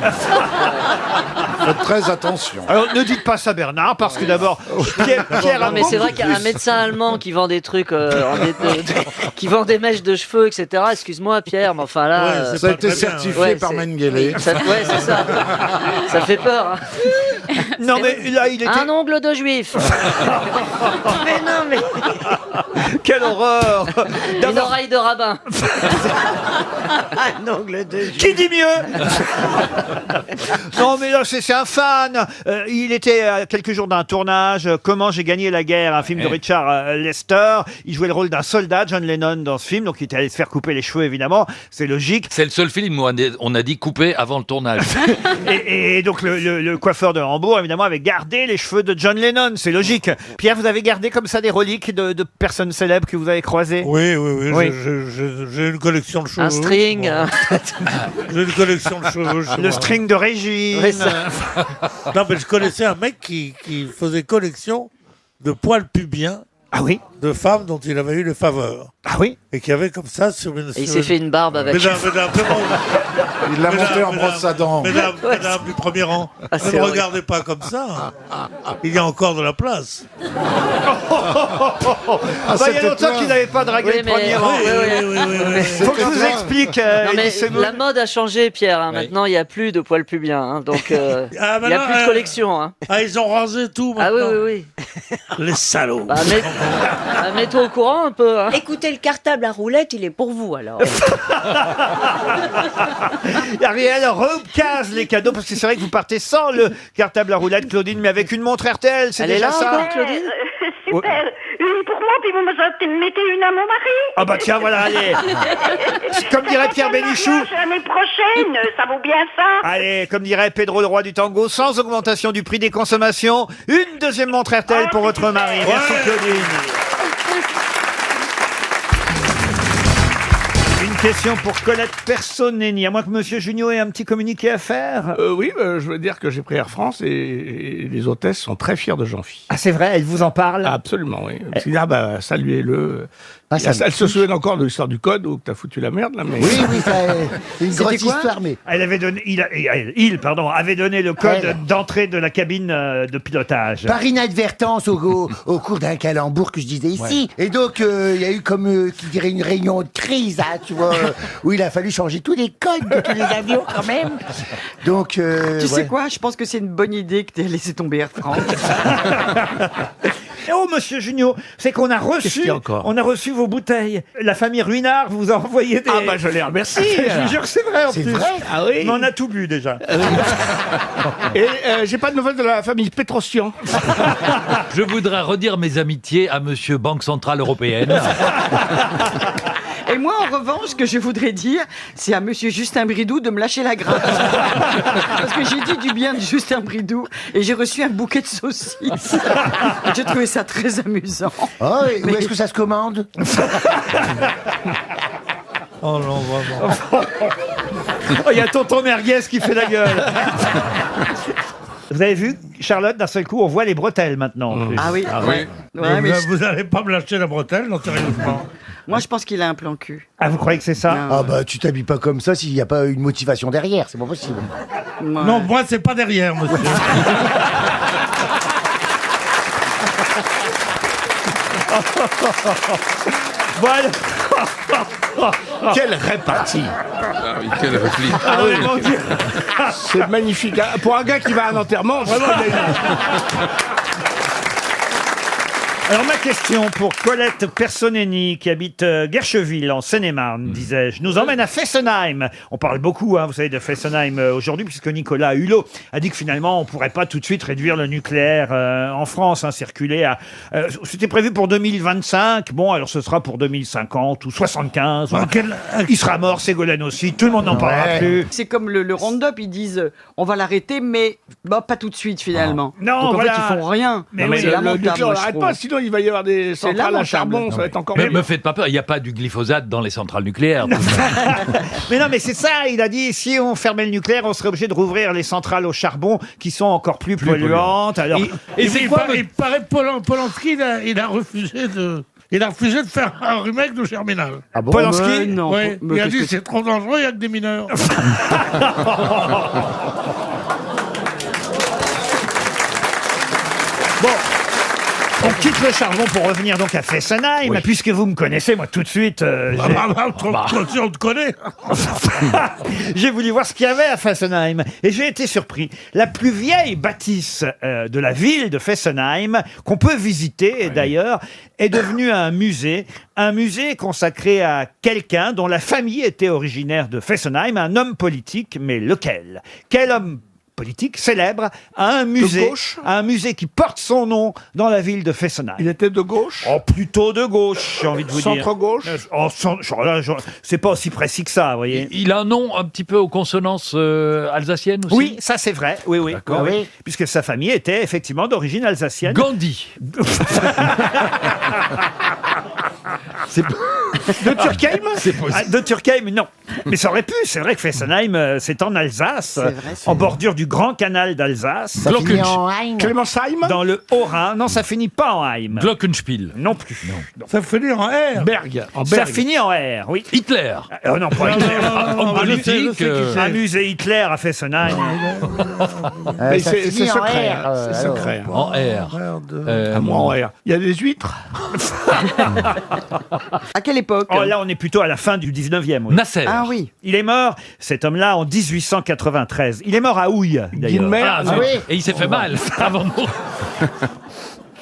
Faites très attention. Alors, ne dites pas ça, Bernard, parce que d'abord, Pierre a Non, mais c'est vrai beaucoup qu'il y a un plus. médecin allemand qui vend des trucs, qui vend des mèches de cheveux, etc. Excuse-moi, Pierre, mais enfin là. Ouais, Ça a été pas très bien, certifié ouais. par c'est- Mengele. Ouais, c'est ça. Ça fait peur. Hein. Non, mais là, il était... Un ongle de juif. Mais non, mais Quelle horreur. Une oreille de rabbin. un ongle de Qui dit mieux? Non, mais là, c'est un fan. Il était à quelques jours d'un tournage, Comment j'ai gagné la guerre, un film de Richard Lester. Il jouait le rôle d'un soldat, John Lennon, dans ce film. Donc, il était allé se faire couper les cheveux, évidemment. C'est logique. C'est le seul film où on a dit couper avant le tournage. Et donc, le coiffeur de Hambourg, évidemment, avait gardé les cheveux de John Lennon. C'est logique. Pierre, vous avez gardé comme ça des reliques de personnes célèbres que vous avez croisées? Oui, oui, oui. Oui. J'ai une collection de cheveux. Un string. J'ai une collection de cheveux. chez Le moi. string de Régine. Oui, ça. Non, mais je connaissais un mec qui faisait collection de poils pubiens Ah oui? de femmes dont il avait eu les faveurs. Ah oui? Et qui avait comme ça sur une... Et il s'est fait une barbe avec. Mesdames, Il l'a monté en brosse à dents. mesdames du premier rang, Ah, ne c'est me horrible. regardez pas comme ça. Il y a encore de la place. Bah, il y a longtemps qu'il n'avait pas dragué Oui, le mais- premier rang. oui. Faut que je vous explique. Non, mais Elie Semoun. la mode a changé, Pierre. Hein. Oui. Maintenant, il n'y a plus de poils pubiens. Hein. Donc, Ah, il n'y a maintenant, plus de collection. Hein. Ah, ils ont rasé tout Ah maintenant. oui, oui, oui. Les salauds. Bah, mets-toi au courant un peu. Hein. Écoutez, le cartable à roulette, il est pour vous alors. Ariel recase les cadeaux parce que c'est vrai que vous partez sans le cartable à roulette, Claudine, mais avec une montre RTL, c'est Elle est déjà là ça. encore, Claudine Super. Une pour moi, puis vous me mettez une à mon mari. Ah bah tiens, voilà, allez. Comme dirait Pierre Bénichou. L'année prochaine, ça vaut bien ça. Allez, comme dirait Pedro le roi du tango, sans augmentation du prix des consommations, une deuxième montre RTL pour votre mari. Merci Claudine. Une question pour Colette Personeni, à moins que Monsieur Junio ait un petit communiqué à faire. Oui, je veux dire que j'ai pris Air France et les hôtesses sont très fiers de Jean-Phi. Ah c'est vrai, elle vous en parle? Absolument, oui. Parce qu'il dit, saluez-le. Ah, ça Elle se souvient encore de l'histoire du code où t'as foutu la merde, là, mais... Oui, oui, c'est une C'était grosse quoi histoire, mais... Elle avait donné, avait donné le code Elle. d'entrée de la cabine de pilotage. Par inadvertance au cours d'un calembour que je disais ici. Et donc, il y a eu comme, qui dirait, une réunion de crise, hein, tu vois, où il a fallu changer tous les codes de tous les avions quand même. Donc, Tu sais quoi? Je pense que c'est une bonne idée que tu aies laissé tomber Air France. Oh, Monsieur Junio, c'est qu'on a Qu'est-ce reçu, qu'il y a encore on a reçu vos bouteilles. La famille Ruinard vous a envoyé des... Ah bah je les remercie. Je vous jure que c'est vrai en C'est plus. vrai Ah oui. Mais on a tout bu déjà. Et j'ai pas de nouvelles de la famille Petrosian. Je voudrais redire mes amitiés à Monsieur Banque Centrale Européenne. Et moi, en revanche, ce que je voudrais dire, c'est à monsieur Justin Bridou de me lâcher la grappe. Parce que j'ai dit du bien de Justin Bridou et j'ai reçu un bouquet de saucisses. J'ai trouvé ça très amusant. oh, et où est-ce que ça se commande? Oh non, vraiment. Oh, il y a tonton Merguez qui fait la gueule. Vous avez vu, Charlotte, d'un seul coup, on voit les bretelles maintenant. en plus. Ah oui. Ouais. Ouais, mais Vous n'allez pas me lâcher la bretelle, non, sérieusement. moi, je pense qu'il a un plan cul. Ah, vous croyez que c'est ça? Ah bah tu t'habilles pas comme ça s'il n'y a pas une motivation derrière, c'est pas possible. Non, moi, c'est pas derrière, monsieur. Bon, alors- Quelle répartie. Ah oui, quelle réplique. Ah oui, mon Dieu. C'est magnifique. Ah, pour un gars qui va à un enterrement, vraiment, il a Alors ma question pour Colette Personeni qui habite Guercheville en Seine-et-Marne, disais-je, nous emmène à Fessenheim. On parle beaucoup, vous savez, de Fessenheim aujourd'hui puisque Nicolas Hulot a dit que finalement on pourrait pas tout de suite réduire le nucléaire en France, circuler à... C'était prévu pour 2025, bon alors ce sera pour 2050 ou 75. Il sera mort, Ségolène aussi, tout le monde n'en parlera plus. C'est comme le Roundup, ils disent on va l'arrêter, mais pas tout de suite finalement. Non, donc en voilà. fait ils font rien. Mais Non, mais c'est le lamentable, nucléaire, on moi, je l'arrête trouve. pas, sinon il va y avoir des centrales à lamentable. charbon, ça va être encore Mais mieux. me faites pas peur, il n'y a pas du glyphosate dans les centrales nucléaires. Mais non, mais c'est ça, il a dit, si on fermait le nucléaire, on serait obligé de rouvrir les centrales au charbon qui sont encore plus polluantes. Alors, Et c'est quoi il paraît Polanski, il a refusé de... Il a refusé de faire un remake de Germinal. Ah bon? Polanski? Non. Oui, Mais il a qu'est-ce dit que- c'est trop dangereux, il n'y a que des mineurs. Bon, on quitte le charbon pour revenir donc à Fessenheim, puisque vous me connaissez, moi tout de suite. Si on te connaît. J'ai voulu voir ce qu'il y avait à Fessenheim et j'ai été surpris. La plus vieille bâtisse de la ville de Fessenheim, qu'on peut visiter d'ailleurs, est devenue un musée consacré à quelqu'un dont la famille était originaire de Fessenheim, un homme politique, mais lequel? Quel homme politique célèbre à un musée, qui porte son nom dans la ville de Fessenheim. Il était de gauche? Oh, plutôt de gauche, j'ai envie de vous dire. Centre-gauche? C'est pas aussi précis que ça, vous voyez. Il a un nom un petit peu aux consonances alsaciennes aussi. Oui, ça c'est vrai. Oui, oui. D'accord. Oui. Puisque sa famille était effectivement d'origine alsacienne. Gandhi. De Turkheim De Turkheim, non. Mais ça aurait pu. C'est vrai que Fessenheim, c'est en Alsace, en bordure du Grand Canal d'Alsace. Ça finit en Heim. Clémensheim? Dans le Haut-Rhin. Non, ça finit pas en Heim. Glockenspiel. Non plus. Ça finit en R. Berg. Ça finit en R, oui. Hitler. Non, pas Hitler. Homme politique. Un musée Hitler à Fessenheim. Mais ça c'est finit en secret. R, hein, c'est alors. secret. En R. À moi en R. Il y a des huîtres? À quelle époque? Oh, là, on est plutôt à la fin du 19e. Oui. Nasser. Ah oui. Il est mort, cet homme-là, en 1893. Il est mort à Houille, d'ailleurs. Guilmer. Ah, Ah oui. Et il s'est fait mal avant de mourir.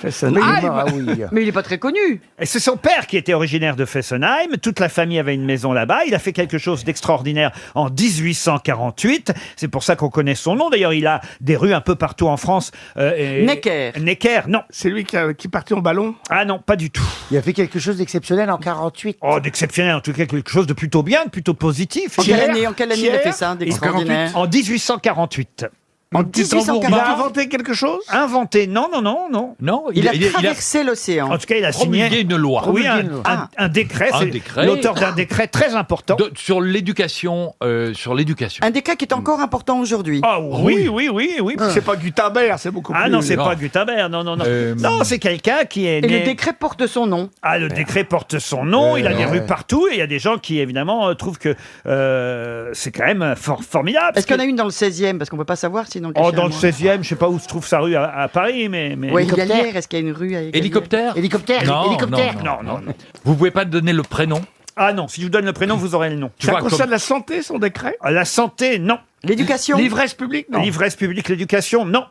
Fessenheim. Ah oui. Mais il est pas très connu. Et c'est son père qui était originaire de Fessenheim. Toute la famille avait une maison là-bas. Il a fait quelque chose d'extraordinaire en 1848. C'est pour ça qu'on connaît son nom. D'ailleurs, il a des rues un peu partout en France. Necker. Necker, non. C'est lui qui partit en ballon? Ah non, pas du tout. Il a fait quelque chose d'exceptionnel en 48. Oh, d'exceptionnel, en tout cas quelque chose de plutôt bien, de plutôt positif. En quelle année il a fait ça d'extraordinaire? En 1848. En Il a inventé quelque chose? Inventé, non, non, non, non. Non, Il a traversé l'océan. En tout cas, il a signé promulgué une loi. Oui, un décret. Un C'est décret. l'auteur d'un décret très important. Sur l'éducation. Un décret qui est encore important aujourd'hui. Ah oui, oui, oui, oui. C'est pas Gutenberg, c'est beaucoup plus... Ah non, c'est pas Gutenberg, non, non, non. Non, c'est quelqu'un qui est Et né... le décret porte son nom. Ah, le décret porte son nom, il a des rues partout, et il y a des gens qui, évidemment, trouvent que c'est quand même formidable. Est-ce qu'il y en a une dans le 16e? Parce qu'on peut pas savoir sinon. Oh, dans le 16e, je sais pas où se trouve sa rue à Paris, mais... Oui, Galière, est-ce qu'il y a une rue avec Hélicoptère. Hélicoptère. Non, Hélicoptère. Non, non, non. Vous pouvez pas donner le prénom? Ah non, si je vous donne le prénom, vous aurez le nom. Ça concerne la santé, son décret? La santé, non. L'éducation? L'ivresse publique, non? L'ivresse publique, l'éducation, non.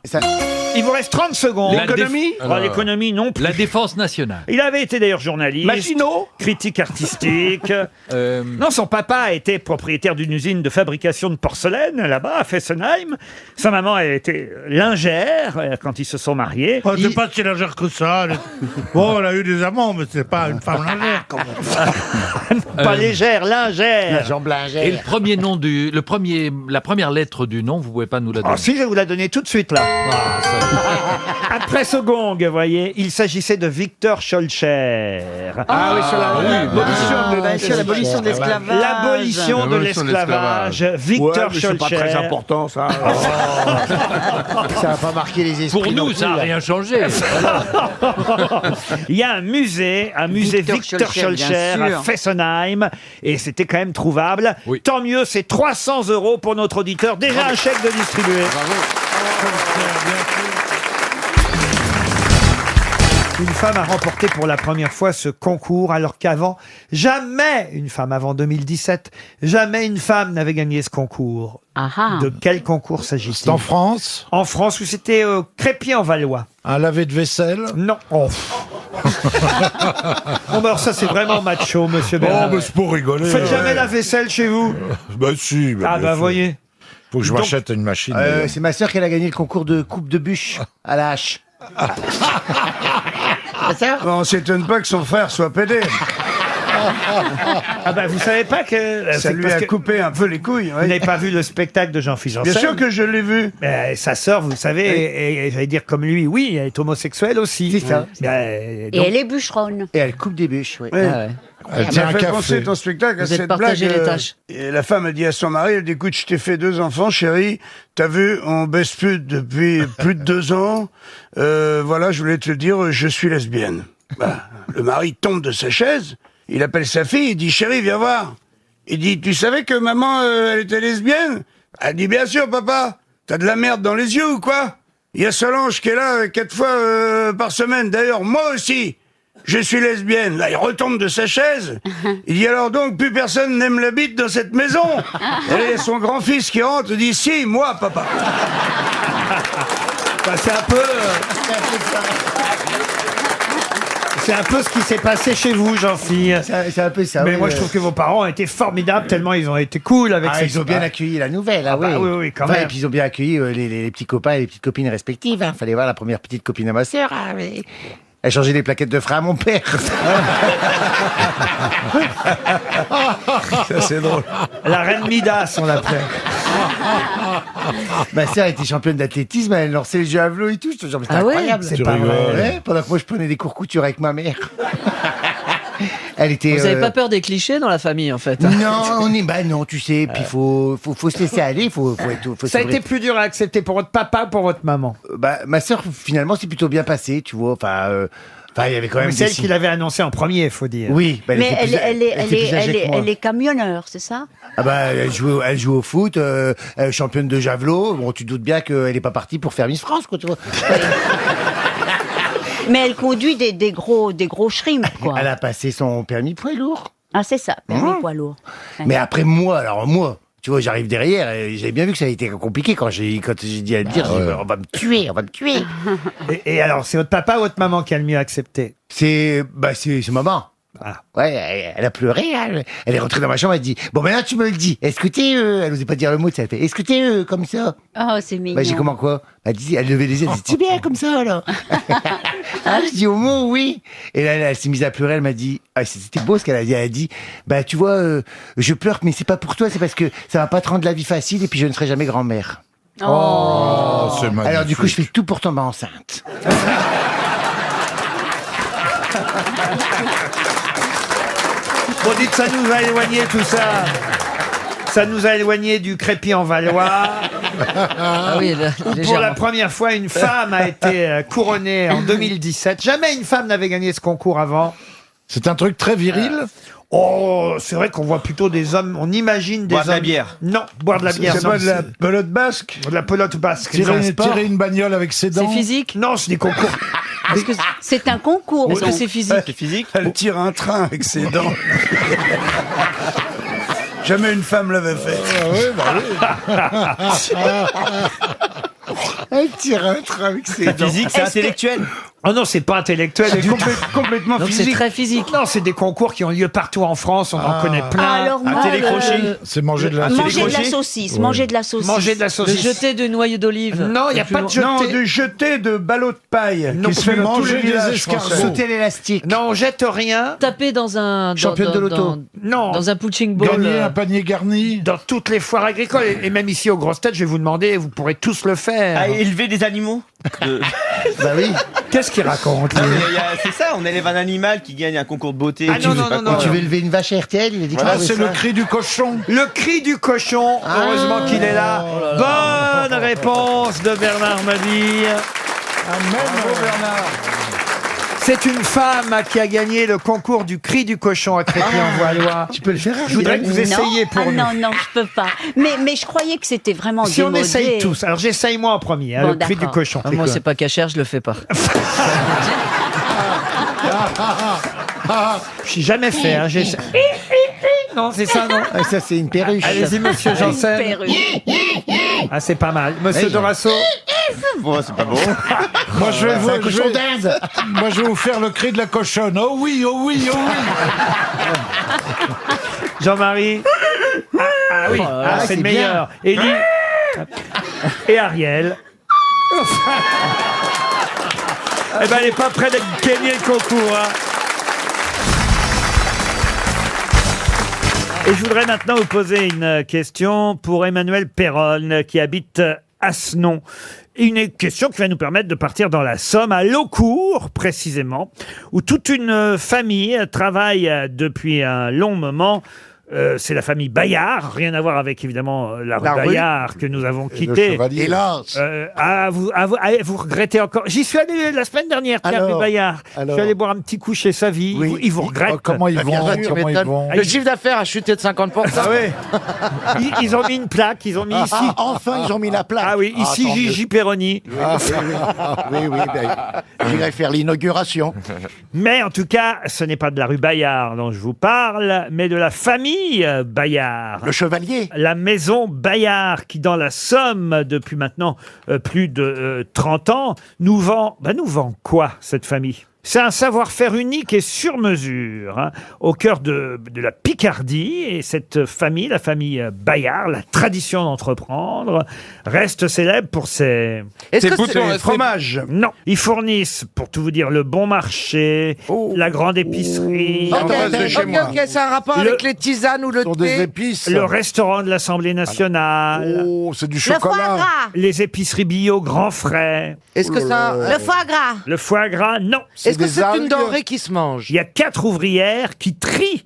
Il vous reste 30 secondes. L'économie? L'économie, non plus. La défense nationale. Il avait été d'ailleurs journaliste. Maginot? Critique artistique. Non, son papa était propriétaire d'une usine de fabrication de porcelaine, là-bas, à Fessenheim. Sa maman, elle était lingère quand ils se sont mariés. Oh, c'est pas si légère que ça. Bon, elle a eu des amants, mais c'est pas une femme lingère, quand même. Pas légère, lingère. La jambe lingère. Et le premier nom la première lettre du nom, vous pouvez pas nous la donner. Ah si, je vais vous la donner tout de suite, là. Ah, ça Après ce gong, vous voyez, il s'agissait de Victor Schœlcher. Ah oui, sur l'abolition de l'esclavage. L'abolition de l'esclavage. Victor Ouais, mais c'est pas très Schœlcher. important, ça. Ça va pas marquer les esprits. Pour non nous, plus, ça n'a là. rien changé. Il y a un musée Victor Schœlcher bien sûr. à Fessenheim, et c'était quand même trouvable. Tant mieux, c'est 300 € pour notre auditeur. Déjà un chèque de distribué. Une femme a remporté pour la première fois ce concours, alors qu'avant, jamais une femme, avant 2017, jamais une femme n'avait gagné ce concours. De quel concours s'agit-il? C'est en France? En France, où c'était Crépy-en-Valois. Un lavé de vaisselle? Non. Oh. Bon, bah alors ça, c'est vraiment macho, monsieur Bernard. Oh, mais c'est pour rigoler. Vous faites jamais la vaisselle chez vous? Bah si. Ah bah voyez. Faut que je Donc- m'achète une machine. C'est ma sœur qui a gagné le concours de coupe de bûche à la hache. On s'étonne pas que son frère soit pédé. Ah bah vous savez pas que... Ça c'est lui parce a que coupé un peu les couilles. Vous n'avez pas vu le spectacle de Jean-Philippe Janssen? Bien sûr que je l'ai vu. Sa sœur, vous savez, et j'allais dire comme lui, oui, elle est homosexuelle aussi. C'est ça. Et elle est bûcheronne. Et elle coupe des bûches, oui. Ouais. Ah ouais. Elle Ça tient m'a un fait café. penser ton spectacle à Vous êtes cette partagé blague. les tâches. Et la femme a dit à son mari, elle dit, écoute, je t'ai fait 2 enfants, chérie. T'as vu, on baisse plus depuis plus de 2 ans. Voilà, je voulais te le dire, je suis lesbienne. Bah, le mari tombe de sa chaise. Il appelle sa fille, il dit, chérie, viens voir. Il dit, tu savais que maman, elle était lesbienne? Elle dit, bien sûr, papa. T'as de la merde dans les yeux ou quoi? Il y a Solange qui est là 4 fois par semaine. D'ailleurs, moi aussi. Je suis lesbienne. Là, il retombe de sa chaise. Il dit alors donc, plus personne n'aime la bite dans cette maison. Et son grand-fils qui rentre dit, si, moi, papa. Bah, c'est un peu... C'est un peu ce qui s'est passé chez vous, Jean-Philippe. C'est un peu ça. Mais oui, moi, je trouve que vos parents ont été formidables, tellement ils ont été cool avec cette... Ils ont bien accueilli la nouvelle, Ah bah oui, quand même. Et puis ils ont bien accueilli les petits copains et les petites copines respectives. Hein. Fallait voir la première petite copine de ma sœur. Ah, mais... Elle a changé les plaquettes de frein à mon père. Ça, c'est drôle. La reine Midas, on l'appelait. Ma sœur était championne d'athlétisme, elle lançait les javelots et tout. C'était Ah ouais, incroyable. c'est pas vrai. Ouais, pendant que moi je prenais des cours couture avec ma mère. Elle était. Vous n'avez pas peur des clichés dans la famille, en fait? Non, non, tu sais. Puis faut se laisser aller. Faut Ça a été plus dur à accepter pour votre papa ou pour votre maman? Ma sœur, finalement, c'est plutôt bien passé, tu vois. Enfin, il y avait quand même. Mais celle qui l'avait annoncé en premier, faut dire. Oui, bah, Mais elle elle est camionneur, c'est ça? Ah bah, elle joue au foot, championne de javelot. Bon, tu te doutes bien qu'elle est pas partie pour faire Miss France, quoi, tu vois. Mais elle conduit des gros shrimps, quoi. Elle a passé son permis poids lourd. Ah, c'est ça, permis poids lourd. Mais après moi, tu vois, j'arrive derrière, et j'avais bien vu que ça a été compliqué quand j'ai dit à elle dire, on va me tuer. Et alors, c'est votre papa ou votre maman qui a le mieux accepté? C'est maman. Ah. Ouais, elle a pleuré, elle est rentrée dans ma chambre, elle dit, bon, maintenant tu me le dis, est-ce que t'es, elle osait pas dire le mot, elle fait, est-ce que t'es, comme ça? Oh, c'est mignon. Bah, j'ai comment quoi? Elle levait les yeux, elle dit, c'est bien comme ça, alors. Ah, je dis, au mot, oui. Et là, elle s'est mise à pleurer, elle m'a dit, c'était beau ce qu'elle a dit, elle a dit, bah, tu vois, je pleure, mais c'est pas pour toi, c'est parce que ça va pas te rendre la vie facile, et puis je ne serai jamais grand-mère. Oh, c'est magnifique. Alors, du coup, je fais tout pour tomber enceinte. Bon, dites, ça nous a éloigné tout ça. Ça nous a éloigné du Crépy-en-Valois. Ah oui, Où pour la première fois, une femme a été couronnée en 2017. Jamais une femme n'avait gagné ce concours avant. C'est un truc très viril. Oh, c'est vrai qu'on voit plutôt des hommes, on imagine des Boire de hommes... la bière. Non, boire de la bière. C'est non, pas de la pelote basque? de la pelote basque. Tirer une bagnole avec ses dents. C'est physique? Non, c'est des concours. C'est un concours. Est-ce que donc. c'est physique? C'est physique? Elle tire un train avec ses dents. Jamais une femme l'avait fait. Elle tire un train avec ses dents. Physique, c'est Est-ce que- intellectuel. Oh non, c'est pas intellectuel. C'est du tout. complètement Donc, physique. c'est très physique. Non, c'est des concours qui ont lieu partout en France. On en connaît plein. Alors moi, C'est manger de la manger de la saucisse, manger de la saucisse. Manger de la Le saucisse. jeter de noyaux d'olive. Non, il n'y a pas de jeter. Non, de jeter de ballots de paille. Non, qui se fait dans tous manger les des villages escargots. français. Sauter l'élastique. Non, on jette rien. Taper dans un Championne de loto. Non. dans un punching ball. Gagner un panier garni. Dans toutes les foires agricoles, et même ici aux grosses têtes, je vais vous demander, vous pourrez tous le faire. À élever des animaux. Bah oui. Qu'est-ce qu'il raconte Non, lui mais c'est ça, on élève un animal qui gagne un concours de beauté. Ah non, non, non, non. Tu veux élever une vache RTL, il a dit Voilà, que c'est le cri du cochon. Le cri du cochon, heureusement qu'il est là. Bonne réponse de Bernard Mabille. Bravo Bernard. C'est une femme qui a gagné le concours du cri du cochon à Crépy-en-Valois. Tu peux le faire. Je voudrais que vous essayiez pour nous. Non, non, je peux pas. Mais je croyais que c'était vraiment Si on démodé. essaye tous. Alors j'essaye moi en premier, hein, Bon, le cri du d'accord. cochon. Ah, moi, c'est pas cachère, je le fais pas. Je suis jamais fait. Hein, j'essaie. Non, c'est ça, non. Ah, ça, c'est une perruche. Allez-y, monsieur Janssen. Une perruche. Ah, c'est pas mal. Monsieur Dorasso. Bon, c'est pas bon. Moi je vais C'est un cochon d'Inde. Moi je vais vous faire le cri de la cochonne. Oh oui, oh oui, oh oui. Jean-Marie. Ah oui, c'est c'est le bien. meilleur. Élie. Et Ariel. Eh ben, elle n'est pas prête d'être gagner le concours. Hein. Et je voudrais maintenant vous poser une question pour Emmanuel Perronne, qui habite Asnon. Une question qui va nous permettre de partir dans la Somme, à Laucourt précisément, où toute une famille travaille depuis un long moment. C'est la famille Bayard, rien à voir avec évidemment la rue Bayard que nous avons quittée. Hélas. Vous regrettez encore. J'y suis allé la semaine dernière, Pierre Alors, Bayard. Je suis allé boire un petit coup chez Savy. Oui. Ils vous regrettent. Comment ils vont, Tu comment ils m'étonnes. vont. Le chiffre d'affaires a chuté de 50%. Ah oui. Ils ont mis une plaque, ils ont mis ici. Enfin, ils ont mis la plaque. Ah oui, ici tant Gigi Perroni. Oui, ben, j'irai faire l'inauguration. Mais en tout cas, ce n'est pas de la rue Bayard dont je vous parle, mais de la famille Bayard. Le chevalier. La maison Bayard, qui dans la Somme, depuis maintenant plus de 30 ans, nous vend quoi, cette famille ? C'est un savoir-faire unique et sur mesure, hein, au cœur de la Picardie. Et cette famille, la famille Bayard, la tradition d'entreprendre, reste célèbre pour ses... Est-ce que Pour le fromage. Non, ils fournissent, pour tout vous dire, le bon marché, la grande épicerie, En face de chez moi. ok, c'est un rapport Le- avec les tisanes ou le Ce sont des thé. épices. le restaurant de l'Assemblée nationale, Oh, c'est du Le foie chocolat. gras. les épiceries bio grand frais, Est-ce que ça... Le foie gras. le foie gras, non. Est-ce que des c'est une algues. denrée qui se mange? Il y a 4 ouvrières qui trient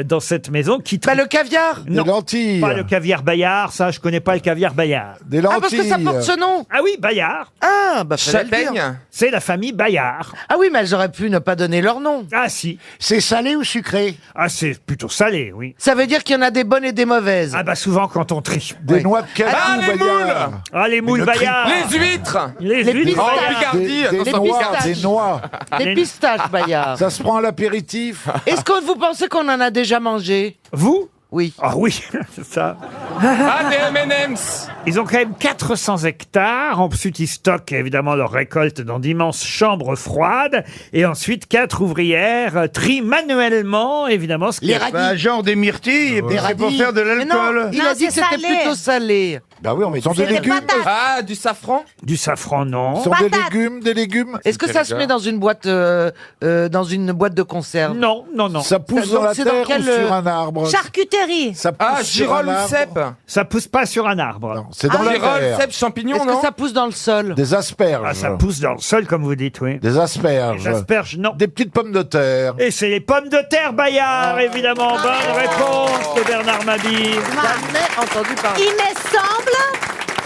dans cette maison, qui Bah, trient. le caviar. Des Non, lentilles. pas le caviar Bayard, ça, je connais pas le caviar Bayard. Des Ah, parce que ça lentilles. porte ce nom. Ah oui, Bayard, Ah, bah, fallait le dire. c'est la famille Bayard. Ah oui, mais elles auraient pu ne pas donner leur nom. Ah si, C'est salé ou sucré? ah c'est plutôt salé, oui. Ça veut dire qu'il y en a des bonnes et des mauvaises. Ah bah souvent quand on trie. Des noix de cajou. Bayard. Ah les moules Bayard. Les huîtres. Les Les huîtres pistaches. En Bayard. Picardie, Des attention, noix, pistaches. des noix. Des pistaches, Bayard. Ça se prend à l'apéritif. Est-ce que vous pensez qu'on en a déjà mangé? Vous? Oui. Ah oui, c'est ça. Ah, des M&M's. Ils ont quand même 400 hectares. Ensuite, ils stockent évidemment leur récolte dans d'immenses chambres froides. Et ensuite, 4 ouvrières trient manuellement, évidemment, ce qui Les est- radis. Bah, genre des myrtilles, et puis c'est pour radis. faire de Mais non, l'alcool. il a Non, dit que c'est c'était salé. plutôt salé. Bah oui, on met des C'est des légumes. patates. Ah, du safran. du safran, non. Ce sont des Patates. légumes, des légumes. Est-ce que ça se met dans une boîte de conserve? Non, non, non. Ça pousse Donc dans la c'est dans terre quel, ou sur un arbre? Charcuterie. Ça pousse Ah, sur girole un ou arbre. cèpe. Ça pousse pas sur un arbre. Non, c'est dans la Girole, terre. cèpe, champignon, Est-ce non que ça pousse dans le sol? Des asperges. Ah, ça pousse dans le sol, comme vous dites, oui. Des asperges. Les asperges, non. Des petites pommes de terre. Et c'est les pommes de terre Bayard, évidemment. Bonne réponse de Bernard Mabille. Jamais entendu parler.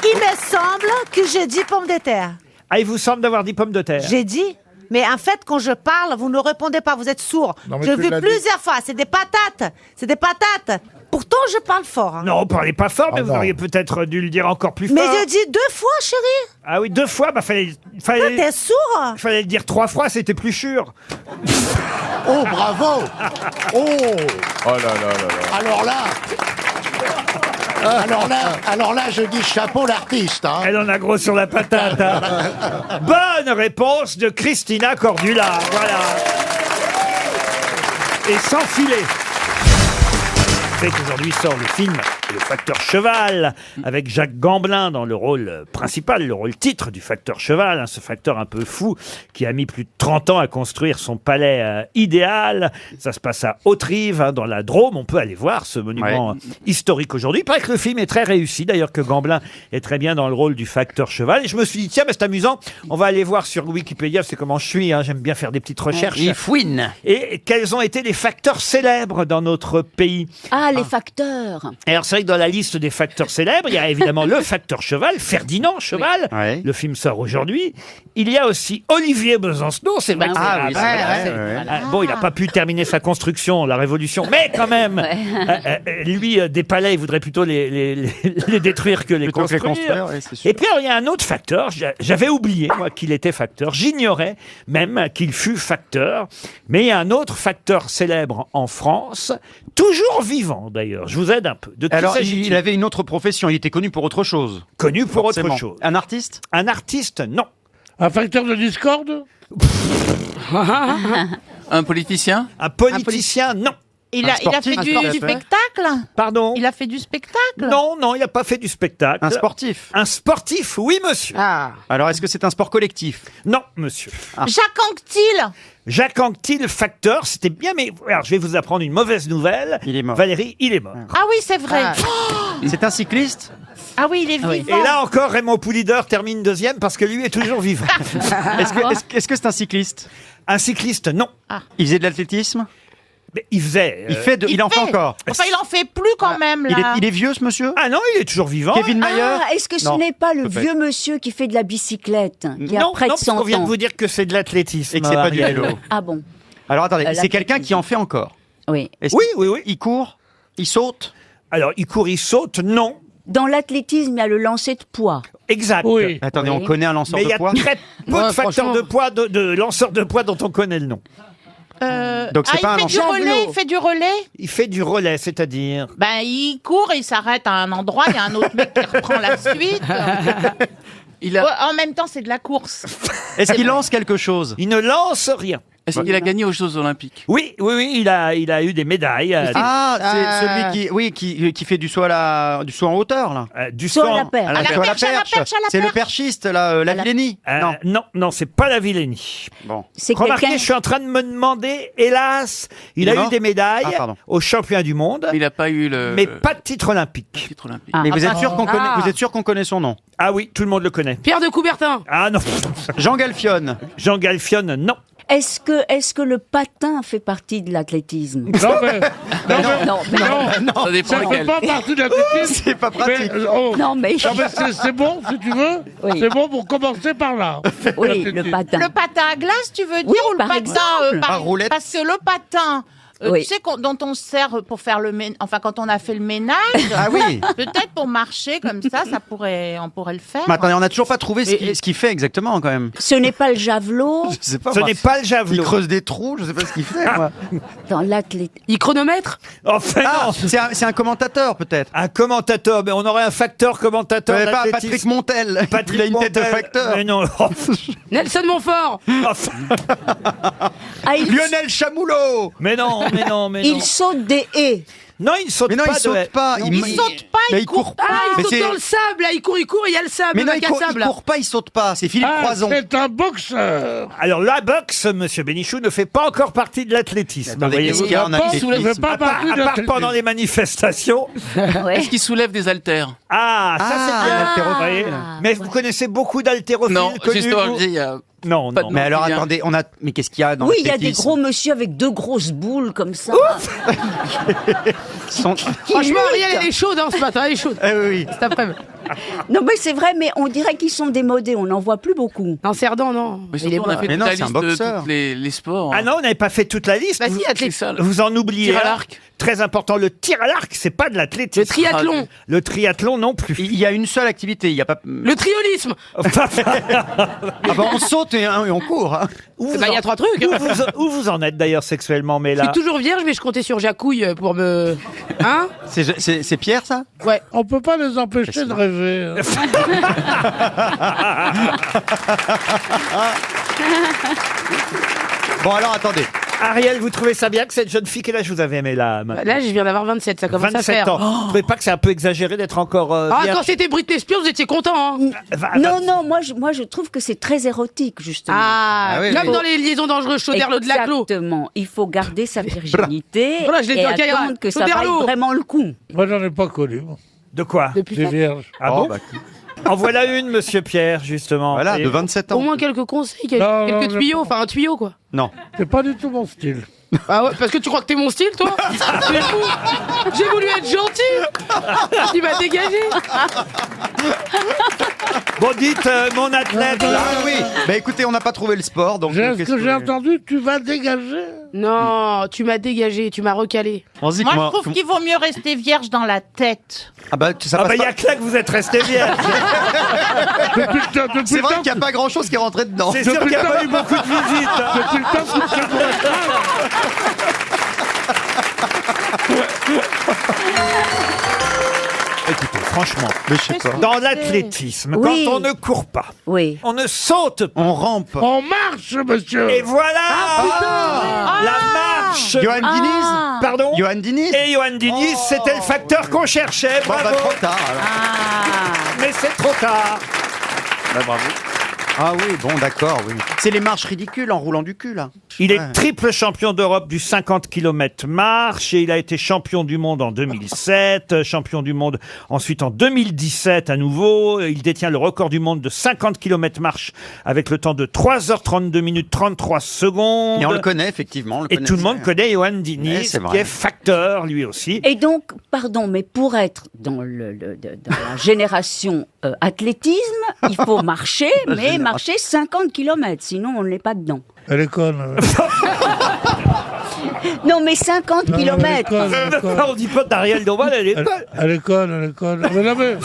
Il me semble que j'ai dit pommes de terre. Ah, il vous semble d'avoir dit pommes de terre. J'ai dit. Mais en fait, quand je parle, vous ne répondez pas, vous êtes sourd. Non, mais Je tu l'ai l'as vu plusieurs fois, c'est des patates. C'est des patates. Pourtant, je parle fort. hein. Non, parlez pas fort, mais Ah vous non. auriez peut-être dû le dire encore plus Mais fort. j'ai dit 2 fois, chérie. Ah oui, 2 fois, bah Toi, fallait t'es sourd. le dire 3 fois, c'était plus sûr. Oh, bravo. Oh. Oh là là là là. Alors là. Alors là, je dis chapeau l'artiste. Hein. Elle en a gros sur la patate. hein. Bonne réponse de Christina Cordula. Voilà. Et sans filet. C'est qu'aujourd'hui sort le film Le Facteur Cheval, avec Jacques Gamblin dans le rôle principal, le rôle titre du Facteur Cheval, hein, ce facteur un peu fou qui a mis plus de 30 ans à construire son palais idéal. Ça se passe à Haute-Rive, hein, dans la Drôme. On peut aller voir ce monument historique aujourd'hui. Il paraît que le film est très réussi, d'ailleurs que Gamblin est très bien dans le rôle du Facteur Cheval. Et je me suis dit, tiens, mais c'est amusant, on va aller voir sur Wikipédia, c'est comment je suis, hein, j'aime bien faire des petites recherches. Il fouine. Et quels ont été les facteurs célèbres dans notre pays. Ah, les facteurs. Et alors, c'est vrai que dans la liste des facteurs célèbres, il y a évidemment le facteur Cheval, Ferdinand Cheval. Oui. Le film sort aujourd'hui. Il y a aussi Olivier Besancenot. C'est vrai que bon, il n'a pas pu terminer sa construction, la Révolution, mais quand même, lui, des palais, il voudrait plutôt les détruire que les construire. Et puis, alors, il y a un autre facteur. J'avais oublié, moi, qu'il était facteur. J'ignorais même qu'il fut facteur. Mais il y a un autre facteur célèbre en France, toujours vivant d'ailleurs. Je vous aide un peu. De qui Alors, s'agit-il ? il avait une autre profession, il était connu pour autre chose. Connu pour Forcément. autre chose. Un artiste ? Un artiste, non. Un facteur de discorde? Un politicien? Un politicien, non. Il a fait du spectacle? Pardon? Il a fait du spectacle? Non, non, il n'a pas fait du spectacle. Un sportif ? Un sportif, oui, monsieur. Alors, est-ce que c'est un sport collectif ? Non, monsieur. Jacques Anquetil? Jacques Anquetil, facteur, c'était bien, mais alors, je vais vous apprendre une mauvaise nouvelle. Il est mort. Valérie, il est mort. Ah oui, c'est vrai. C'est un cycliste ? Ah oui, il est vivant. Et là encore, Raymond Poulidor termine deuxième parce que lui est toujours vivant. Est-ce que c'est un cycliste ? Un cycliste, non. Il faisait de l'athlétisme ? Mais il faisait. Il en fait encore. Enfin, il en fait plus quand même, là. Il est vieux, ce monsieur ? Ah non, il est toujours vivant. Kevin Mayer ? Ah, est-ce que ce Non, n'est pas le peut-être. vieux monsieur qui fait de la bicyclette, qui a Non, près de parce 100 qu'on vient de ans? vous dire que c'est de l'athlétisme. Et que c'est pas du Ariel. vélo. Ah bon? Alors, attendez, c'est l'athlétisme. quelqu'un qui en fait encore ? Oui. Oui. Il court ? Il saute ? Alors, il court, il saute, non. Dans l'athlétisme, il y a le lancer de poids. Exact. Oui. Attendez, Oui. on connaît un lanceur Mais il y de a poids ? très peu de facteurs franchement. de poids, de lanceurs de poids dont on connaît le nom. Donc c'est pas un il fait du lanceur. relais, il fait du relais. Il fait du relais, c'est-à-dire. Ben, il court, il s'arrête à un endroit, il y a un autre mec qui reprend la suite. Ouais, en même temps, c'est de la course. Est-ce qu'il lance quelque chose ? Il ne lance rien. Est-ce qu'il a gagné aux Jeux Olympiques? Oui, il a eu des médailles. C'est celui qui fait du saut en hauteur, là. Du saut à la perche. saut à la perche. C'est le perchiste, là, la Villénie. Non, c'est pas la Villénie. Bon. Remarquez, je suis en train de me demander, hélas, il est a eu mort des médailles aux championnats du monde. Il n'a pas eu le. Mais pas de titre olympique. Mais vous êtes sûr qu'on connaît son nom? Ah oui, tout le monde le connaît. Pierre de Coubertin. Ah non. Jean Galfionne. Jean Galfionne, non. Est-ce que le patin fait partie de l'athlétisme? Non. Ça dépend Ça fait lequel. pas partie de l'athlétisme. C'est pas pratique. Non, mais c'est bon, si tu veux. Oui. C'est bon pour commencer par là. oui, le patin. Le patin à glace, tu veux dire, Oui, ou le par patin exemple. Par roulette. Parce que le patin, Oui. tu sais, dont on se sert pour faire enfin, quand on a fait le ménage, Ah oui. peut-être pour marcher comme ça, on pourrait le faire. Mais attendez, on n'a toujours pas trouvé ce qu'il fait exactement, quand même. Ce n'est pas le javelot. Je sais pas. Ce moi. n'est pas le javelot. Il creuse des trous, je sais pas ce qu'il fait, moi. Dans l'athlétisme. Il chronomètre. Enfin, non. C'est un commentateur, peut-être. Un commentateur, mais on aurait un facteur commentateur. Pas d'athlétisme. Patrick Montel. Patrick Il a une tête de Montel. facteur. Mais non. Nelson Montfort. Ah, il Lionel Chamoulot. Mais non. Il saute des haies. Non, il ne saute Mais non, pas. il saute pas. Il saute pas, Mais il court pas. Ah, il Mais saute c'est- dans le sable, là. Il court, il y a le sable, Mais le non, bac à il sable. court pas, il saute pas. C'est Philippe Croison. C'est un boxeur. Alors la boxe, monsieur Bénichou, ne fait pas encore partie de l'athlétisme. Attendez, Vous voyez. qu'est-ce qu'il y a en Il athlétisme soulève pas À part, partie de à part l'athlétisme. pendant les manifestations. Ouais. Est-ce qu'il soulève des haltères? Ah, ça c'est bien. l'haltérophile. Vous voyez. Mais vous connaissez beaucoup d'haltérophiles Non, connus, justement, vous il y a. Non, Pas non. de Mais alors, Bien. attendez, mais qu'est-ce qu'il y a dans Oui, il y a des l'athlétisme gros monsieur avec deux grosses boules comme ça. Franchement, Ariel, elle est chaude ce matin, elle est chaude. Oui. Cet après-midi. Non, mais c'est vrai, mais on dirait qu'ils sont démodés. On n'en voit plus beaucoup. Non, Cerdan, non. Mais Il est surtout, on a mort. fait Mais toute non, la c'est un liste de boxeur. tous les sports. Ah non, on n'avait pas fait toute la liste. Bah vous, si, C'est ça, là. vous en oubliez Tir à un. l'arc. Très important, le tir à l'arc, c'est pas de l'athlétisme. Le triathlon. Le triathlon non plus. Il y a une seule activité, il y a pas. Le triolisme. Ah bah on saute et on court. Hein. Où Bah, il y a trois trucs. Où vous en êtes d'ailleurs sexuellement, mais Je suis là. toujours vierge, mais je comptais sur Jacouille pour me Hein? C'est Pierre, ça? Ouais. On peut pas les empêcher de rêver. Bon, alors, attendez. Ariel, vous trouvez ça bien que cette jeune fille, quel âge vous avez aimé là maintenant? Là, je viens d'avoir 27, ça commence 27 à faire. ans. Vous trouvez pas que c'est un peu exagéré d'être encore vierge? Quand c'était Britney Spears, vous étiez content, hein? Non, moi je trouve que c'est très érotique, justement. Comme dans les liaisons dangereuses, Chauderlo de Laclos. Exactement. Il faut garder sa virginité Voilà, je l'ai dit et en Kaira. attendre que ça vaille Chauderlo. vraiment le coup. Moi, j'en ai pas connu. moi. De quoi? Des vierges. Ah bon? En voilà une, monsieur Pierre, justement. Voilà, Et- de 27 Au ans. moins quelques conseils, Non, quelques non, tuyaux, enfin un tuyau, quoi. Non. C'est pas du tout mon style. Ah ouais, parce que tu crois que t'es mon style, toi? C'est fou. J'ai voulu être gentil. Tu m'as dégagé. Bon, dites, mon athlète. Ah oui. Bah écoutez, on n'a pas trouvé le sport, donc. Est-ce qu'est-ce que j'ai vous- entendu? Tu vas dégager. Non, tu m'as dégagé, tu m'as recalé. Vas-y, Moi, comment- je trouve qu'il vaut mieux rester vierge dans la tête. Ah bah, ça Ah passe bah, il y pas. a que là que vous êtes resté vierge. C'est vrai qu'il n'y a pas grand chose qui est rentré dedans. C'est sûr qu'il n'y a pas eu beaucoup de visites. hein. Depuis le temps que tu te Écoutez, franchement, Mais je sais pas. dans l'athlétisme, Oui. quand on ne court pas, Oui. on ne saute pas. On rampe. On marche, monsieur. Et voilà la marche. Johan Diniz. Pardon. Johan Diniz. Et Johan Diniz, c'était le facteur qu'on cherchait. Bon, bah, Bravo. trop tard, alors. Mais c'est trop tard. Bah, bravo. Ah oui, bon, d'accord, oui. C'est les marches ridicules en roulant du cul, là. Il est Ouais. triple champion d'Europe du 50 km marche et il a été champion du monde en 2007, champion du monde ensuite en 2017 à nouveau. Il détient le record du monde de 50 km marche avec le temps de 3h32 minutes 33 secondes. Et on le connaît, effectivement. on le Et connaît tout le monde bien. connaît Johan Ouais, Diniz, c'est vrai. qui est facteur lui aussi. Et donc, pardon, mais pour être dans la génération athlétisme, il faut marcher, mais marcher 50 km, sinon on n'est pas dedans. Elle est conne. Non, mais 50 Non, km. elle est conne, elle est conne. On dit pas d'Ariel Dombal, elle est Elle, pas. elle est conne, elle est conne. Mais non, mais...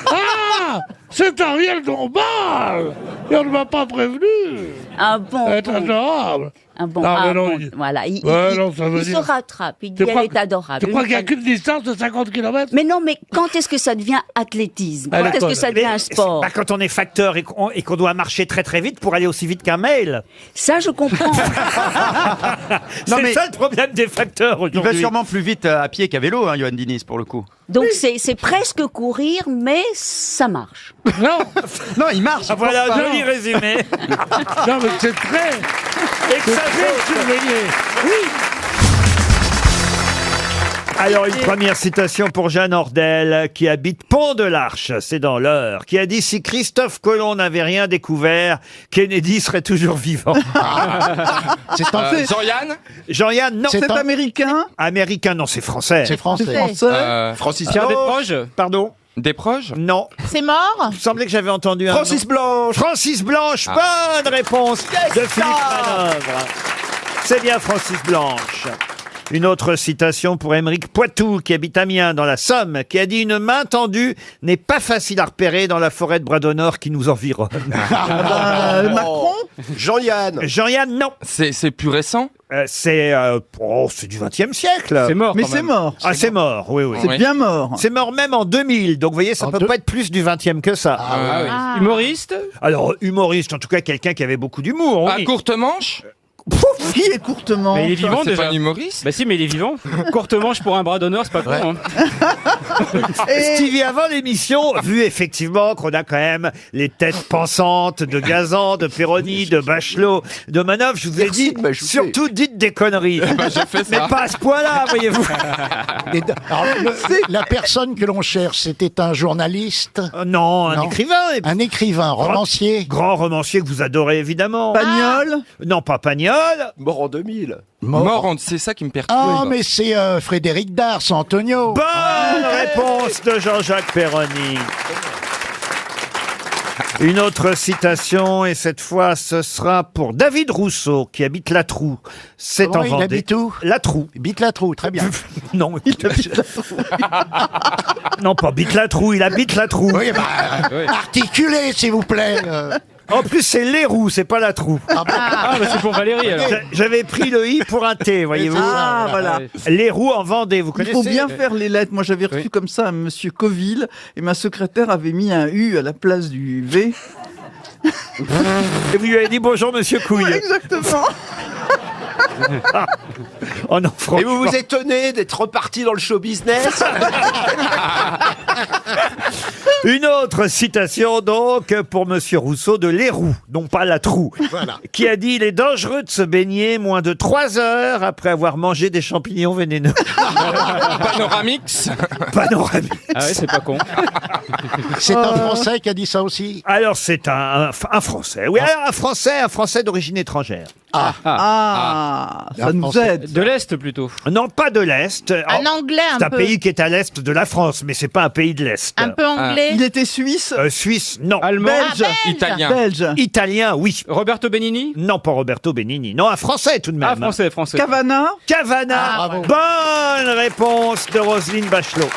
Ah, c'est Ariel Dombal. Et on ne m'a pas prévenu. Ah bon. Elle est adorable. Ah bon, Non, mais ah non, bon, il- voilà. Il, Ouais, il- non, ça veut il dire- se rattrape. Il Tu dit crois elle est adorable. Tu crois Oui, qu'il n'y a qu'une distance de 50 km? Mais non, mais quand est-ce que ça devient athlétisme? Elle Quand est est-ce que conne. ça devient un sport? Bah, quand on est facteur et qu'on doit marcher très très vite pour aller aussi vite qu'un mail. Ça, je comprends. C'est mais- ça le problème des facteurs Il va aujourd'hui. sûrement plus vite à pied qu'à vélo, hein, Johan Diniz, pour le coup. Donc c'est presque courir, mais ça marche. Non, Non, il marche. Ah, voilà, il court pas. joli résumé. non, mais c'est très surveillé. Alors, une première citation pour Jeanne Ordel, qui habite Pont-de-l'Arche, c'est dans l'Eure, qui a dit « Si Christophe Colomb n'avait rien découvert, Kennedy serait toujours vivant. C'est un fait. Jean-Yann » Jean-Yann, non. C'est américain. Américain, non, c'est français. C'est français. Francis Pierre Blanche. Desproges. Pardon. Desproges. Non. C'est mort? Il me semblait que j'avais entendu un Francis nom. Blanche. Francis Blanche, bonne réponse de Philippe Manœuvre. C'est bien Francis Blanche. Une autre citation pour Émeric Poitou, qui habite Amiens, dans la Somme, qui a dit « Une main tendue n'est pas facile à repérer dans la forêt de Bras-d'Honneur qui nous environne. Macron. Jean-Yann. » Jean-Yann, non. C'est plus récent. C'est du XXe siècle. C'est mort. Mais quand c'est même. mort. Ah, c'est mort, oui, oui. C'est Oui. bien mort. C'est mort même en 2000, donc vous voyez, ça En peut deux- pas être plus du 20e que ça. Ah. Humoriste. Alors, humoriste, en tout cas, quelqu'un qui avait beaucoup d'humour. À oui. courte manche. Qui est courtement Mais il est vivant C'est déjà. pas un humoriste. Bah si, mais il est vivant. Courte manche pour un bras d'honneur, c'est pas con. Hein. Stevie, avant l'émission, vu effectivement qu'on a quand même les têtes pensantes de Gazan, de Perroni, de Bachelot, de Manœuvre, je vous ai dit, surtout dites des conneries. J'ai fait Mais ça. pas à ce point-là, voyez-vous. Alors, la personne que l'on cherche, c'était un journaliste, Non, un Non. écrivain. Et un écrivain, romancier. grand romancier que vous adorez évidemment. Pagnol. Non, pas Pagnol. Mort en 2000. Mort. C'est ça qui me perturbe. Ah, mais c'est Frédéric Dars, Antonio. Bonne réponse de Jean-Jacques Perroni. Une autre citation, et cette fois, ce sera pour David Rousseau, qui habite Latroux. C'est Comment en il Vendée. habite où Latroux. Il bite la trou, très bien. Non, non, pas bite Latroux, il habite Latroux. Oui, bah, articulez, s'il vous plaît. En plus, c'est Leroux, c'est pas la Troue. Ah, bah c'est pour Valérie alors. J'avais pris le I pour un T, voyez-vous. Ah, voilà. Leroux en Vendée, vous Il connaissez? faut bien faire les lettres. Moi, j'avais reçu comme ça un monsieur Coville et ma secrétaire avait mis un U à la place du V. Et vous lui avez dit bonjour, monsieur Couille. Ouais, exactement. Oh non, franchement. Et vous vous étonnez d'être reparti dans le show business? Une autre citation donc pour monsieur Rousseau de Leroux, non pas la Troue, qui a dit: il est dangereux de se baigner moins de 3 heures après avoir mangé des champignons vénéneux. Panoramix. Panoramix. Ah ouais, c'est pas con. C'est un Français qui a dit ça aussi. Alors c'est un Français, oui, alors un Français d'origine étrangère. Ah, ça nous aide. De l'Est plutôt. Non, pas de l'Est. Un Anglais C'est un un peu. pays qui est à l'Est de la France, mais c'est pas un pays de l'Est. Un peu anglais. Il était suisse. Suisse, non. Allemand. Belge. Italien. Belge. Italien, oui. Roberto Benigni. Non, pas Roberto Benigni. Non, un Français tout de même. Ah, français. Cavana. Cavana. Bonne réponse de Roselyne Bachelot.